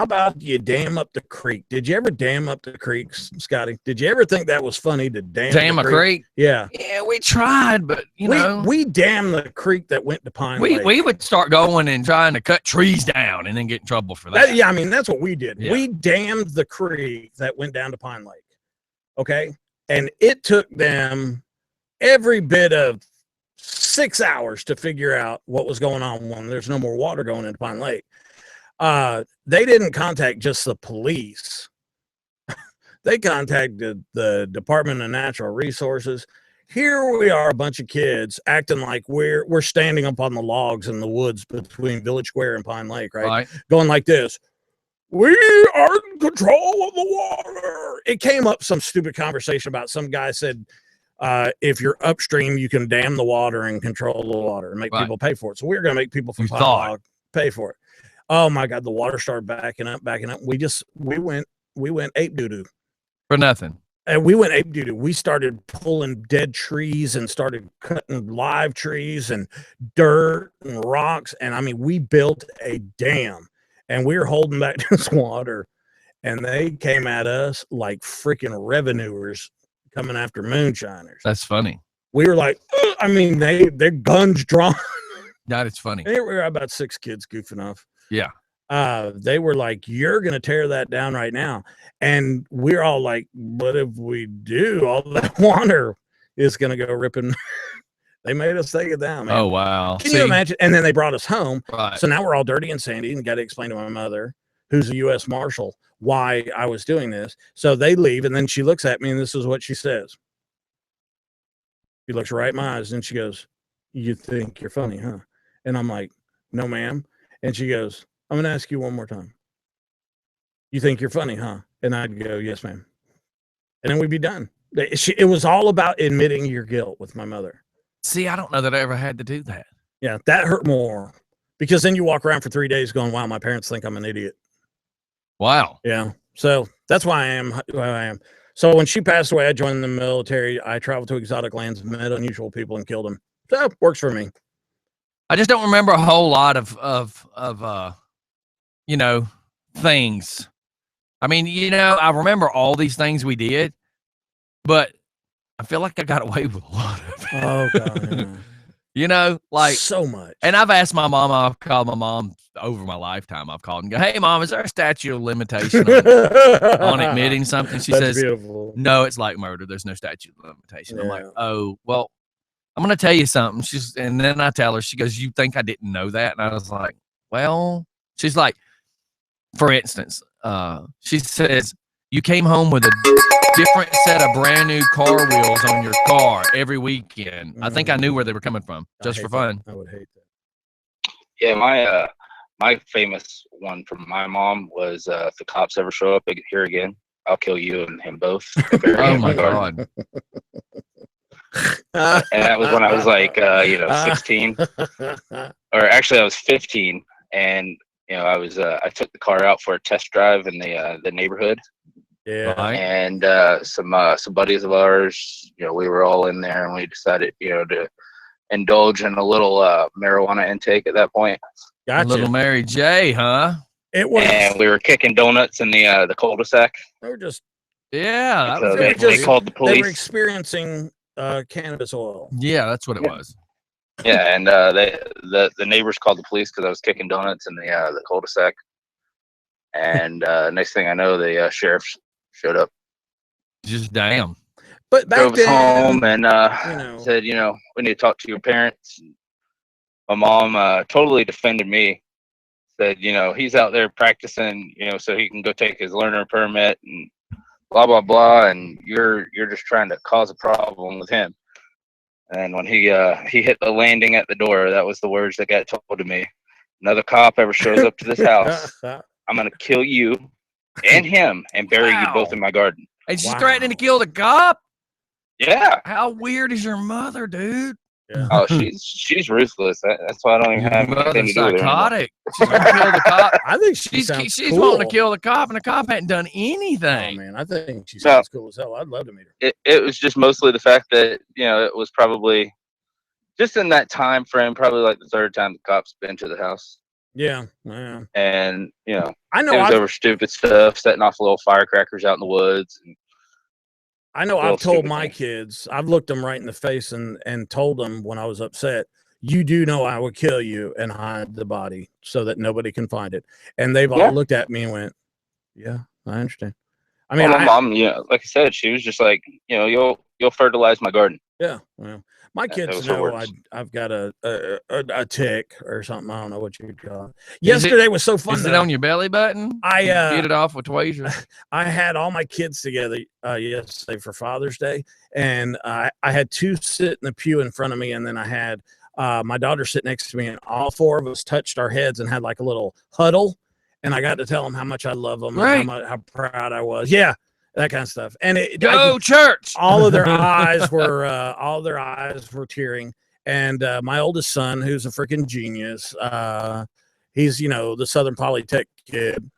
about you dam up the creek? Did you ever dam up the creeks, Scotty? Did you ever think that was funny to dam a creek? Yeah. Yeah, we tried, but we dammed the creek that went to Pine Lake. We would start going and trying to cut trees down and then get in trouble for that. Yeah, I mean, that's what we did. Yeah. We dammed the creek that went down to Pine Lake. Okay. And it took them every bit of 6 hours to figure out what was going on when there's no more water going into Pine Lake. They didn't contact just the police. They contacted the Department of Natural Resources. Here we are, a bunch of kids acting like we're standing up on the logs in the woods between Village Square and Pine Lake, right? Going like this. We are in control of the water. It came up some stupid conversation about some guy said, if you're upstream, you can dam the water and control the water and make people pay for it. So we're going to make people from Pine Log pay for it. Oh my God, the water started backing up. We went ape doo-doo. For nothing. And we went ape doo-doo. We started pulling dead trees and started cutting live trees and dirt and rocks. And I mean, we built a dam and we were holding back this water, and they came at us like freaking revenuers coming after moonshiners. That's funny. We were like, I mean, their guns drawn. That is funny. We were about 6 kids goofing off. Yeah. They were like, you're going to tear that down right now. And we're all like, what if we do? All that water is going to go ripping. They made us take it down, man. Oh, wow. Can you imagine? And then they brought us home. Right. So now we're all dirty and sandy and got to explain to my mother, who's a U.S. Marshal, why I was doing this. So they leave, and then she looks at me, and this is what she says. She looks right in my eyes, and she goes, you think you're funny, huh? And I'm like, no, ma'am. And she goes, I'm going to ask you one more time. You think you're funny, huh? And I'd go, yes, ma'am. And then we'd be done. It was all about admitting your guilt with my mother. See, I don't know that I ever had to do that. Yeah, that hurt more. Because then you walk around for 3 days going, wow, my parents think I'm an idiot. Wow. Yeah. So that's why I am who I am. So when she passed away, I joined the military. I traveled to exotic lands, met unusual people, and killed them. So it works for me. I just don't remember a whole lot of things. I mean, I remember all these things we did, but I feel like I got away with a lot of it. Oh, God. Like so much. And I've asked my mom, I've called my mom over my lifetime. I've called and go, hey, Mom, is there a statute of limitation on admitting something? She says, beautiful. No, it's like murder. There's no statute of limitation. Yeah. I'm like, oh, well, I'm going to tell you something. And then I tell her, she goes, you think I didn't know that? And I was like, well, she's like, for instance, she says, you came home with a different set of brand new car wheels on your car every weekend. I think I knew where they were coming from, just for fun. I would hate that. Yeah, my famous one from my mom was if the cops ever show up here again, I'll kill you and him both. Oh my God. And that was when I was like 16. Or actually I was 15, and I took the car out for a test drive in the neighborhood. Yeah. Right. And some buddies of ours, we were all in there, and we decided, to indulge in a little marijuana intake at that point. Gotcha. Little Mary J, huh? It was. And we were kicking donuts in the cul-de-sac. They were just. Yeah. So they called the police. They were experiencing cannabis oil. Yeah, that's what it was. Yeah, and the neighbors called the police because I was kicking donuts in the cul-de-sac. And next thing I know, the sheriff showed up. Just damn. But back drove us then, home and said, we need to talk to your parents. My mom totally defended me. Said, he's out there practicing, so he can go take his learner permit and blah blah blah, and you're just trying to cause a problem with him. And when he hit the landing at the door, that was the words that got told to me. Another cop ever shows up to this house, I'm gonna kill you and him and bury you both in my garden. And she's threatening to kill the cop? Yeah. How weird is your mother, dude? Yeah. Oh, she's ruthless. That's why I don't even have anything to do with her. Psychotic. She's gonna kill the cop. I think she's cool. wanting to kill the cop, and the cop hadn't done anything. Oh man, I think she sounds cool as hell. I'd love to meet her. It was just mostly the fact that it was probably just in that time frame, probably like the third time the cops been to the house. Yeah. And I know it was over stupid stuff, setting off little firecrackers out in the woods. And I know I've told my kids, I've looked them right in the face and told them when I was upset, you do know I would kill you and hide the body so that nobody can find it. And they've all looked at me and went, yeah, I understand. I mean, my mom, like I said, she was just like, you'll fertilize my garden. Yeah. Well, my kids know I've got a tick or something. I don't know what you'd call it. Yesterday was so fun. Is it on your belly button? I get it off with tweezers. I had all my kids together yesterday for Father's Day, and I had two sit in the pew in front of me, and then I had my daughter sit next to me, and all four of us touched our heads and had like a little huddle, and I got to tell them how much I love them, and how proud I was. Yeah. That kind of stuff. And go church. All of their eyes were tearing. And my oldest son, who's a freaking genius, he's the Southern Polytech kid.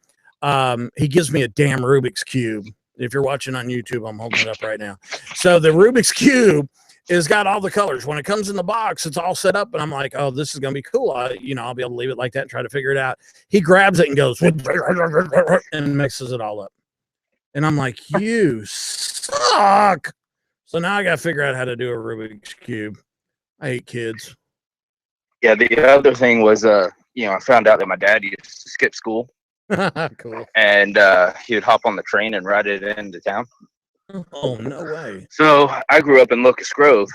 He gives me a damn Rubik's Cube. If you're watching on YouTube, I'm holding it up right now. So the Rubik's Cube has got all the colors. When it comes in the box, it's all set up, and I'm like, oh, this is gonna be cool. I'll be able to leave it like that and try to figure it out. He grabs it and goes and mixes it all up. And I'm like, you suck. So now I got to figure out how to do a Rubik's Cube. I hate kids. Yeah, the other thing was, I found out that my dad used to skip school. Cool. And he would hop on the train and ride it into town. Oh, no way. So I grew up in Locust Grove.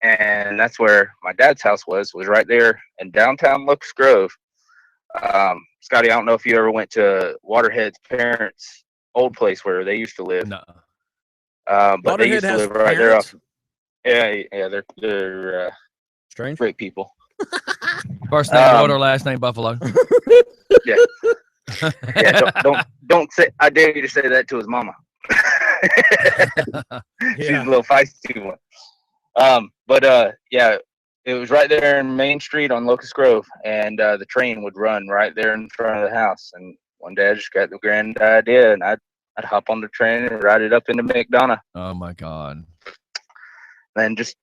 And that's where my dad's house was right there in downtown Locust Grove. Scotty, I don't know if you ever went to Waterhead's parents' old place where they used to live. No. But they used to live right there off. Yeah, they're strange, great people. First name Water, last name Buffalo. Yeah. Don't say. I dare you to say that to his mama. She's a little feisty one. But it was right there in Main Street on Locust Grove, and the train would run right there in front of the house. And one day I just got the grand idea, and I'd hop on the train and ride it up into McDonough. Oh my God. And just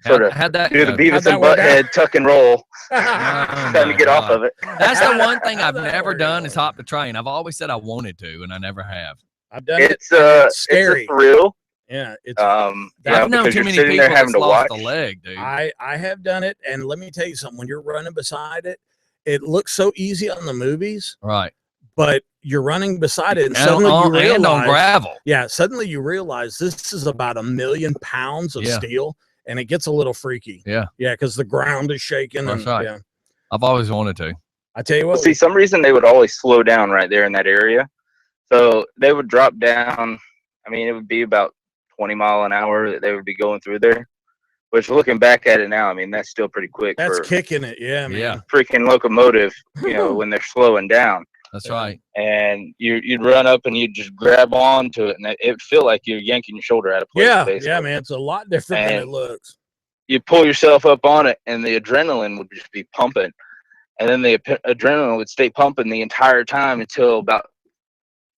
Sort of How'd that do the go? Beavis and work out? Butthead tuck and roll, Oh, trying to my get off God. of it. That's the one thing I've How'd that never work done out? is hop the train. I've always said I wanted to, and I never have. I've done it. It's and it's it's scary. a thrill. Yeah, it's. I've known because too you're many sitting people there having that's to lost watch. a leg, dude. I have done it, and let me tell you something. When you're running beside it, it looks so easy on the movies, Right. but you're running beside it, and And suddenly you on realize, gravel. yeah, suddenly you realize this is about 1 million pounds of Yeah. steel, and it gets a little freaky. Yeah. Yeah, because the ground is shaking. That's and right. Yeah, I've always wanted to. I tell you what. See, some reason they would always slow down right there in that area, so they would drop down. I mean, it would be about 20 mile an hour that they would be going through there. Which, looking back at it now, I mean, that's still pretty quick That's for kicking it. Yeah, man. Yeah. freaking locomotive. You know, when they're slowing down. That's Yeah. right. And you'd run up and you'd just grab onto it, and it feel like you're yanking your shoulder out of place. Yeah, basically. yeah, man. It's a lot different than it And looks. you pull yourself up on it, and the adrenaline would just be pumping, and then the adrenaline would stay pumping the entire time until about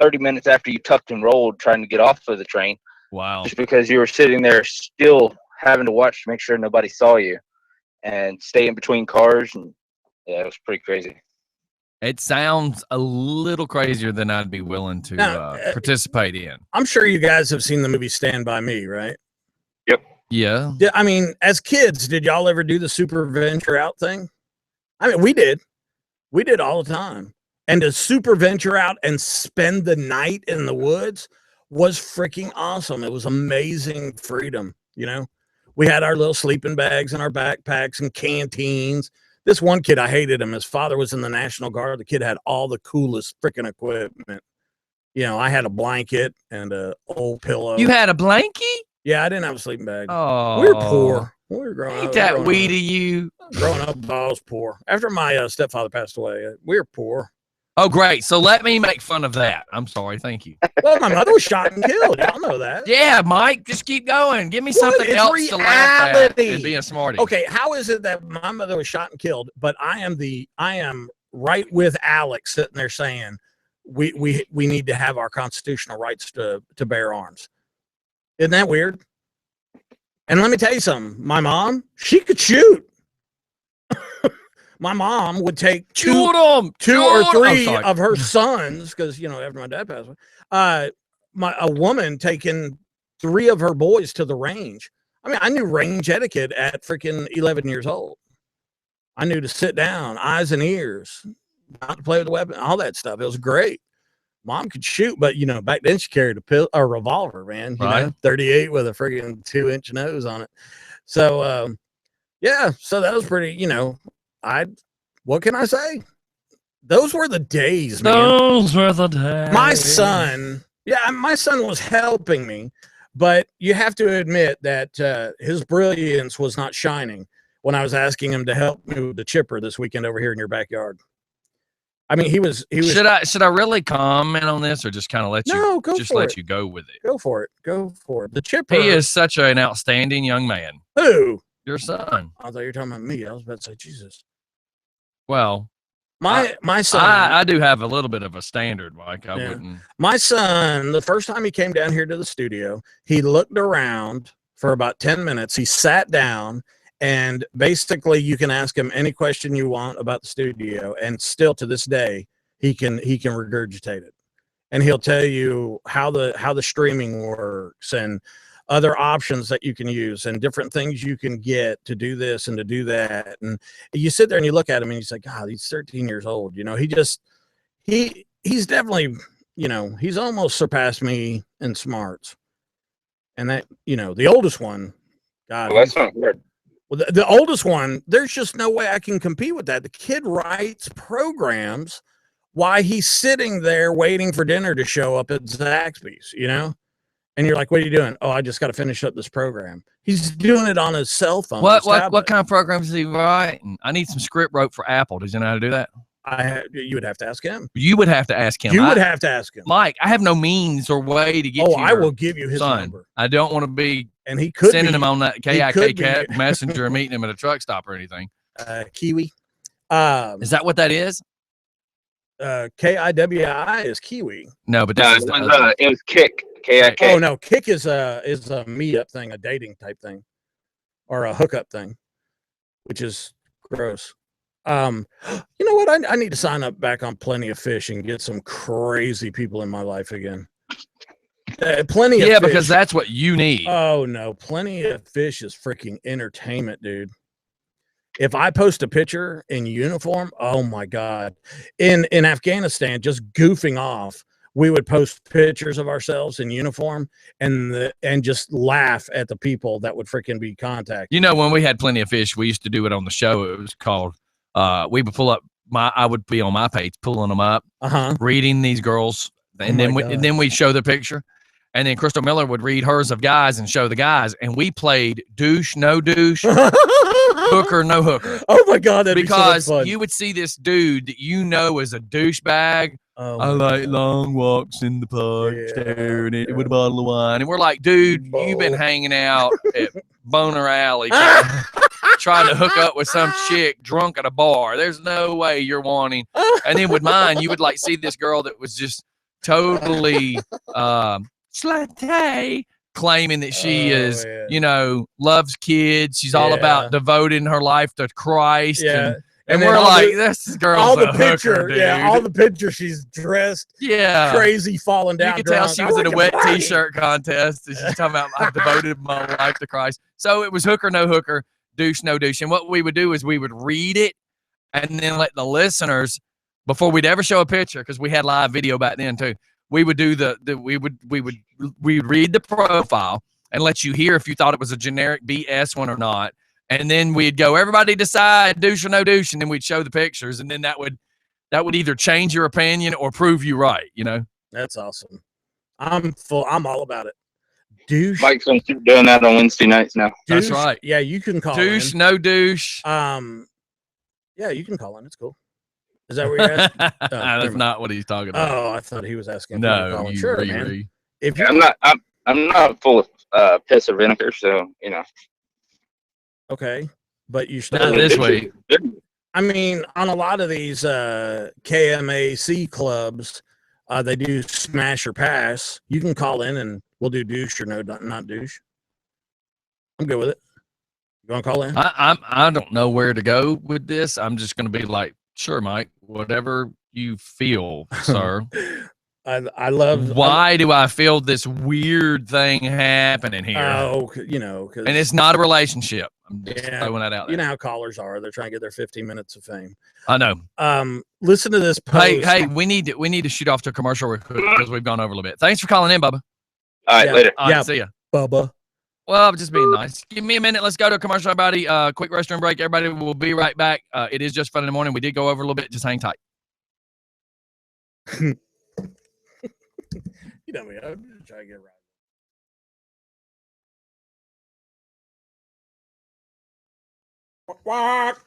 30 minutes after you tucked and rolled trying to get off of the train, Wow. just because you were sitting there still having to watch to make sure nobody saw you and stay in between cars. And yeah, it was pretty crazy. It sounds a little crazier than I'd be willing to Now, participate in. I'm sure you guys have seen the movie Stand By Me, right? Yeah. I mean, as kids, did y'all ever do the super venture out thing? I mean, we did. We did all the time. And to super venture out and spend the night in the woods was freaking awesome. It was amazing freedom, you know? We had our little sleeping bags and our backpacks and canteens. This one kid, I hated him. His father was in the National Guard. The kid had all the coolest freaking equipment. You know, I had a blanket and a old pillow. You had a blankie? Yeah, I didn't have a sleeping bag. Oh. We were poor. We were growing Ain't up. that growing wee up. to you? Growing up, I was poor. After my stepfather passed away, we were poor. Oh, great. So let me make fun of that. I'm sorry. Thank you. Well, my mother was shot and killed. Y'all know that. Yeah, Mike, just keep going. Give me Well, something it's else to laugh at reality. and be a smarty. Okay, how is it that my mother was shot and killed, but I am right with Alex sitting there saying we need to have our constitutional rights to bear arms. Isn't that weird? And let me tell you something. My mom, she could shoot. My mom would take two or three of her sons, because after my dad passed away, a woman taking 3 of her boys to the range. I mean, I knew range etiquette at freaking 11 years old. I knew to sit down, eyes and ears, not to play with the weapon, all that stuff. It was great. Mom could shoot, but back then she carried a revolver, man. You know, 38 with a freaking 2-inch nose on it. So yeah, so that was pretty. What can I say? Those were the days, man. Those were the days. My son was helping me, but you have to admit that his brilliance was not shining when I was asking him to help me with the chipper this weekend over here in your backyard. I mean, he was. Should I really comment on this, or just kind of let you? Let you go with it. Go for it. The chipper. He is such an outstanding young man. Who? Your son. I thought you were talking about me. I was about to say Jesus. Well, my son. I do have a little bit of a standard, Mike. I wouldn't. My son, the first time he came down here to the studio, he looked around for about 10 minutes. He sat down, and basically you can ask him any question you want about the studio, and still to this day he can regurgitate it, and he'll tell you how the streaming works and other options that you can use and different things you can get to do this and to do that. And you sit there and you look at him and you say, God, he's 13 years old. He's definitely, he's almost surpassed me in smarts. And that, the oldest one, God, well, that's not good. Well, the oldest one, there's just no way I can compete with that. The kid writes programs while he's sitting there waiting for dinner to show up at Zaxby's, And you're like, what are you doing? Oh, I just got to finish up this program. He's doing it on his cell phone. What kind of programs is he writing? I need some script wrote for Apple. Does he know how to do that? You would have to ask him. You would have to ask him. You would have to ask him. Mike, I have no means or way to get. Oh, I will give you his number. I don't want to be. And he could sending him on that KIK be. messenger and meeting him at a truck stop or anything. Kiwi. Is that what that is? KIWI is Kiwi. No, but it was Kick. KIK. Oh no, Kick is a meetup thing, a dating type thing. or a hookup thing, which is gross. You know what? I need to sign up back on Plenty of Fish and get some crazy people in my life again. Plenty of Fish. Yeah, because that's what you need. Oh no, Plenty of Fish is freaking entertainment, dude. If I post a picture in uniform, oh my God. In Afghanistan, just goofing off, we would post pictures of ourselves in uniform and just laugh at the people that would freaking be contacted. You know, when we had Plenty of Fish, we used to do it on the show. It was called we would pull up I would be on my page pulling them up, reading these girls, and then we'd show the picture. And then Crystal Miller would read hers of guys and show the guys. And we played douche, no douche, hooker, no hooker. Oh, my God. That'd because be so much fun. You would see this dude that you know is a douchebag. I like long walks in the park, staring at it with a bottle of wine. And we're like, dude, you've been hanging out at Boner Alley trying to hook up with some chick drunk at a bar. There's no way you're wanting. And then with mine, you would like see this girl that was just totally slutty, claiming that she is, you know, loves kids. She's all about devoting her life to Christ. And we're like, this girl's all the a picture, hooker, dude. all the picture, she's dressed, crazy, falling down. You could tell she was in a wet T-shirt contest. And she's talking about, I've devoted my life to Christ. So it was hooker, no hooker, douche, no douche. And what we would do is we would read it and then let the listeners, before we'd ever show a picture, because we had live video back then too, we would do we would read the profile and let you hear if you thought it was a generic BS one or not. And then we'd go, everybody decide douche or no douche, and then we'd show the pictures, and then that would either change your opinion or prove you right, you know? That's awesome. I'm all about it. Douche. Mike's gonna keep doing that on Wednesday nights now. Douche, that's right. Yeah, you can call douche, in. no douche. Yeah, you can call in. It's cool. Is that what you're asking? That's not what he's talking about. Oh, I thought he was asking. No, sure, man. I'm not full of piss or vinegar, so you know. Okay, but you still this way. I mean, on a lot of these KMAC clubs, they do smash or pass. You can call in and we'll do douche or no, not douche. I'm good with it. You want to call in? I don't know where to go with this. I'm just going to be like, sure, Mike, whatever you feel, sir. I love. Why do I feel this weird thing happening here? Oh, you know, and it's not a relationship. I'm just throwing that out there. You know how callers are. They're trying to get their 15 minutes of fame. I know. Listen to this post. Hey, we need to shoot off to a commercial real quick because we've gone over a little bit. Thanks for calling in, Bubba. All right, later. All right, see ya. Bubba. Well, I'm just being nice. Give me a minute. Let's go to a commercial, everybody. Quick restroom break. Everybody, we'll be right back. It is just fun in the morning. We did go over a little bit. Just hang tight. You know me. I'm just trying to get right. What?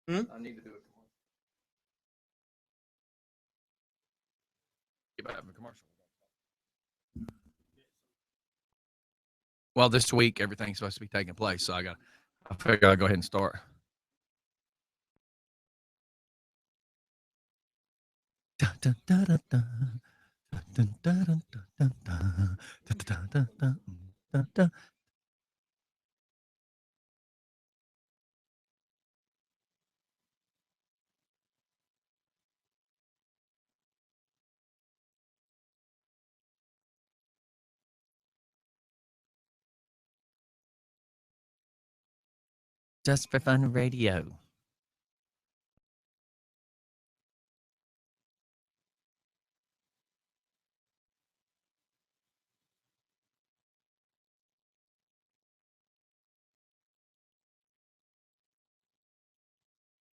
I need to do it. Get back to the commercial. Well, this week everything's supposed to be taking place, so I figure I'll go ahead and start. Just for Fun Radio.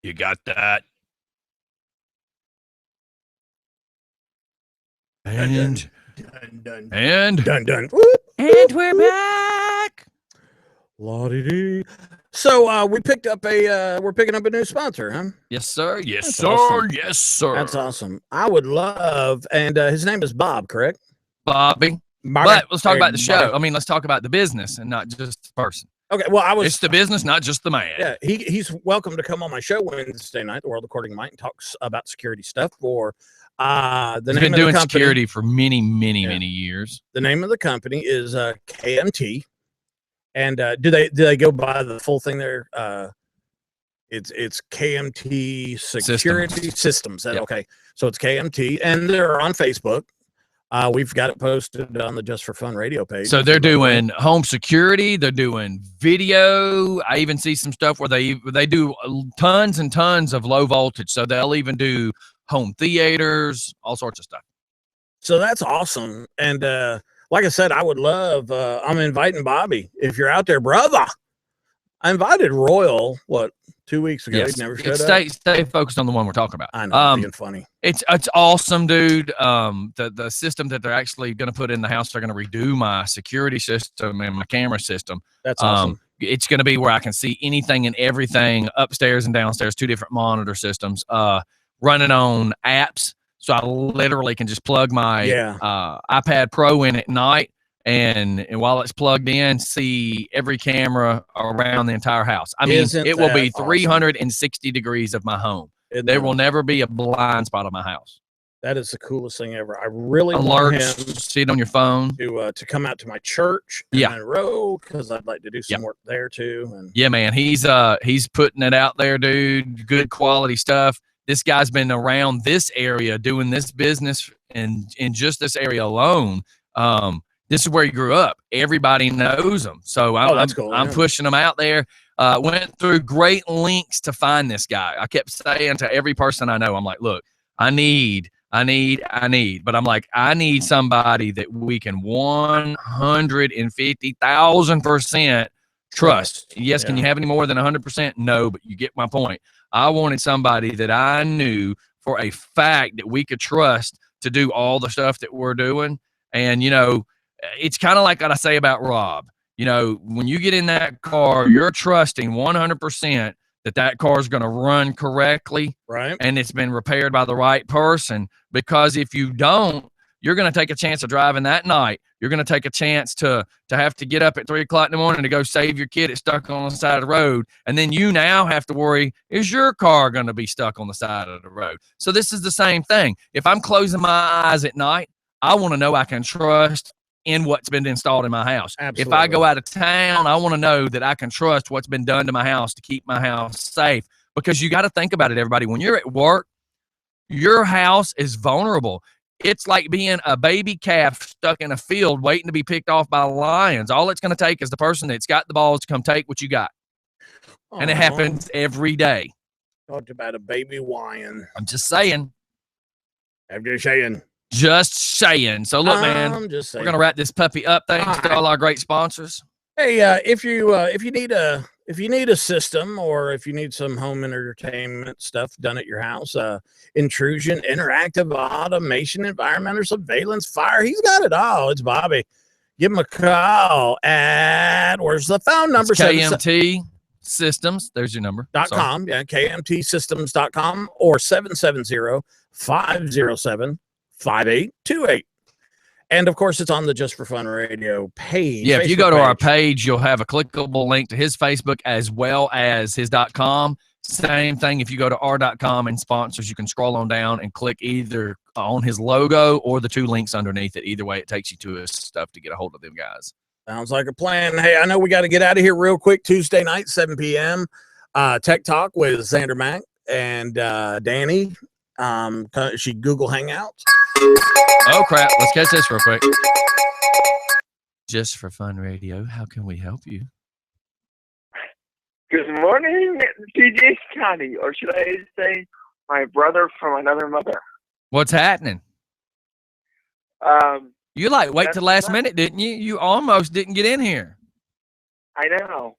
You got that? And Dun, and Whoop. and we're back. La-di-dee. So we're picking up a new sponsor, huh? Yes, sir. Yes, That's sir. awesome. Yes, sir. That's awesome. I would love, and his name is Bob, correct? Bobby. Bobby. But let's talk Hey, about the show. Bobby. I mean, let's talk about the business and not just the person. Okay, well, It's the business, not just the man. Yeah, he's welcome to come on my show Wednesday night, the World According to Mike, and talks about security stuff for the He's name been of the doing company. security for many, many, many years. The name of the company is KMT, and do they go by the full thing there? It's KMT Security Systems. Yep. Okay, so it's KMT, and they're on Facebook. We've got it posted on the Just for Fun radio page. So they're doing home security. They're doing video. I even see some stuff where they do tons and tons of low voltage. So they'll even do home theaters, all sorts of stuff. So that's awesome. And like I said, I would love, I'm inviting Bobby. If you're out there, brother, I invited Royal, 2 weeks ago. Yes. He never showed up. Stay focused on the one we're talking about. I know, being funny. It's awesome, dude. The system that they're actually going to put in the house, they're going to redo my security system and my camera system. That's awesome. It's going to be where I can see anything and everything upstairs and downstairs, 2 different monitor systems, running on apps. So I literally can just plug my iPad Pro in at night, and while it's plugged in, see every camera around the entire house. I mean, it will be 360 degrees of my home. There will never be a blind spot on my house. That is the coolest thing ever. I really want want him see it on your phone to come out to my church in Monroe, because I'd like to do some work there too. And yeah, man, he's putting it out there, dude. Good quality stuff. This guy's been around this area doing this business, and in just this area alone. This is where he grew up. Everybody knows him. So that's cool. I'm pushing him out there. Went through great lengths to find this guy. I kept saying to every person I know, I'm like, look, I need. But I'm like, I need somebody that we can 150,000% trust. Yes, can you have any more than 100%? No, but you get my point. I wanted somebody that I knew for a fact that we could trust to do all the stuff that we're doing. And, it's kind of like what I say about Rob. When you get in that car, you're trusting 100% that car is going to run correctly, right? And it's been repaired by the right person. Because if you don't, you're going to take a chance of driving that night. You're going to take a chance to have to get up at 3 o'clock in the morning to go save your kid that's stuck on the side of the road. And then you now have to worry, is your car going to be stuck on the side of the road? So this is the same thing. If I'm closing my eyes at night, I want to know I can trust in what's been installed in my house. Absolutely. If I go out of town, I want to know that I can trust what's been done to my house to keep my house safe. Because you got to think about it, everybody. When you're at work, your house is vulnerable. It's like being a baby calf stuck in a field waiting to be picked off by lions. All it's going to take is the person that's got the balls to come take what you got. And it happens every day. Talked about a baby lion. I'm just saying. I'm just saying. Just saying. So look, man, we're going to wrap this puppy up. Thanks to all our great sponsors. Hey, if you need a system, or if you need some home entertainment stuff done at your house, intrusion, interactive automation, environmental surveillance, fire, he's got it all. It's Bobby. Give him a call at, where's the phone number? KMT Systems. There's your number. .com. Yeah, KMTsystems.com or 770-507-5828. And of course, it's on the Just for Fun radio page. Yeah, if you go to our page, you'll have a clickable link to his Facebook as well as his .com. Same thing. If you go to our.com and sponsors, you can scroll on down and click either on his logo or the 2 links underneath it. Either way, it takes you to his stuff to get a hold of them guys. Sounds like a plan. Hey, I know we got to get out of here real quick. Tuesday night, 7 p.m. Tech Talk with Xander Mack and Danny. She Google Hangouts. Oh, crap. Let's catch this real quick. Just for Fun Radio, how can we help you? Good morning, djscottie, or should I say my brother from another mother. What's happening? You wait till last minute, didn't you? You almost didn't get in here. I know.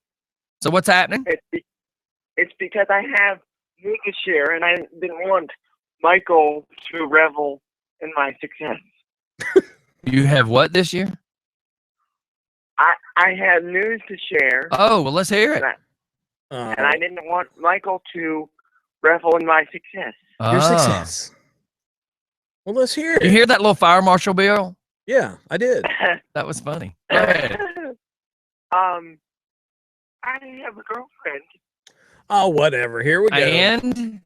So what's happening? It's because I have need to share, and I didn't want Michael to revel in my success. You have what this year? I had news to share. Oh, well, let's hear it. And I didn't want Michael to revel in my success. Your success. Well, let's hear it. You hear that little fire marshal bill? Yeah, I did. That was funny. Go ahead. I have a girlfriend. Oh, whatever. Here we go. And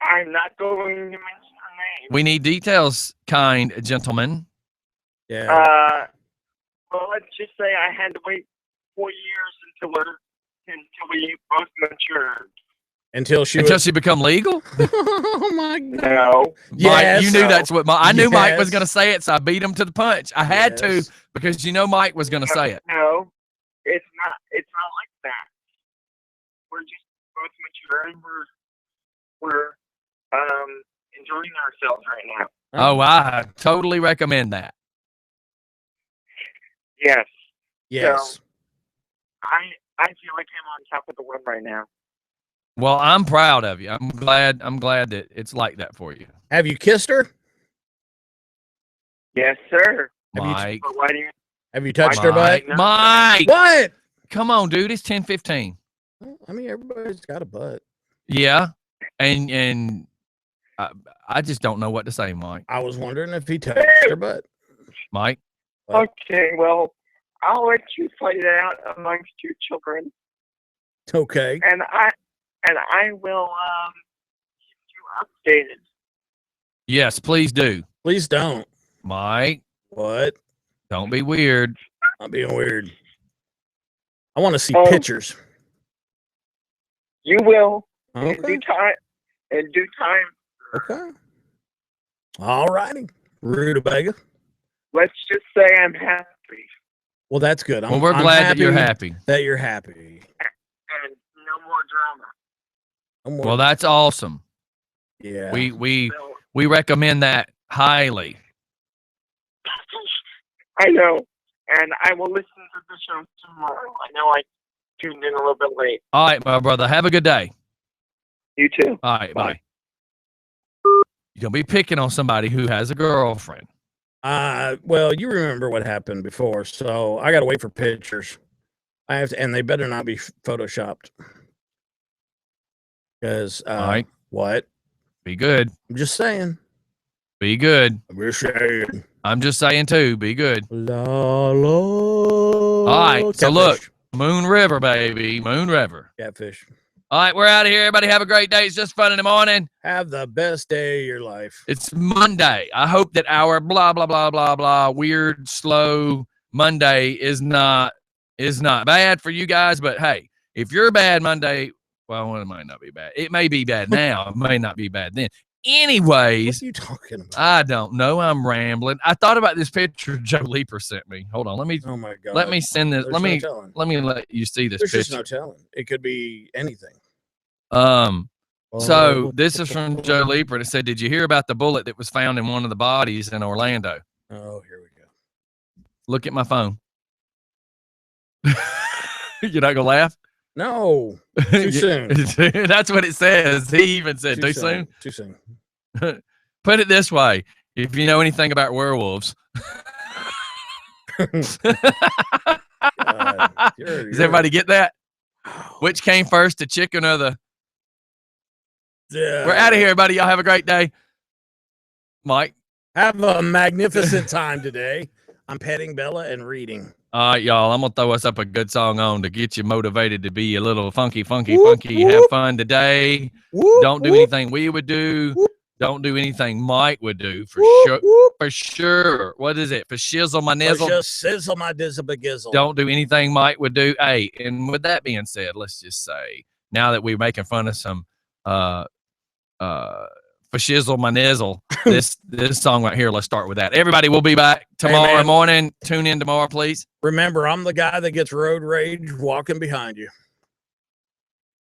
I'm not going to mention her name. we need details, kind gentlemen. Yeah. Well, let's just say I had to wait 4 years until we both matured. Until she become legal? Oh my God. No. Mike, Yes. you knew that's what I knew Mike was Yes. going to say it, so I beat him to the punch. I had to because Mike was going to say it. No, it's not like that. We're just both mature and we're enjoying ourselves right now. Oh, I totally recommend that. Yes. Yes. So, I feel like I'm on top of the world right now. Well, I'm proud of you. I'm glad that it's like that for you. Have you kissed her? Yes, sir. Mike. But why do you? Have you touched her butt? Mike. What? Come on, dude. It's 10:15. I mean, everybody's got a butt. Yeah. And I just don't know what to say, Mike. I was wondering if he touched her butt. Mike. Okay, well, I'll let you fight it out amongst your children. Okay. And I will keep you updated. Yes, please do. Please don't. Mike. What? Don't be weird. I'm being weird. I want to see pictures. You will. Okay. In due time. Okay. All righty. Rutabaga. Let's just say I'm happy. Well, that's good. Well, we're glad that you're happy. That you're happy. And no more drama. No more. Well, that's awesome. Yeah. We recommend that highly. I know. And I will listen to the show tomorrow. I know I tuned in a little bit late. All right, my brother. Have a good day. You too. All right, bye. You're going to be picking on somebody who has a girlfriend. Well, you remember what happened before, so I got to wait for pictures. I have to, and they better not be photoshopped. Because, Mike. What? Be good. I'm just saying. Be good. I'm just saying. I'm just saying, too. Be good. La, la. All right. Catfish. So, look. Moon River, baby. Moon River. Catfish. All right. We're out of here. Everybody have a great day. It's just fun in the morning. Have the best day of your life. It's Monday. I hope that our blah, blah, blah, blah, blah, weird, slow Monday is not bad for you guys. But, hey, if you're bad Monday, well, it might not be bad. It may be bad now. It may not be bad then. Anyways, what are you talking about? I don't know. I'm rambling. I thought about this picture Joe Leaper sent me. Hold on. Let me. Oh my God. Let me send this. There's let no me. telling. Let me let you see this There's picture. just no telling. It could be anything. So this is from Joe Leaper. And it said, "Did you hear about the bullet that was found in one of the bodies in Orlando?" Oh, here we go. Look at my phone. You're not gonna laugh? No. Too soon. That's what it says. He even said, "Too soon." Too soon. Put it this way: if you know anything about werewolves, does everybody get that? Which came first, the chicken or the? Yeah. We're out of here, everybody. Y'all have a great day. Mike, have a magnificent time today. I'm petting Bella and reading. All right, y'all. I'm gonna throw us up a good song on to get you motivated to be a little funky. Whoop, Have whoop. fun today. Whoop, Don't do whoop. anything we would do. Whoop. Don't do anything Mike would do for Whoop, sure. whoop. For sure. What is it? For shizzle my nizzle. Just sizzle my dizzle bagizzle. Don't do anything Mike would do. Hey, and with that being said, let's just say now that we're making fun of some for shizzle my nizzle, this song right here, let's start with that. Everybody, we'll be back tomorrow morning. Tune in tomorrow, please. Remember, I'm the guy that gets road rage walking behind you.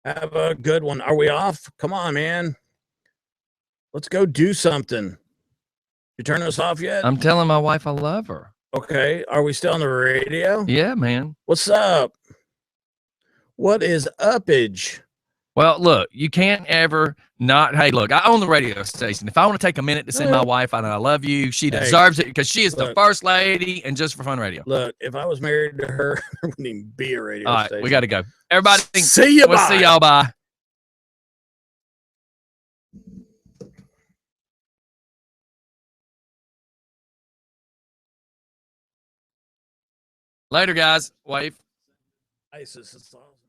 Have a good one. Are we off? Come on, man. Let's go do something. You turn us off yet? I'm telling my wife I love her. Okay. Are we still on the radio? Yeah, man. What's up? What is uppage? Well, look, you can't ever not. Hey, look, I own the radio station. If I want to take a minute to send my wife and I love you, she deserves it because she is the first lady and Just for Fun Radio. Look, if I was married to her, there wouldn't even be a radio All right, station. we got to go. Everybody, see you. We'll see y'all. Bye. Later, guys. Wave. ISIS is awesome.